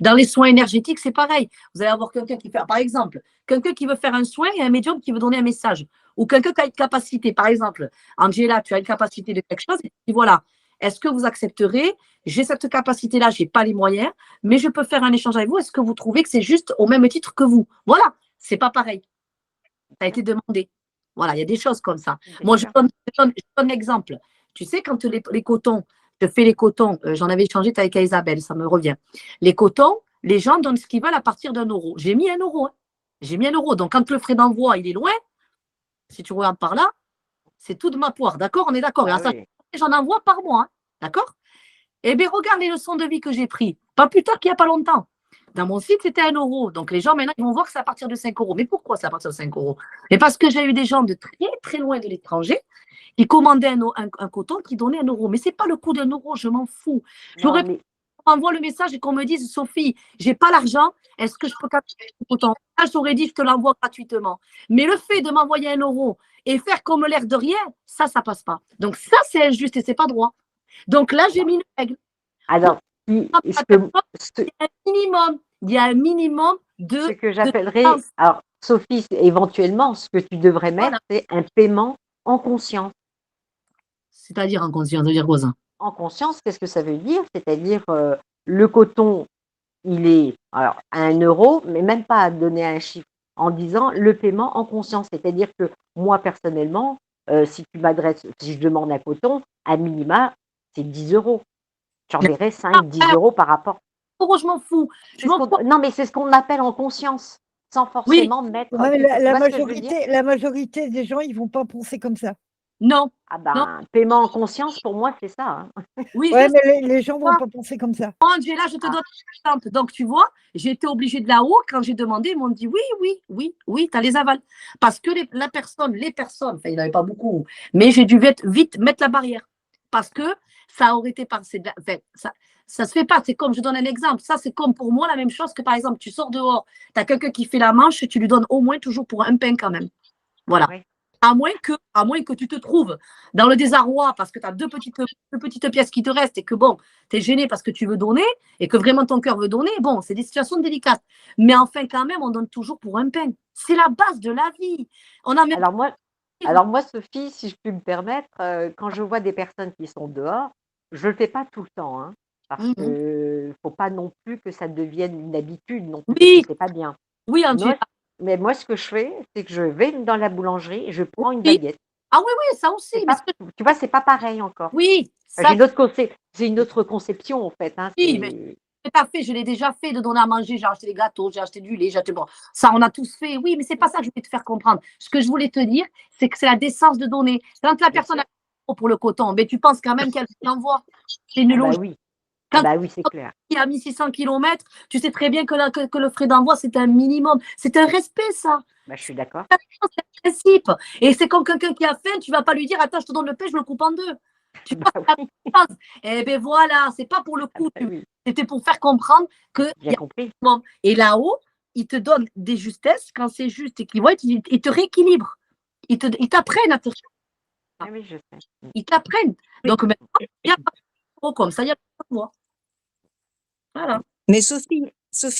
Dans les soins énergétiques, c'est pareil. Vous allez avoir quelqu'un qui fait, par exemple, quelqu'un qui veut faire un soin et un médium qui veut donner un message. Ou quelqu'un qui a une capacité. Par exemple, Angela, tu as une capacité de quelque chose. Et tu dis, voilà, est-ce que vous accepterez? J'ai cette capacité-là, je n'ai pas les moyens, mais je peux faire un échange avec vous. Est-ce que vous trouvez que c'est juste au même titre que vous? Voilà, ce n'est pas pareil. Ça a été demandé. Voilà, il y a des choses comme ça. Moi, je donne un exemple. Tu sais, quand les cotons, je fais les cotons, j'en avais échangé avec Isabelle, ça me revient. Les cotons, les gens donnent ce qu'ils veulent à partir d'1 €. J'ai mis 1 €. Hein. J'ai mis 1 €. Donc, quand le frais d'envoi, il est loin, si tu regardes par là, c'est tout de ma poire. D'accord? On est d'accord. J'en envoie par mois. Hein. D'accord? Eh bien, regarde les leçons de vie que j'ai prises. Pas plus tard qu'il n'y a pas longtemps. Dans mon site, c'était 1 €. Donc, les gens, maintenant, ils vont voir que c'est à partir de 5 €. Mais pourquoi c'est à partir de 5 €? Mais parce que j'ai eu des gens de très, très loin de l'étranger qui commandaient un coton qui donnait 1 €. Mais ce n'est pas le coût d'1 €, je m'en fous. J'aurais pu m'envoie le message et qu'on me dise, Sophie, j'ai pas l'argent, est-ce que je peux capter le coton? Là, j'aurais dit, je te l'envoie gratuitement. Mais le fait de m'envoyer 1 euro et faire comme l'air de rien, ça passe pas. Donc ça, c'est injuste et c'est pas droit. Donc là, j'ai mis une règle. Alors, Il y a un minimum de. Ce que j'appellerais. Alors, Sophie, éventuellement, ce que tu devrais mettre, c'est un paiement en conscience. C'est-à-dire en conscience, ça veut dire quoi ça? En conscience, qu'est-ce que ça veut dire? C'est-à-dire, le coton, il est alors à 1 euro, mais même pas à donner un chiffre, en disant le paiement en conscience. C'est-à-dire que moi, personnellement, si je demande un coton, à minima, c'est 10 euros. J'enverrai 5-10 euros par rapport. Je m'en fous. Non, mais c'est ce qu'on appelle en conscience, sans forcément mettre. Ouais, la majorité des gens, ils vont pas penser comme ça. Non. Ah ben, paiement en conscience, pour moi, c'est ça. Hein. Oui, ouais, mais les gens vont pas penser comme ça. Angela, je te donne un exemple. Donc, tu vois, j'ai été obligée de là-haut, quand j'ai demandé, ils m'ont dit oui, tu as les avals. Parce que les personnes, enfin, il n'y en avait pas beaucoup, mais j'ai dû vite mettre la barrière. Parce que ça aurait été passé. Enfin, ça se fait pas. C'est comme, je donne un exemple. Ça, c'est comme pour moi la même chose que, par exemple, tu sors dehors, tu as quelqu'un qui fait la manche, tu lui donnes au moins toujours pour un pain quand même. Voilà. Oui. À moins que tu te trouves dans le désarroi parce que tu as deux petites pièces qui te restent et que bon, tu es gêné parce que tu veux donner et que vraiment ton cœur veut donner, bon, c'est des situations délicates. Mais enfin, quand même, on donne toujours pour un pain. C'est la base de la vie. Alors moi, Sophie, si je puis me permettre, quand je vois des personnes qui sont dehors, je ne le fais pas tout le temps, hein, parce qu'il ne faut pas non plus que ça devienne une habitude, non plus, oui. C'est pas bien. Oui, mais moi, ce que je fais, c'est que je vais dans la boulangerie et je prends une baguette. Ah oui, ça aussi. Tu vois, c'est pas pareil encore. Oui. J'ai une autre conception, en fait. Hein, oui, mais tout à fait, je l'ai déjà fait de donner à manger, j'ai acheté des gâteaux, j'ai acheté du lait, bon, ça on a tous fait, oui, mais c'est pas ça que je voulais te faire comprendre. Ce que je voulais te dire, c'est que c'est la décence de donner. Quand la personne a pour le coton, mais tu penses quand même qu'elle l'envoie. C'est une logique. Oui. Quand oui, c'est clair. Il a mis 600 km, tu sais très bien que le frais d'envoi, c'est un minimum. C'est un respect, ça. Je suis d'accord. C'est un principe. Et c'est comme quelqu'un qui a faim, tu ne vas pas lui dire, attends, je te donne le pain, je le coupe en deux. Tu vois, eh bien voilà, c'est pas pour le coup. C'était pour faire comprendre que. J'ai compris. Et là-haut, ils te donnent des justesses quand c'est juste et qu'ils voient, ils te rééquilibrent. Ils t'apprennent à te. Oui, je sais. Ils t'apprennent. Donc, maintenant, il n'y a pas comme ça, il n'y a pas de voix. Voilà. Mais Sophie,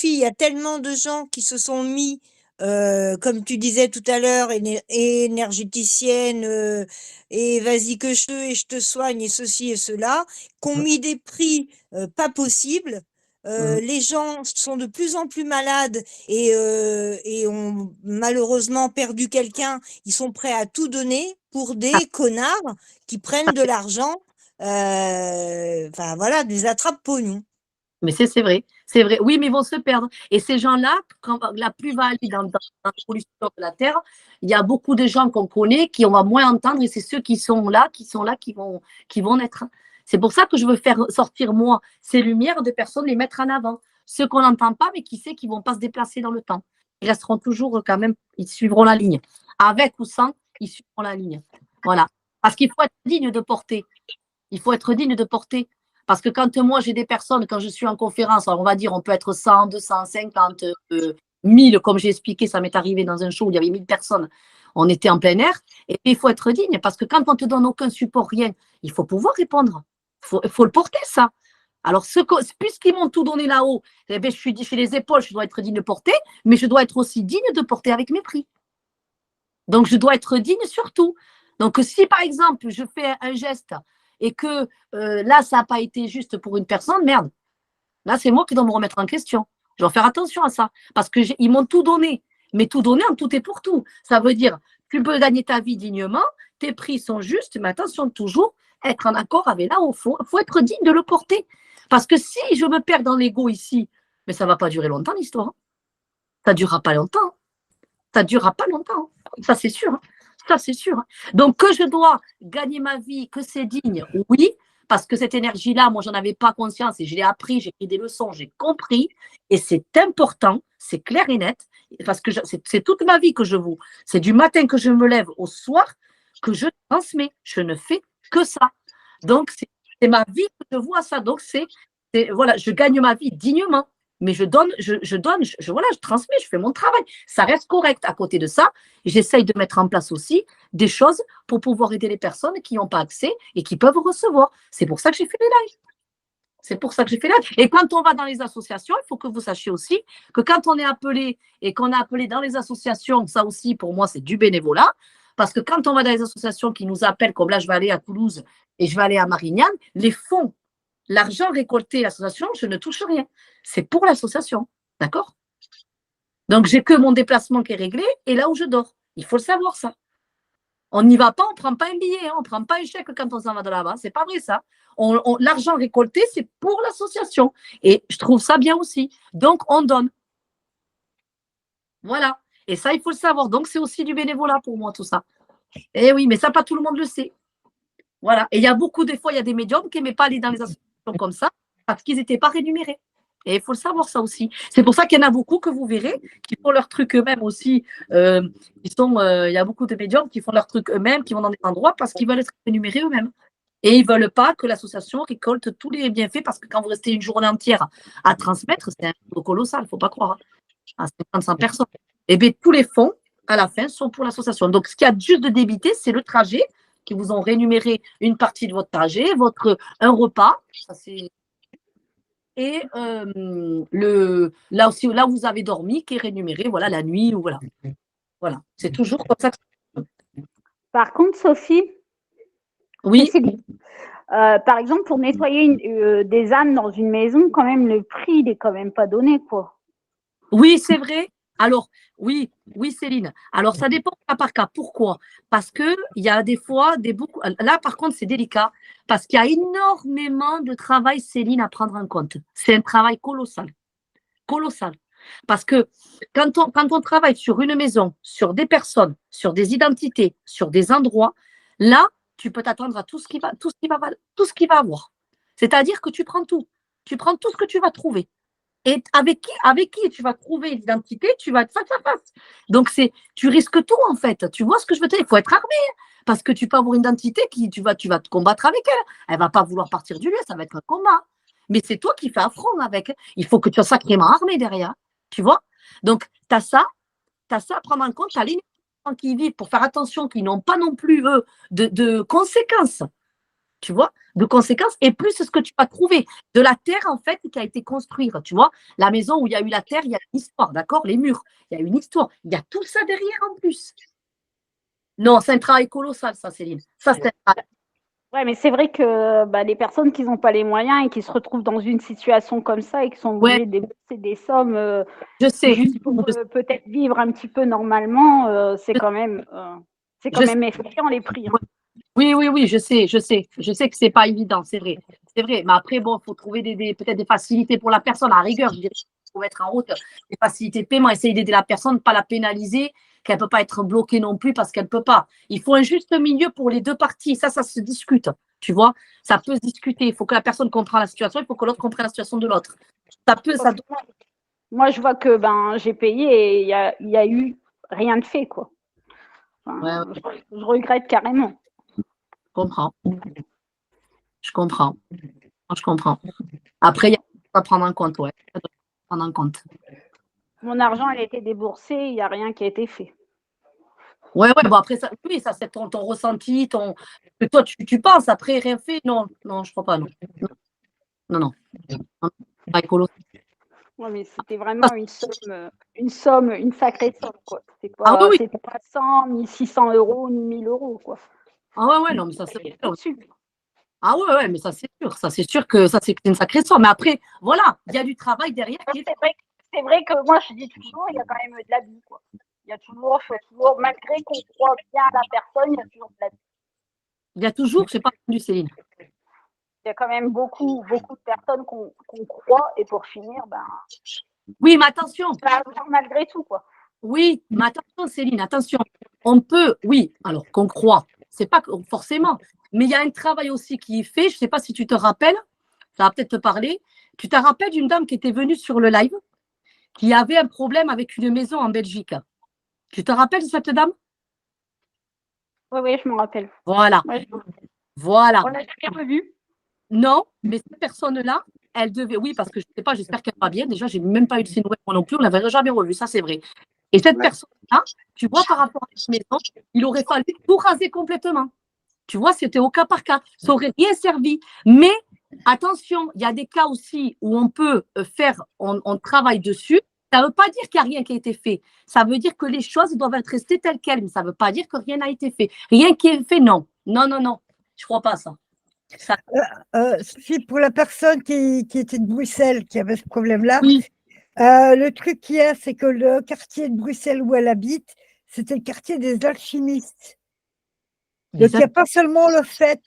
il y a tellement de gens qui se sont mis, comme tu disais tout à l'heure, énergéticienne, et vas-y que je te soigne, et ceci et cela, qui ont mis des prix pas possibles. Les gens sont de plus en plus malades et ont malheureusement perdu quelqu'un. Ils sont prêts à tout donner pour des connards qui prennent de l'argent, enfin voilà, des attrape-pognons. Mais c'est vrai, c'est vrai. Oui, mais ils vont se perdre. Et ces gens-là, quand la plus-value dans l'évolution de la Terre, il y a beaucoup de gens qu'on connaît qui on va moins entendre et c'est ceux qui sont là qui vont naître. C'est pour ça que je veux faire sortir, moi, ces lumières de personnes, les mettre en avant. Ceux qu'on n'entend pas, mais qui sait qu'ils ne vont pas se déplacer dans le temps. Ils resteront toujours quand même, ils suivront la ligne. Avec ou sans, ils suivront la ligne. Voilà. Parce qu'il faut être digne de porter. Il faut être digne de porter. Parce que quand moi, j'ai des personnes, quand je suis en conférence, alors on va dire, on peut être 100, 250, 1000, comme j'ai expliqué, ça m'est arrivé dans un show où il y avait 1000 personnes. On était en plein air. Et puis, il faut être digne, parce que quand on ne te donne aucun support, rien, il faut pouvoir répondre. Il faut le porter, ça. Alors, puisqu'ils m'ont tout donné là-haut, eh bien, je suis chez les épaules, je dois être digne de porter, mais je dois être aussi digne de porter avec mépris. Donc, je dois être digne surtout. Donc, si, par exemple, je fais un geste et que là, ça n'a pas été juste pour une personne, merde. Là, c'est moi qui dois me remettre en question. Je dois faire attention à ça. Parce qu'ils m'ont tout donné. Mais tout donné en tout et pour tout. Ça veut dire, tu peux gagner ta vie dignement, tes prix sont justes, mais attention, toujours être en accord avec là où il faut être digne de le porter. Parce que si je me perds dans l'ego ici, mais ça ne va pas durer longtemps, l'histoire. Ça ne durera pas longtemps. Ça ne durera pas longtemps. Ça, c'est sûr. Ça, c'est sûr. Donc, que je dois gagner ma vie, que c'est digne, oui, parce que cette énergie-là, moi, je n'en avais pas conscience et je l'ai appris, j'ai pris des leçons, j'ai compris et c'est important, c'est clair et net, parce que c'est toute ma vie que je vous. C'est du matin que je me lève au soir que je transmets. Je ne fais que ça. Donc, c'est ma vie que je vois ça. Donc, c'est Voilà, je gagne ma vie dignement, mais je donne, voilà, je transmets, je fais mon travail. Ça reste correct. À côté de ça, j'essaye de mettre en place aussi des choses pour pouvoir aider les personnes qui n'ont pas accès et qui peuvent recevoir. C'est pour ça que j'ai fait les lives. C'est pour ça que j'ai fait là. Et quand on va dans les associations, il faut que vous sachiez aussi que quand on est appelé et qu'on est appelé dans les associations, ça aussi, pour moi, c'est du bénévolat. Parce que quand on va dans les associations qui nous appellent, comme là, je vais aller à Toulouse et je vais aller à Marignane, les fonds, l'argent récolté à l'association, je ne touche rien. C'est pour l'association. D'accord? Donc, j'ai que mon déplacement qui est réglé et là où je dors. Il faut le savoir, ça. On n'y va pas, on ne prend pas un billet, hein, on ne prend pas un chèque quand on s'en va de là-bas. C'est pas vrai, ça. L'argent récolté, c'est pour l'association. Et je trouve ça bien aussi. Donc, on donne. Voilà. Et ça, il faut le savoir. Donc, c'est aussi du bénévolat pour moi, tout ça. Eh oui, mais ça, pas tout le monde le sait. Voilà. Et il y a beaucoup, des fois, il y a des médiums qui n'aimaient pas aller dans les associations comme ça parce qu'ils n'étaient pas rémunérés. Et il faut le savoir, ça aussi. C'est pour ça qu'il y en a beaucoup que vous verrez qui font leur truc eux-mêmes aussi. Il y a beaucoup de médiums qui font leur truc eux-mêmes, qui vont dans des endroits parce qu'ils veulent être rémunérés eux-mêmes. Et ils ne veulent pas que l'association récolte tous les bienfaits parce que quand vous restez une journée entière à transmettre, c'est un peu colossal, il ne faut pas croire. À 500 personnes. Et bien, tous les fonds, à la fin, sont pour l'association. Donc, ce qu'il y a juste de débité, c'est le trajet, qui vous ont rémunéré une partie de votre trajet, un repas, ça c'est. Et là aussi, là où vous avez dormi, qui est rémunéré, voilà, la nuit, ou voilà. Voilà, c'est toujours comme ça. Par contre, Sophie, oui. Par exemple, pour nettoyer des ânes dans une maison, quand même, le prix, il n'est quand même pas donné, quoi. Oui, c'est vrai. Alors, oui, Céline. Alors, ça dépend cas par cas. Pourquoi? Parce qu'il y a des fois, là, par contre, c'est délicat, parce qu'il y a énormément de travail, Céline, à prendre en compte. C'est un travail colossal. Colossal. Parce que quand on travaille sur une maison, sur des personnes, sur des identités, sur des endroits, là, tu peux t'attendre à tout ce qui va avoir. C'est-à-dire que tu prends tout. Tu prends tout ce que tu vas trouver. Et avec qui tu vas trouver l'identité, tu vas être face à face. Donc, tu risques tout, en fait. Tu vois ce que je veux te dire? Il faut être armé. Parce que tu peux avoir une identité qui, tu vas te combattre avec elle. Elle ne va pas vouloir partir du lieu, ça va être un combat. Mais c'est toi qui fais affront avec. Il faut que tu sois sacrément armé derrière. Tu vois? Donc, tu as ça à prendre en compte. Tu as les gens qui vivent pour faire attention, qui n'ont pas non plus, eux, de conséquences. Tu vois, de conséquences, et plus ce que tu vas trouver de la terre, en fait, qui a été construite. Tu vois, la maison où il y a eu la terre, il y a une histoire, d'accord? Les murs, il y a une histoire. Il y a tout ça derrière en plus. Non, c'est un travail colossal, ça, Céline. Ça, c'est un travail. Ouais, mais c'est vrai que les personnes qui n'ont pas les moyens et qui se retrouvent dans une situation comme ça et qui sont obligées de débourser des sommes juste pour peut-être vivre un petit peu normalement, c'est quand même effrayant les prix. Hein. Oui, je sais que c'est pas évident, c'est vrai. Mais après, bon, il faut trouver peut-être des facilités pour la personne, à rigueur, je dirais, il faut mettre en route des facilités de paiement, essayer d'aider la personne, pas la pénaliser, qu'elle ne peut pas être bloquée non plus parce qu'elle ne peut pas. Il faut un juste milieu pour les deux parties, ça se discute, tu vois, ça peut se discuter, il faut que la personne comprenne la situation, il faut que l'autre comprenne la situation de l'autre. Moi, je vois que j'ai payé et il y a eu rien de fait, quoi. Enfin, je regrette carrément. Je comprends. Après, il y a à prendre en compte, ouais. Prendre en compte. Mon argent, elle a été déboursée, il n'y a rien qui a été fait. Ouais, bon après, ça c'est ton ressenti, que toi, tu penses, après, rien fait. Non, je crois pas, non. Non. Pas écolo. Ouais, mais c'était vraiment une sacrée somme, quoi. C'était pas, c'était pas 100, ni 600 euros, ni 1000 euros, quoi. Ah ouais, non, mais ça c'est sûr. Ah ouais, mais ça c'est sûr que ça c'est une sacrée somme. Mais après, voilà, il y a du travail derrière. C'est vrai que moi je dis toujours, il y a quand même de l'abus, quoi. Il y a toujours, malgré qu'on croit bien à la personne, il y a toujours de l'abus. Il y a toujours, je n'ai pas entendu Céline. Il y a quand même beaucoup de personnes qu'on croit et pour finir, oui, mais attention. Malgré tout, quoi. Oui, mais attention Céline, attention. On peut, oui, alors qu'on croit, c'est pas forcément, mais il y a un travail aussi qui est fait. Je ne sais pas si tu te rappelles, ça va peut-être te parler. Tu te rappelles d'une dame qui était venue sur le live, qui avait un problème avec une maison en Belgique. Tu te rappelles de cette dame? Oui, je m'en rappelle. Voilà. Ouais, Voilà. on l'a jamais revue. Non, mais cette personne-là, elle devait, oui, parce que je ne sais pas, j'espère qu'elle va bien. Déjà, je n'ai même pas eu de ses nouvelles moi non plus, on ne l'avait jamais revue, ça c'est vrai. Et cette personne-là, tu vois, par rapport à la maison, il aurait fallu tout raser complètement. Tu vois, c'était au cas par cas. Ça n'aurait rien servi. Mais attention, il y a des cas aussi où on peut faire, on travaille dessus. Ça ne veut pas dire qu'il n'y a rien qui a été fait. Ça veut dire que les choses doivent être restées telles quelles, mais ça ne veut pas dire que rien n'a été fait. Rien qui est fait, non. Non, non, non. Je ne crois pas à ça. Sophie, pour la personne qui était de Bruxelles, qui avait ce problème-là, oui. Le truc qu'il y a, c'est que le quartier de Bruxelles où elle habite, c'était le quartier des alchimistes. Donc, il n'y a pas seulement le fait,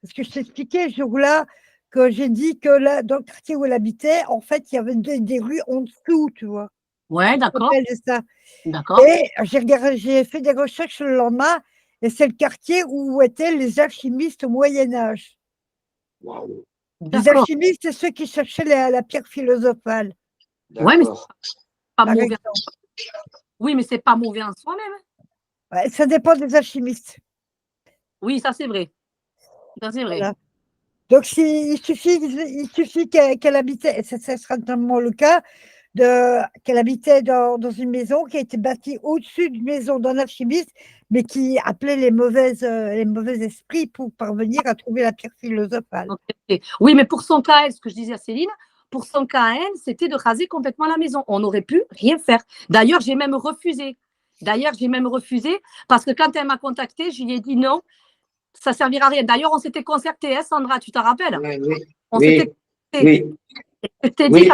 parce que je t'expliquais ce jour-là, que j'ai dit que là, dans le quartier où elle habitait, en fait, il y avait des rues en dessous, tu vois. Ouais, d'accord. D'accord. Et j'ai fait des recherches le lendemain, et c'est le quartier où étaient les alchimistes au Moyen-Âge. Wow. Les alchimistes, c'est ceux qui cherchaient la pierre philosophale. Oui, mais c'est pas mauvais. Oui, mais c'est pas mauvais en soi-même. Ouais, ça dépend des alchimistes. Oui, ça c'est vrai. Ça c'est vrai. Voilà. Donc, il suffit qu'elle habitait, et ça sera notamment le cas, qu'elle habitait dans une maison qui a été bâtie au-dessus d'une maison d'un alchimiste, mais qui appelait les mauvais esprits pour parvenir à trouver la pierre philosophale. Okay. Oui, mais pour son cas, ce que je disais à Céline, pour son cas, elle, c'était de raser complètement la maison. On n'aurait pu rien faire. D'ailleurs, j'ai même refusé. Parce que quand elle m'a contactée, je lui ai dit non, ça ne servira à rien. D'ailleurs, on s'était concerté, hein, Sandra, tu t'en rappelles? On s'était concerté. Je t'ai dit,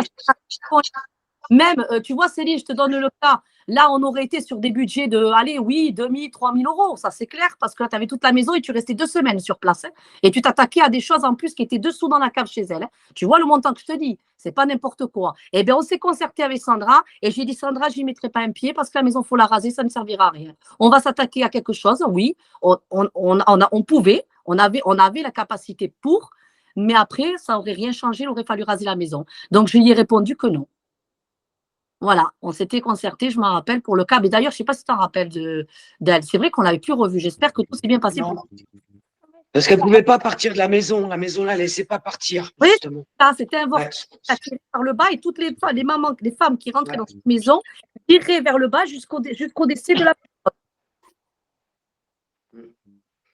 même, tu vois, Céline, je te donne le cas. Là, on aurait été sur des budgets de, allez, oui, 2 000, 3 000 euros. Ça, c'est clair, parce que là, tu avais toute la maison et tu restais 2 semaines sur place. Hein, et tu t'attaquais à des choses en plus qui étaient dessous dans la cave chez elle. Hein. Tu vois le montant que je te dis. C'est pas n'importe quoi. Eh bien, on s'est concerté avec Sandra et j'ai dit, Sandra, je n'y mettrai pas un pied parce que la maison, il faut la raser, ça ne servira à rien. On va s'attaquer à quelque chose, oui. On pouvait, on avait la capacité pour, mais après, ça n'aurait rien changé, il aurait fallu raser la maison. Donc, je lui ai répondu que non. Voilà, on s'était concerté, je m'en rappelle, pour le cas. Mais d'ailleurs, je ne sais pas si tu t'en rappelles d'elle. C'est vrai qu'on ne l'avait plus revue. J'espère que tout s'est bien passé. Parce qu'elle ne pouvait pas partir de la maison. La maison, là, elle ne laissait pas partir. Oui, c'était un vortex par le bas et toutes les femmes qui rentraient dans cette maison tiraient vers le bas jusqu'au décès de la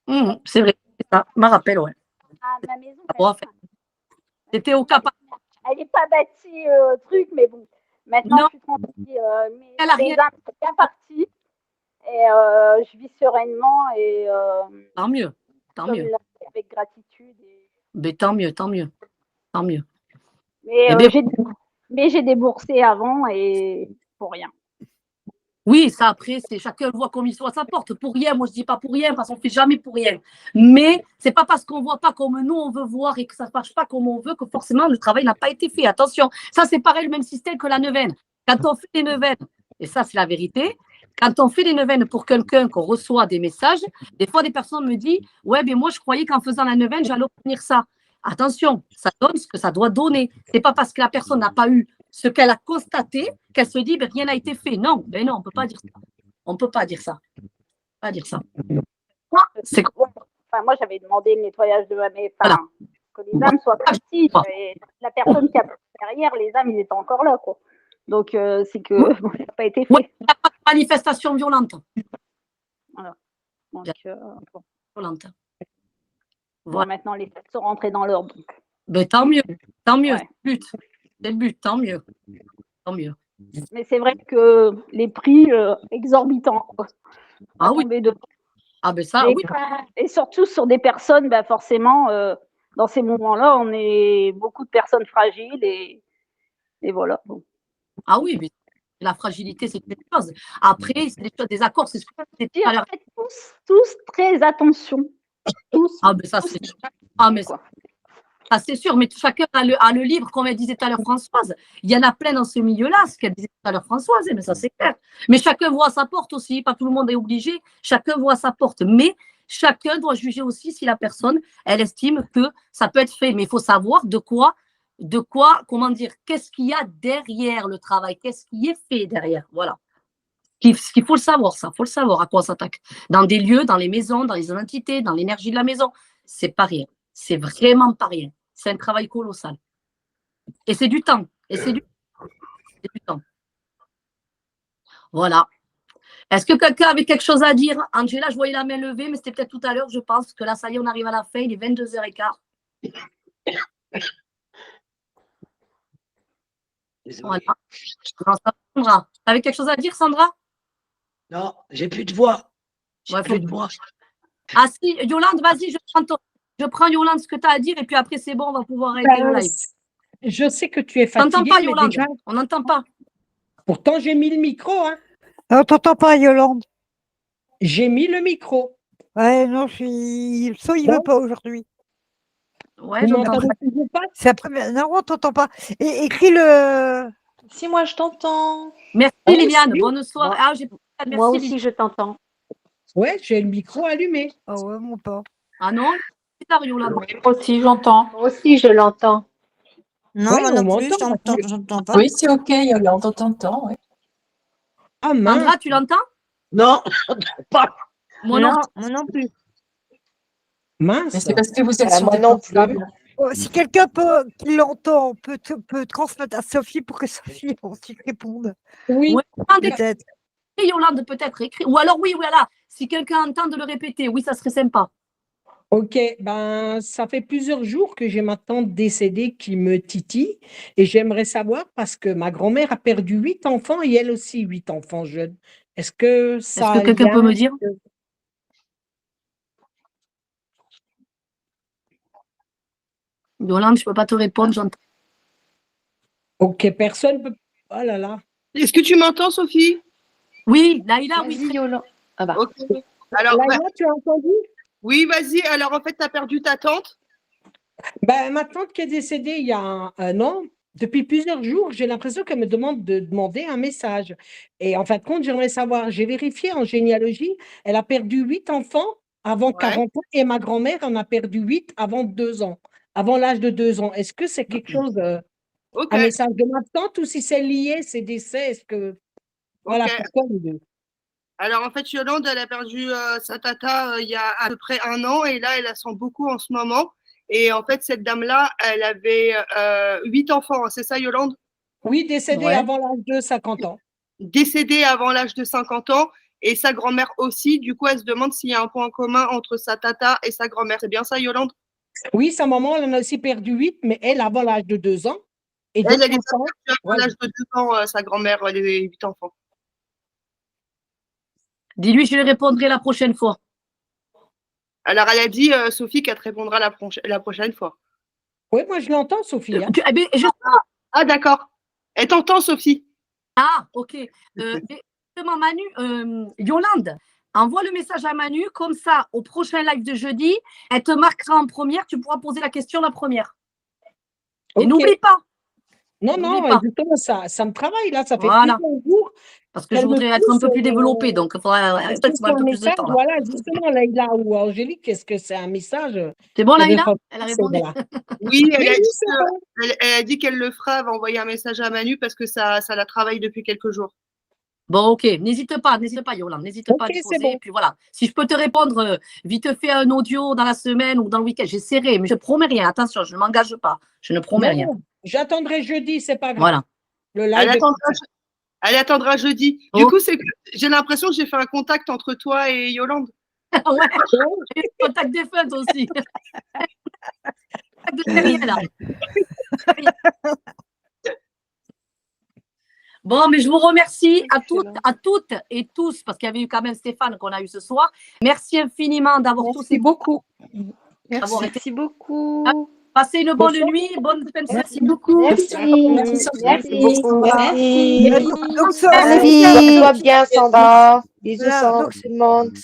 personne. C'est vrai, c'est ça. Je m'en rappelle, ouais. Ah, ma maison, c'était au cas par cas. Elle n'est pas bâtie truc, mais bon. Maintenant, je suis tranquille. Les âmes sont bien parties. Et je vis sereinement. Et, tant mieux. Avec gratitude. Mais tant mieux. Mais j'ai déboursé avant et pour rien. Oui, ça après, c'est chacun voit comme il soit à sa porte. Pour rien, moi je dis pas pour rien, parce qu'on ne fait jamais pour rien. Mais c'est pas parce qu'on ne voit pas comme nous on veut voir et que ça ne marche pas comme on veut que forcément le travail n'a pas été fait. Attention, ça c'est pareil, le même système que la neuvaine. Quand on fait les neuvaines, et ça c'est la vérité, quand on fait les neuvaines pour quelqu'un, qu'on reçoit des messages, des fois des personnes me disent « Ouais, mais moi je croyais qu'en faisant la neuvaine, j'allais obtenir ça. » Attention, ça donne ce que ça doit donner. Ce n'est pas parce que la personne n'a pas eu ce qu'elle a constaté qu'elle se dit rien n'a été fait. Non, mais non, on ne peut pas dire ça. On ne peut pas dire ça. Moi, j'avais demandé le nettoyage de ma maison, que les âmes soient parties. Et la personne qui a derrière, les âmes, ils étaient encore là, quoi. Donc, c'est que ça n'a pas été fait. Oui, il n'y a pas de manifestation violente. Voilà. Donc, violente. Voilà. Maintenant, les fêtes sont rentrées dans l'ordre. Ben, tant mieux. Ouais. C'est le but, tant mieux. Mais c'est vrai que les prix exorbitants. Ah oui. Ah ben ça, oui. Et surtout sur des personnes, forcément, dans ces moments-là, on est beaucoup de personnes fragiles et voilà. Bon. Ah oui, mais la fragilité, c'est quelque chose. Après, c'est des accords, c'est ce que je disais. Faites tous très attention. Tous. Ah ben ça, c'est... Ah mais ça... Ah, c'est sûr, mais chacun a le livre, comme elle disait tout à l'heure Françoise. Il y en a plein dans ce milieu-là, ce qu'elle disait tout à l'heure Françoise, mais ça c'est clair. Mais chacun voit à sa porte aussi, pas tout le monde est obligé, chacun voit à sa porte. Mais chacun doit juger aussi si la personne, elle estime que ça peut être fait. Mais il faut savoir de quoi, comment dire, qu'est-ce qu'il y a derrière le travail, qu'est-ce qui est fait derrière, voilà. Ce qu'il faut le savoir, ça, il faut le savoir à quoi on s'attaque. Dans des lieux, dans les maisons, dans les entités, dans l'énergie de la maison, c'est pas rien. C'est vraiment pas rien. C'est un travail colossal. Et c'est du temps. C'est du temps. Voilà. Est-ce que quelqu'un avait quelque chose à dire? Angela, je voyais la main levée, mais c'était peut-être tout à l'heure, je pense, que là, ça y est, on arrive à la fin, il est 22h15. Voilà. Sandra, tu avais quelque chose à dire, Sandra? Non, j'ai plus de voix. Ouais, plus de voix. Ah si, Yolande, vas-y, je prends Yolande ce que tu as à dire et puis après c'est bon, on va pouvoir arrêter le live. Je sais que tu es On fatiguée. n'entend pas, Yolande. Déjà... On n'entend pas. Pourtant, j'ai mis le micro. Hein. On t'entend pas, Yolande. J'ai mis le micro. Ouais, non, il ne veut pas aujourd'hui. Ouais, je m'entends pas. C'est la première. Non, on t'entend pas. Et écris le. Si, moi, je t'entends. Merci, Liliane. Bonne soirée. Moi aussi, je t'entends. Ouais, j'ai le micro allumé. Ah ouais, mon pas. Ah non, c'est tard, Yolande. Moi aussi, j'entends. Moi aussi, je l'entends. Non, Ouais, moi non plus, j'entends pas. Oui, c'est OK, Yolande, on t'entend. Ouais. Ah, mince. Sandra, tu l'entends? Non, pas. Moi non plus. Mince. Mais c'est parce que vous êtes sur moi des non portables. Oh, si quelqu'un qui l'entend peut transmettre à Sophie pour que Sophie ensuite réponde. Oui, peut-être. Yolande, peut-être écrit. Ou alors, oui, voilà. Si quelqu'un entend de le répéter, oui, ça serait sympa. Ok, ben ça fait plusieurs jours que j'ai ma tante décédée qui me titille et j'aimerais savoir parce que ma grand-mère a perdu 8 enfants et elle aussi 8 enfants jeunes. Est-ce que ça Est-ce que quelqu'un peut me dire? Yolande, je ne peux pas te répondre, j'entends. Ok, personne peut. Oh là là. Est-ce que tu m'entends, Sophie? Oui, Laïla, oui. Vas-y, Yolande. Ah bah. Ok. Alors, Laïla, tu as entendu? oui, vas-y. Alors, en fait, tu as perdu ta tante? Ben, ma tante qui est décédée il y a un an, depuis plusieurs jours, j'ai l'impression qu'elle me demande de demander un message. Et en fin de compte, j'aimerais savoir, j'ai vérifié en généalogie, elle a perdu 8 enfants avant 40 ans et ma grand-mère en a perdu 8 avant 2 ans, avant l'âge de 2 ans. Est-ce que c'est quelque chose, un message de ma tante ou si c'est lié, ces décès, est-ce que. Voilà, pourquoi les deux? Alors, en fait, Yolande, elle a perdu sa tata il y a à peu près 1 an et là, elle la sent beaucoup en ce moment. Et en fait, cette dame-là, elle avait 8 enfants, hein, c'est ça, Yolande? Oui, décédée avant l'âge de 50 ans. Décédée avant l'âge de 50 ans et sa grand-mère aussi. Du coup, elle se demande s'il y a un point commun entre sa tata et sa grand-mère. C'est bien ça, Yolande? Oui, sa maman, elle en a aussi perdu 8, mais elle avant l'âge de 2 ans. Et elle est perdue avant l'âge de 2 ans, sa grand-mère, les 8 enfants. Dis-lui, je lui répondrai la prochaine fois. Alors, elle a dit, Sophie, qu'elle te répondra la prochaine fois. Oui, moi, je l'entends, Sophie. Hein. Ah, d'accord. Elle t'entend, Sophie. Ah, ok. Justement, Manu, Yolande, envoie le message à Manu, comme ça, au prochain live de jeudi, elle te marquera en première, tu pourras poser la question la première. Et n'oublie pas. Non, justement, ça me travaille, là, ça fait plusieurs jours. Parce que je voudrais être un peu plus développée, donc il faudrait un peu plus de temps. Là. Voilà, justement, Laïla ou Angélique, est-ce que c'est un message? C'est bon, Laïla? Elle a répondu. Oui, elle a dit qu'elle le fera, elle va envoyer un message à Manu parce que ça la travaille depuis quelques jours. Bon, ok, n'hésite pas, Yolande, n'hésite pas à te poser. Bon. Puis voilà, si je peux te répondre vite fait un audio dans la semaine ou dans le week-end, j'essaierai, mais je ne promets rien. Attention, je ne m'engage pas. Je ne promets rien. J'attendrai jeudi, c'est pas grave. Voilà. Le live elle attendra jeudi. Du coup, j'ai l'impression que j'ai fait un contact entre toi et Yolande. Ouais, contact des feux aussi. Contact de derrière, là. Bon, mais je vous remercie à toutes et tous, parce qu'il y avait eu quand même Stéphane qu'on a eu ce soir. Merci infiniment d'avoir tous été beaucoup. Merci beaucoup. Passez une bonne nuit, bonne fin de semaine. Merci beaucoup. Merci. Sois bien, Sandra. Bisous, tout le monde.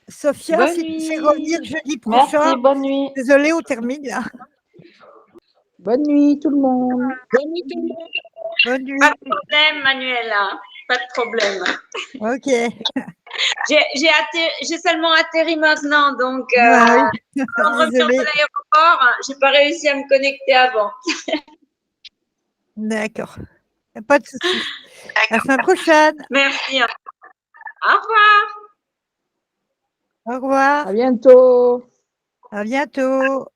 Sophia, si tu sais revenir jeudi prochain. Merci, bonne nuit. Désolée, on termine là. Bonne nuit, tout le monde. Bonne nuit, tout le monde. Bonne nuit. Pas de problème, Manuela. Pas de problème. Ok. J'ai seulement atterri maintenant, donc en revenant de Désolée. l'aéroport, j'ai pas réussi à me connecter avant. D'accord. Pas de souci. À la semaine prochaine. Merci. Au revoir. Au revoir. À bientôt. À bientôt.